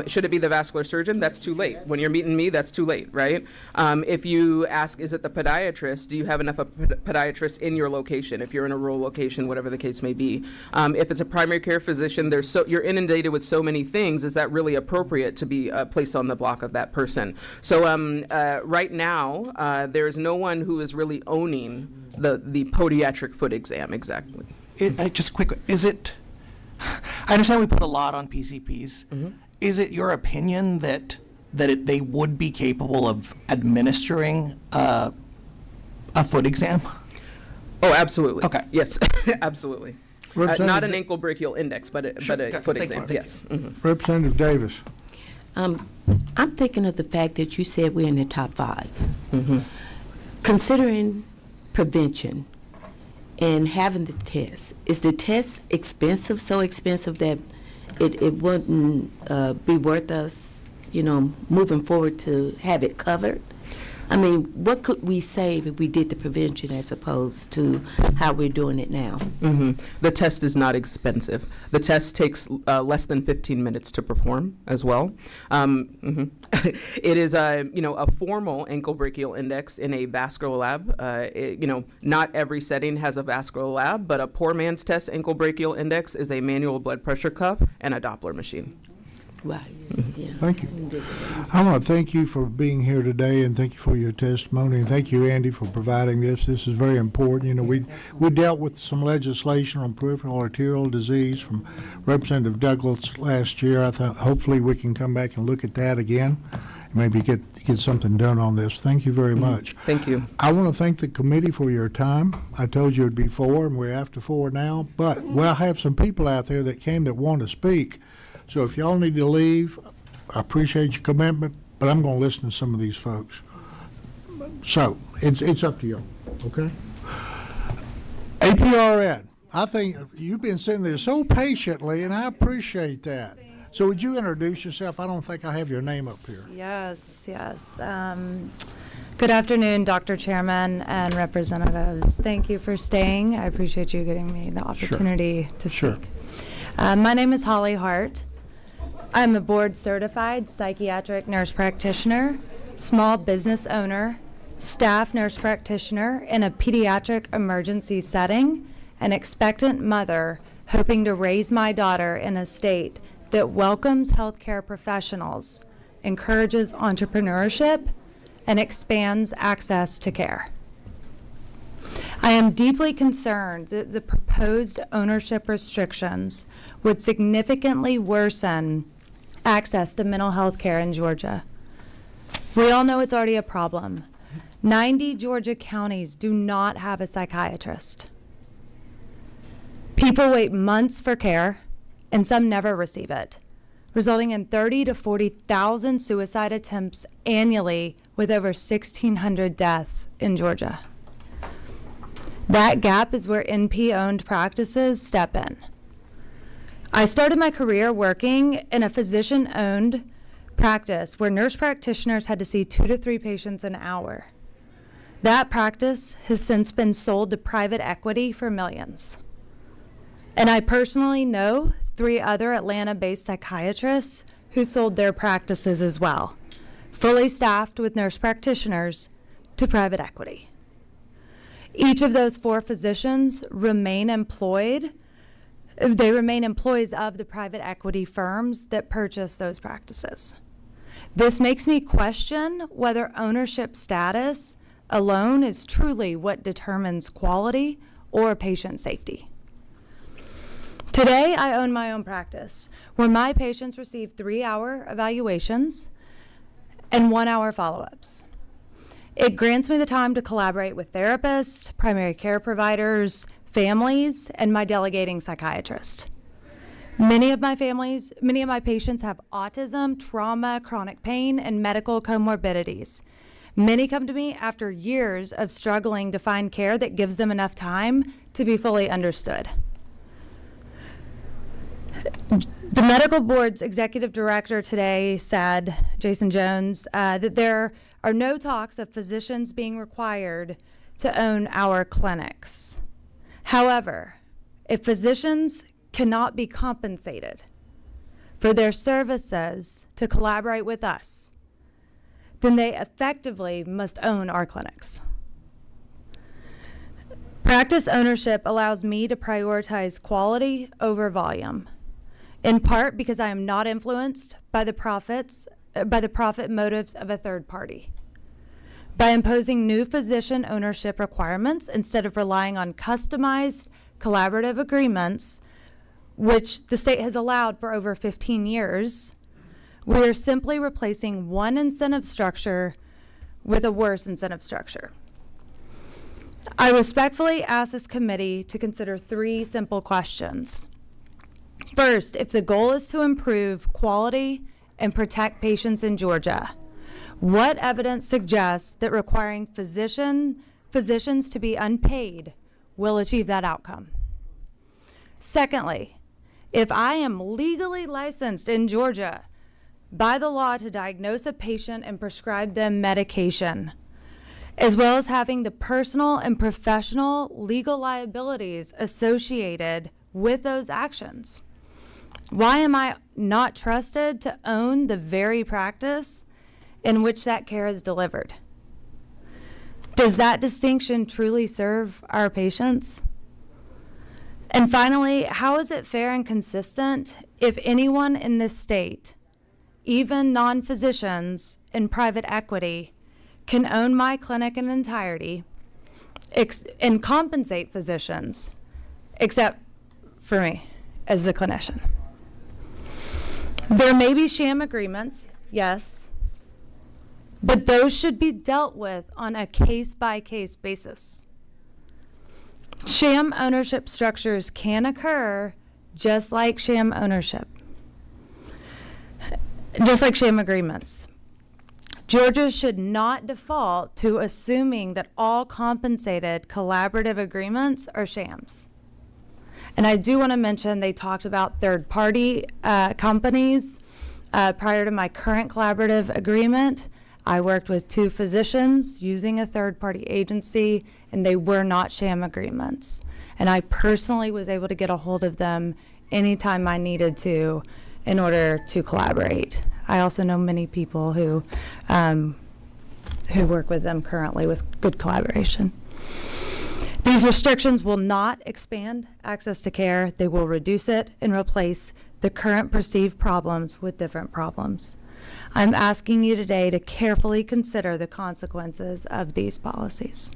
Should it be the vascular surgeon? That's too late. When you're meeting me, that's too late, right? If you ask, is it the podiatrist? Do you have enough of podiatrists in your location? If you're in a rural location, whatever the case may be. If it's a primary care physician, you're inundated with so many things. Is that really appropriate to be placed on the block of that person? So right now, there is no one who is really owning the podiatric foot exam exactly. Just quick, is it? I understand we put a lot on PCPs. Is it your opinion that they would be capable of administering a foot exam? Oh, absolutely. Okay. Yes, absolutely. Not an ankle brachial index, but a foot exam. Yes. Representative Davis. I'm thinking of the fact that you said we're in the top 5. Considering prevention and having the test, is the test expensive, so expensive that it wouldn't be worth us, moving forward to have it covered? I mean, what could we save if we did the prevention as opposed to how we're doing it now? The test is not expensive. The test takes less than 15 minutes to perform as well. It is a formal ankle brachial index in a vascular lab. Not every setting has a vascular lab, but a poor man's test ankle brachial index is a manual blood pressure cuff and a Doppler machine. Right. Yeah. Thank you. I want to thank you for being here today, and thank you for your testimony, and thank you, Andy, for providing this. This is very important. We dealt with some legislation on peripheral arterial disease from Representative Douglas last year. I thought hopefully we can come back and look at that again, maybe get something done on this. Thank you very much. Thank you. I want to thank the committee for your time. I told you it would be 4, and we're after 4 now, but we'll have some people out there that came that want to speak. So if y'all need to leave, I appreciate your commitment, but I'm going to listen to some of these folks. So it's up to you, okay? APRN, I think you've been sitting there so patiently, and I appreciate that. So would you introduce yourself? I don't think I have your name up here. Yes. Good afternoon, Dr. Chairman and representatives. Thank you for staying. I appreciate you giving me the opportunity to speak. My name is Holly Hart. I'm a board-certified psychiatric nurse practitioner, small business owner, staff nurse practitioner in a pediatric emergency setting, an expectant mother hoping to raise my daughter in a state that welcomes healthcare professionals, encourages entrepreneurship, and expands access to care. I am deeply concerned that the proposed ownership restrictions would significantly worsen access to mental health care in Georgia. We all know it's already a problem. 90 Georgia counties do not have a psychiatrist. People wait months for care, and some never receive it, resulting in 30,000 to 40,000 suicide attempts annually, with over 1,600 deaths in Georgia. That gap is where NP-owned practices step in. I started my career working in a physician-owned practice where nurse practitioners had to see 2 to 3 patients an hour. That practice has since been sold to private equity for millions. And I personally know 3 other Atlanta-based psychiatrists who sold their practices as well, fully staffed with nurse practitioners, to private equity. Each of those 4 physicians remain employed. They remain employees of the private equity firms that purchase those practices. This makes me question whether ownership status alone is truly what determines quality or patient safety. Today, I own my own practice, where my patients receive 3-hour evaluations and 1-hour follow-ups. It grants me the time to collaborate with therapists, primary care providers, families, and my delegating psychiatrist. Many of my patients have autism, trauma, chronic pain, and medical comorbidities. Many come to me after years of struggling to find care that gives them enough time to be fully understood. The medical board's executive director today said, Jason Jones, that there are no talks of physicians being required to own our clinics. However, if physicians cannot be compensated for their services to collaborate with us, then they effectively must own our clinics. Practice ownership allows me to prioritize quality over volume, in part because I am not influenced by the profit motives of a third party. By imposing new physician ownership requirements instead of relying on customized collaborative agreements, which the state has allowed for over 15 years, we are simply replacing one incentive structure with a worse incentive structure. I respectfully ask this committee to consider 3 simple questions. First, if the goal is to improve quality and protect patients in Georgia, what evidence suggests that requiring physicians to be unpaid will achieve that outcome? Secondly, if I am legally licensed in Georgia by the law to diagnose a patient and prescribe them medication, as well as having the personal and professional legal liabilities associated with those actions, why am I not trusted to own the very practice in which that care is delivered? Does that distinction truly serve our patients? And finally, how is it fair and consistent if anyone in this state, even non-physicians in private equity, can own my clinic in entirety and compensate physicians, except for me as the clinician? There may be sham agreements, yes, but those should be dealt with on a case-by-case basis. Sham ownership structures can occur just like sham ownership. just like sham agreements. Georgia should not default to assuming that all compensated collaborative agreements are shams. And I do want to mention they talked about third-party companies. Prior to my current collaborative agreement, I worked with 2 physicians using a third-party agency, and they were not sham agreements. And I personally was able to get a hold of them anytime I needed to in order to collaborate. I also know many people who work with them currently with good collaboration. These restrictions will not expand access to care. They will reduce it and replace the current perceived problems with different problems. I'm asking you today to carefully consider the consequences of these policies.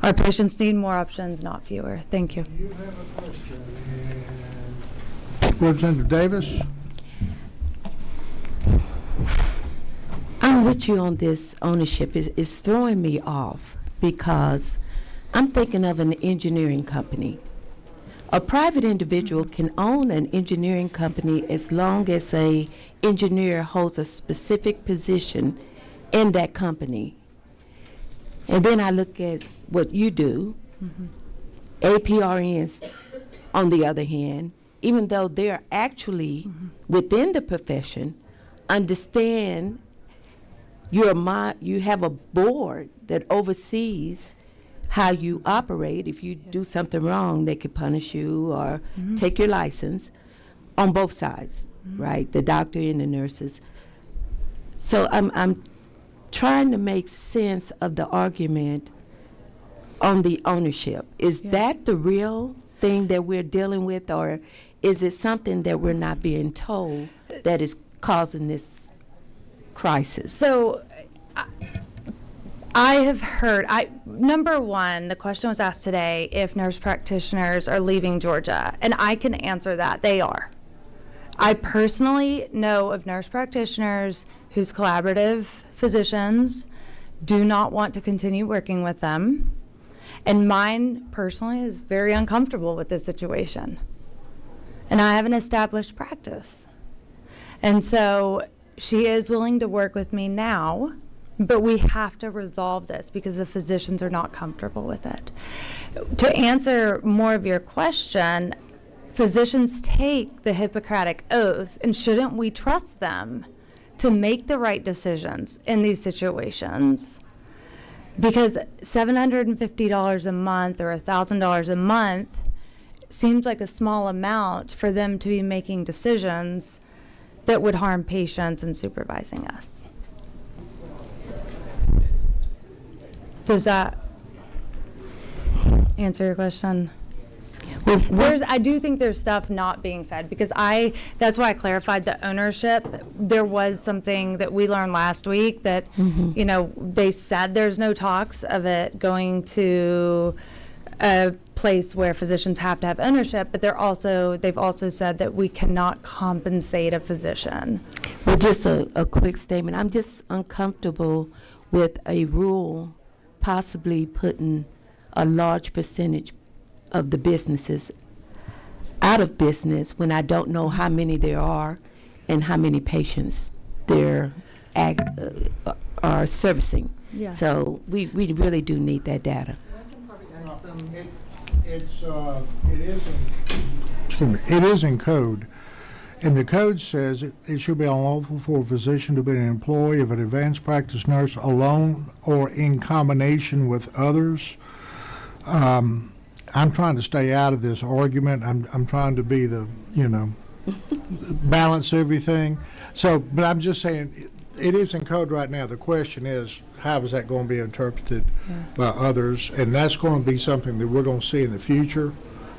Our patients need more options, not fewer. Thank you. You have a question. Representative Davis? I'm with you on this ownership. It's throwing me off because I'm thinking of an engineering company. A private individual can own an engineering company as long as an engineer holds a specific position in that company. And then I look at what you do. APRNs, on the other hand, even though they're actually within the profession, understand you have a board that oversees how you operate. If you do something wrong, they could punish you or take your license on both sides, right? The doctor and the nurses. So I'm trying to make sense of the argument on the ownership. Is that the real thing that we're dealing with, or is it something that we're not being told that is causing this crisis? So I have heard, number one, the question was asked today if nurse practitioners are leaving Georgia, and I can answer that. They are. I personally know of nurse practitioners whose collaborative physicians do not want to continue working with them, and mine personally is very uncomfortable with this situation. And I have an established practice. And so she is willing to work with me now, but we have to resolve this because the physicians are not comfortable with it. To answer more of your question, physicians take the Hippocratic Oath, and shouldn't we trust them to make the right decisions in these situations? Because $750 a month or $1,000 a month seems like a small amount for them to be making decisions that would harm patients and supervising us. Does that answer your question? I do think there's stuff not being said because that's why I clarified the ownership. There was something that we learned last week that, they said there's no talks of it going to a place where physicians have to have ownership, but they've also said that we cannot compensate a physician. Well, just a quick statement. I'm just uncomfortable with a rule possibly putting a large percentage of the businesses out of business when I don't know how many there are and how many patients they're are servicing. Yeah. So we really do need that data. It is in code, and the code says it should be unlawful for a physician to be an employee of an advanced practice nurse alone or in combination with others. I'm trying to stay out of this argument. I'm trying to be balance everything. So, but I'm just saying, it is in code right now. The question is, how is that going to be interpreted by others? And that's going to be something that we're going to see in the future.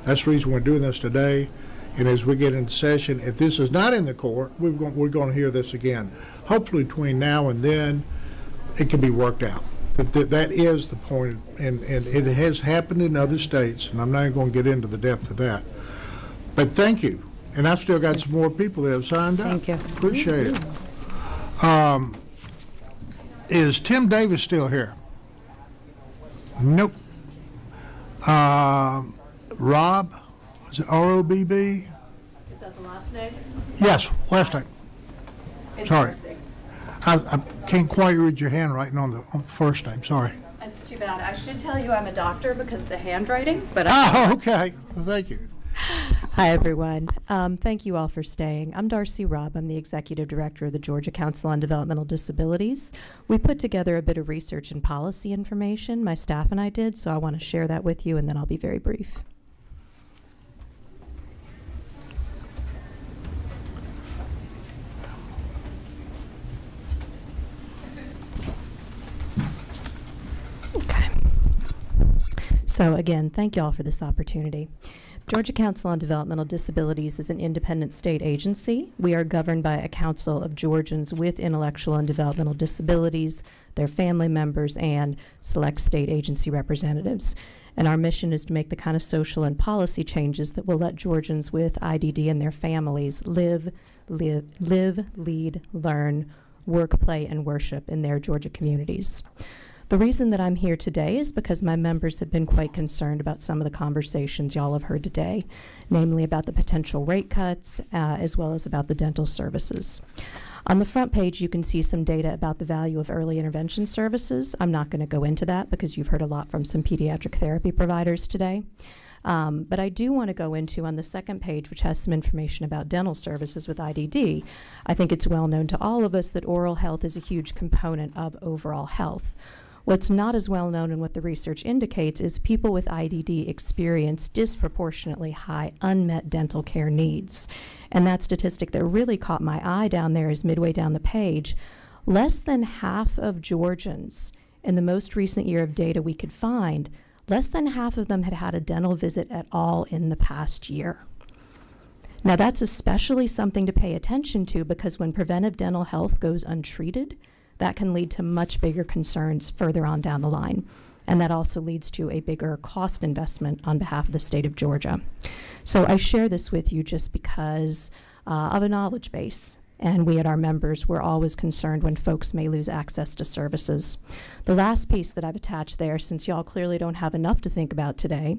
That's the reason we're doing this today. And as we get into session, if this is not in the court, we're going to hear this again. Hopefully between now and then, it can be worked out. But that is the point, and it has happened in other states, and I'm not even going to get into the depth of that. But thank you. And I've still got some more people that have signed up. Thank you. Appreciate it. Is Tim Davis still here? Nope. Rob? Is it R-O-B-B? Is that the last name? Yes, last name. Sorry. I can't quite read your handwriting on the first name, sorry. That's too bad. I should tell you I'm a doctor because of the handwriting, but Oh, okay. Well, thank you. Hi, everyone. Thank you all for staying. I'm Darcy Robb. I'm the Executive Director of the Georgia Council on Developmental Disabilities. We put together a bit of research and policy information, my staff and I did, so I want to share that with you, and then I'll be very brief. Okay. So again, thank you all for this opportunity. Georgia Council on Developmental Disabilities is an independent state agency. We are governed by a council of Georgians with intellectual and developmental disabilities, their family members, and select state agency representatives. And our mission is to make the kind of social and policy changes that will let Georgians with IDD and their families live, lead, learn, work, play, and worship in their Georgia communities. The reason that I'm here today is because my members have been quite concerned about some of the conversations y'all have heard today, namely about the potential rate cuts, as well as about the dental services. On the front page, you can see some data about the value of early intervention services. I'm not going to go into that because you've heard a lot from some pediatric therapy providers today. But I do want to go into, on the second page, which has some information about dental services with IDD, I think it's well known to all of us that oral health is a huge component of overall health. What's not as well known and what the research indicates is people with IDD experience disproportionately high unmet dental care needs. And that statistic that really caught my eye down there is midway down the page. Less than half of Georgians, in the most recent year of data we could find, less than half of them had had a dental visit at all in the past year. Now that's especially something to pay attention to because when preventive dental health goes untreated, that can lead to much bigger concerns further on down the line. And that also leads to a bigger cost investment on behalf of the state of Georgia. So I share this with you just because of a knowledge base. And we at our members, we're always concerned when folks may lose access to services. The last piece that I've attached there, since y'all clearly don't have enough to think about today,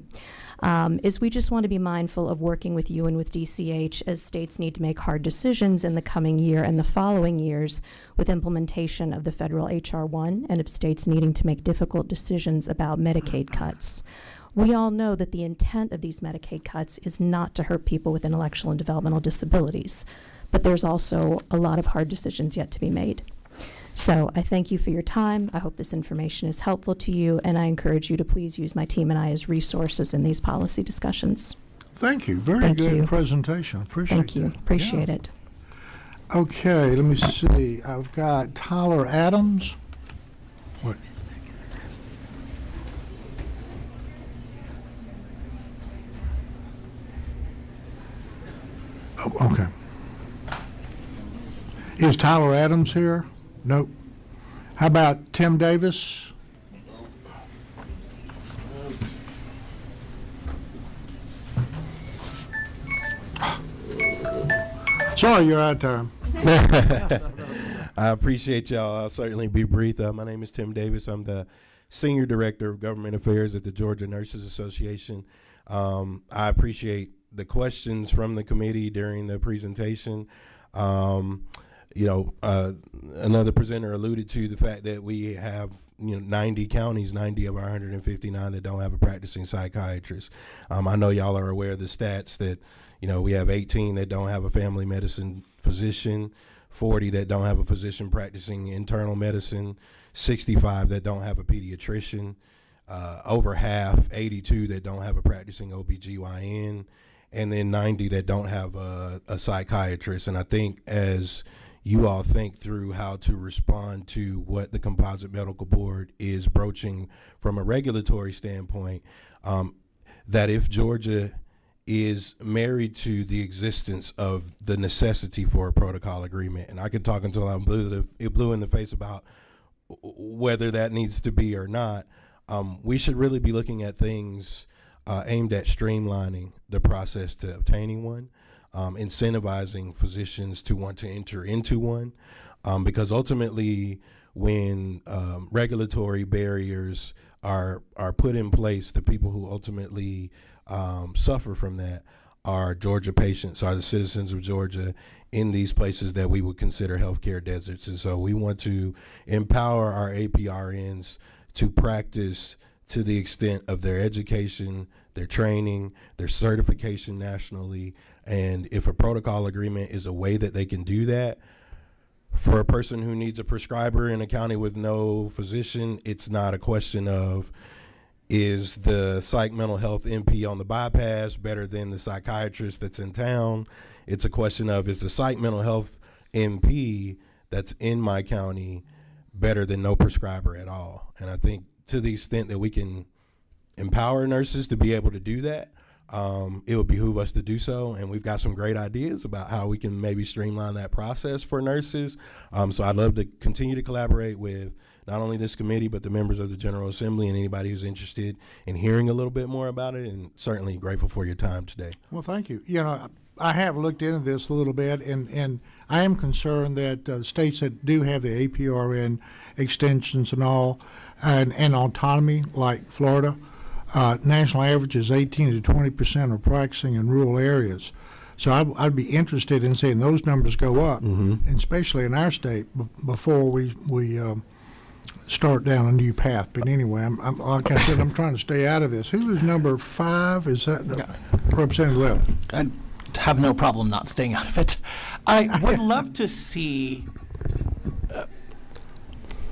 is we just want to be mindful of working with you and with DCH as states need to make hard decisions in the coming year and the following years with implementation of the federal H.R. 1 and of states needing to make difficult decisions about Medicaid cuts. We all know that the intent of these Medicaid cuts is not to hurt people with intellectual and developmental disabilities, but there's also a lot of hard decisions yet to be made. So I thank you for your time. I hope this information is helpful to you, and I encourage you to please use my team and I as resources in these policy discussions. Thank you. Very good presentation. Appreciate Thank you. that. Appreciate Yeah. it. Okay, let me see. I've got Tyler Adams. What? Oh, okay. Is Tyler Adams here? Nope. How about Tim Davis? Sorry, you're out of time. I appreciate y'all. I'll certainly be brief. My name is Tim Davis. I'm the Senior Director of Government Affairs at the Georgia Nurses Association. I appreciate the questions from the committee during the presentation. Another presenter alluded to the fact that we have 90 counties, 90 of our 159 that don't have a practicing psychiatrist. I know y'all are aware of the stats that we have 18 that don't have a family medicine physician, 40 that don't have a physician practicing internal medicine, 65 that don't have a pediatrician, over half, 82 that don't have a practicing OBGYN, and then 90 that don't have a psychiatrist. And I think as you all think through how to respond to what the Composite Medical Board is broaching from a regulatory standpoint, that if Georgia is married to the existence of the necessity for a protocol agreement, and I could talk until I'm blue in the face about whether that needs to be or not, we should really be looking at things aimed at streamlining the process to obtaining one, incentivizing physicians to want to enter into one, because ultimately when regulatory barriers are put in place, the people who ultimately suffer from that our Georgia patients, are the citizens of Georgia in these places that we would consider healthcare deserts. And so we want to empower our APRNs to practice to the extent of their education, their training, their certification nationally. And if a protocol agreement is a way that they can do that, for a person who needs a prescriber in a county with no physician, it's not a question of, is the psych mental health MP on the bypass better than the psychiatrist that's in town? It's a question of, is the psych mental health MP that's in my county better than no prescriber at all? And I think to the extent that we can empower nurses to be able to do that, it would behoove us to do so. And we've got some great ideas about how we can maybe streamline that process for nurses. So I'd love to continue to collaborate with not only this committee, but the members of the General Assembly and anybody who's interested in hearing a little bit more about it, and certainly grateful for your time today. Well, thank you. You know, I have looked into this a little bit, and I am concerned that states that do have the APRN extensions and all, and autonomy, like Florida, national average is 18 to 20% are practicing in rural areas. So I'd be interested in seeing those numbers go up, and especially in our state, before we start down a new path. But anyway, like I said, I'm trying to stay out of this. Who is number 5? Is that Representative Levin? I have no problem not staying out of it. I would love to see.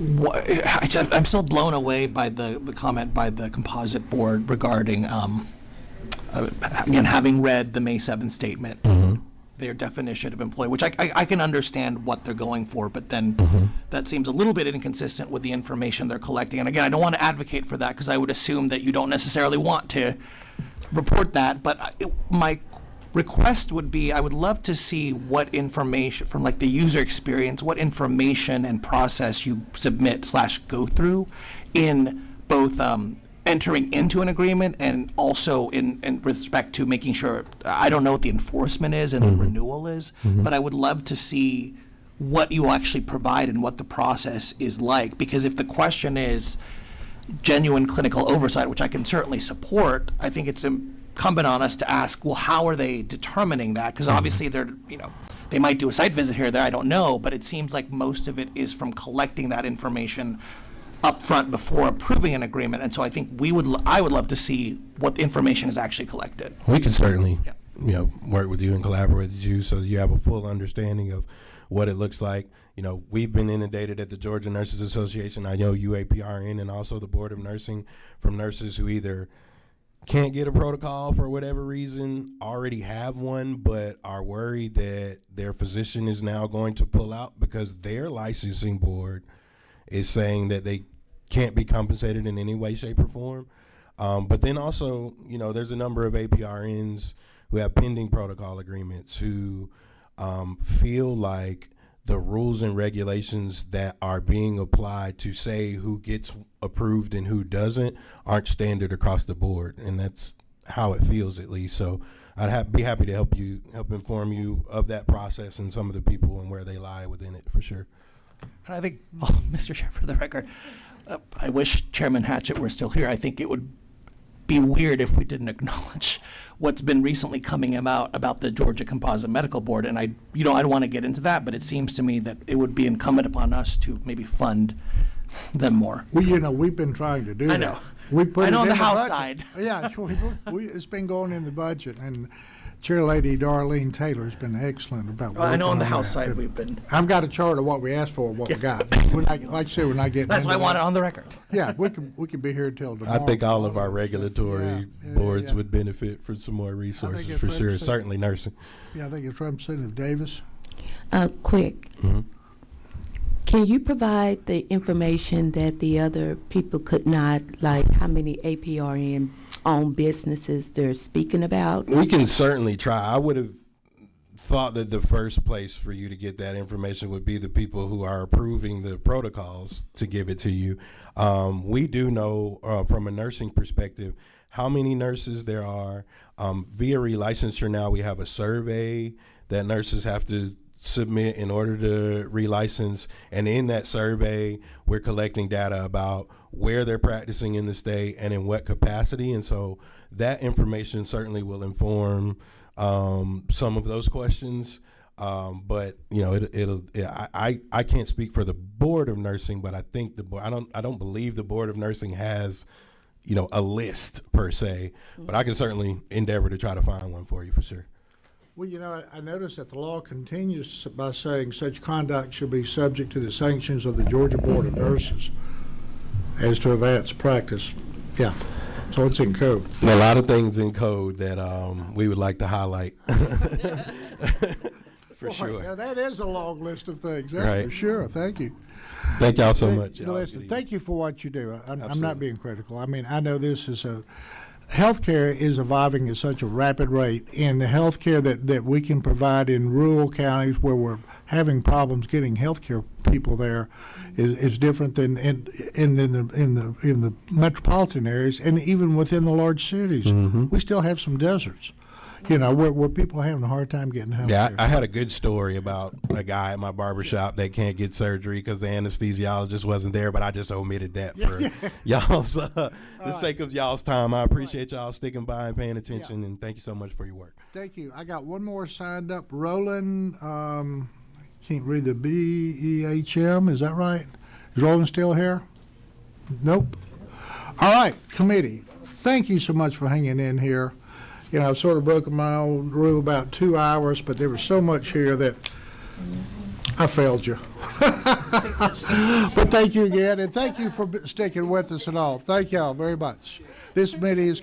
I'm still blown away by the comment by the composite board regarding, again, having read the May 7th statement, their definition of employee, which I can understand what they're going for, but then that seems a little bit inconsistent with the information they're collecting. And again, I don't want to advocate for that because I would assume that you don't necessarily want to report that, but my request would be, I would love to see what information from like the user experience, what information and process you submit / go through in both entering into an agreement and also in respect to making sure, I don't know what the enforcement is and the renewal is, but I would love to see what you actually provide and what the process is like. Because if the question is genuine clinical oversight, which I can certainly support, I think it's incumbent on us to ask, well, how are they determining that? Because obviously they might do a site visit here or there, I don't know, but it seems like most of it is from collecting that information up front before approving an agreement. And so I think I would love to see what the information is actually collected. We can certainly work with you and collaborate with you so that you have a full understanding of what it looks like. You know, we've been inundated at the Georgia Nurses Association, I know UAPRN, and also the Board of Nursing, from nurses who either can't get a protocol for whatever reason, already have one, but are worried that their physician is now going to pull out because their licensing board is saying that they can't be compensated in any way, shape, or form. But then also, there's a number of APRNs who have pending protocol agreements who feel like the rules and regulations that are being applied to say who gets approved and who doesn't aren't standard across the board. And that's how it feels, at least. So I'd be happy to help inform you of that process and some of the people and where they lie within it, for sure. And I think, Mr. Chair, for the record, I wish Chairman Hatchett were still here. I think it would be weird if we didn't acknowledge what's been recently coming about the Georgia Composite Medical Board. And I don't want to get into that, but it seems to me that it would be incumbent upon us to maybe fund them more. Well, we've been trying to do that. I know. We put I know it on in the House budget. side. Yeah, it's been going in the budget, and Chair Lady Darlene Taylor has been excellent about. Well, I know on the House that. side we've been. I've got a chart of what we asked for and what we got. Like I said, we're not getting. That's why I want it on the record. Yeah, we could be here until tomorrow. I think all of our regulatory boards would benefit from some more resources, for sure. Certainly nursing. Yeah, I think it's Representative Davis. Quick. Can you provide the information that the other people could not, like how many APRN-owned businesses they're speaking about? We can certainly try. I would have thought that the first place for you to get that information would be the people who are approving the protocols to give it to you. We do know from a nursing perspective how many nurses there are. Via relicensure now, we have a survey that nurses have to submit in order to relicense, and in that survey, we're collecting data about where they're practicing in the state and in what capacity, and so that information certainly will inform some of those questions. But you know, I can't speak for the Board of Nursing, but I think the board. I don't believe the Board of Nursing has, you know, a list per se. But I can certainly endeavor to try to find one for you for sure. Well, you know, I noticed that the law continues by saying such conduct should be subject to the sanctions of the Georgia Board of Nurses as to advanced practice. Yeah, so it's in code. A lot of things in code that we would like to highlight. For Boy, sure. yeah, that is a long list of things, that's Right. for sure. Thank you. Thank y'all so much. Listen, thank you for what you do. I'm not being critical. I mean, I know this is healthcare is evolving at such a rapid rate, and the healthcare that we can provide in rural counties where we're having problems getting healthcare people there is different than in the metropolitan areas, and even within the large cities. Mm-hmm. We still have some deserts, you know, where people are having a hard time getting healthcare. Yeah, I had a good story about a guy at my barbershop that can't get surgery because the anesthesiologist wasn't there, but I just omitted that for y'all's the sake of y'all's time. I appreciate y'all sticking by and paying attention, and thank you so much for your work. Thank you. I got one more signed up. Roland, can't read the BEHM, is that right? Is Roland still here? Nope. All right, committee, thank you so much for hanging in here. You know, I've sort of broken my own rule about 2 hours, but there was so much here that I failed you. But thank you again, and thank you for sticking with us and all. Thank y'all very much. This committee is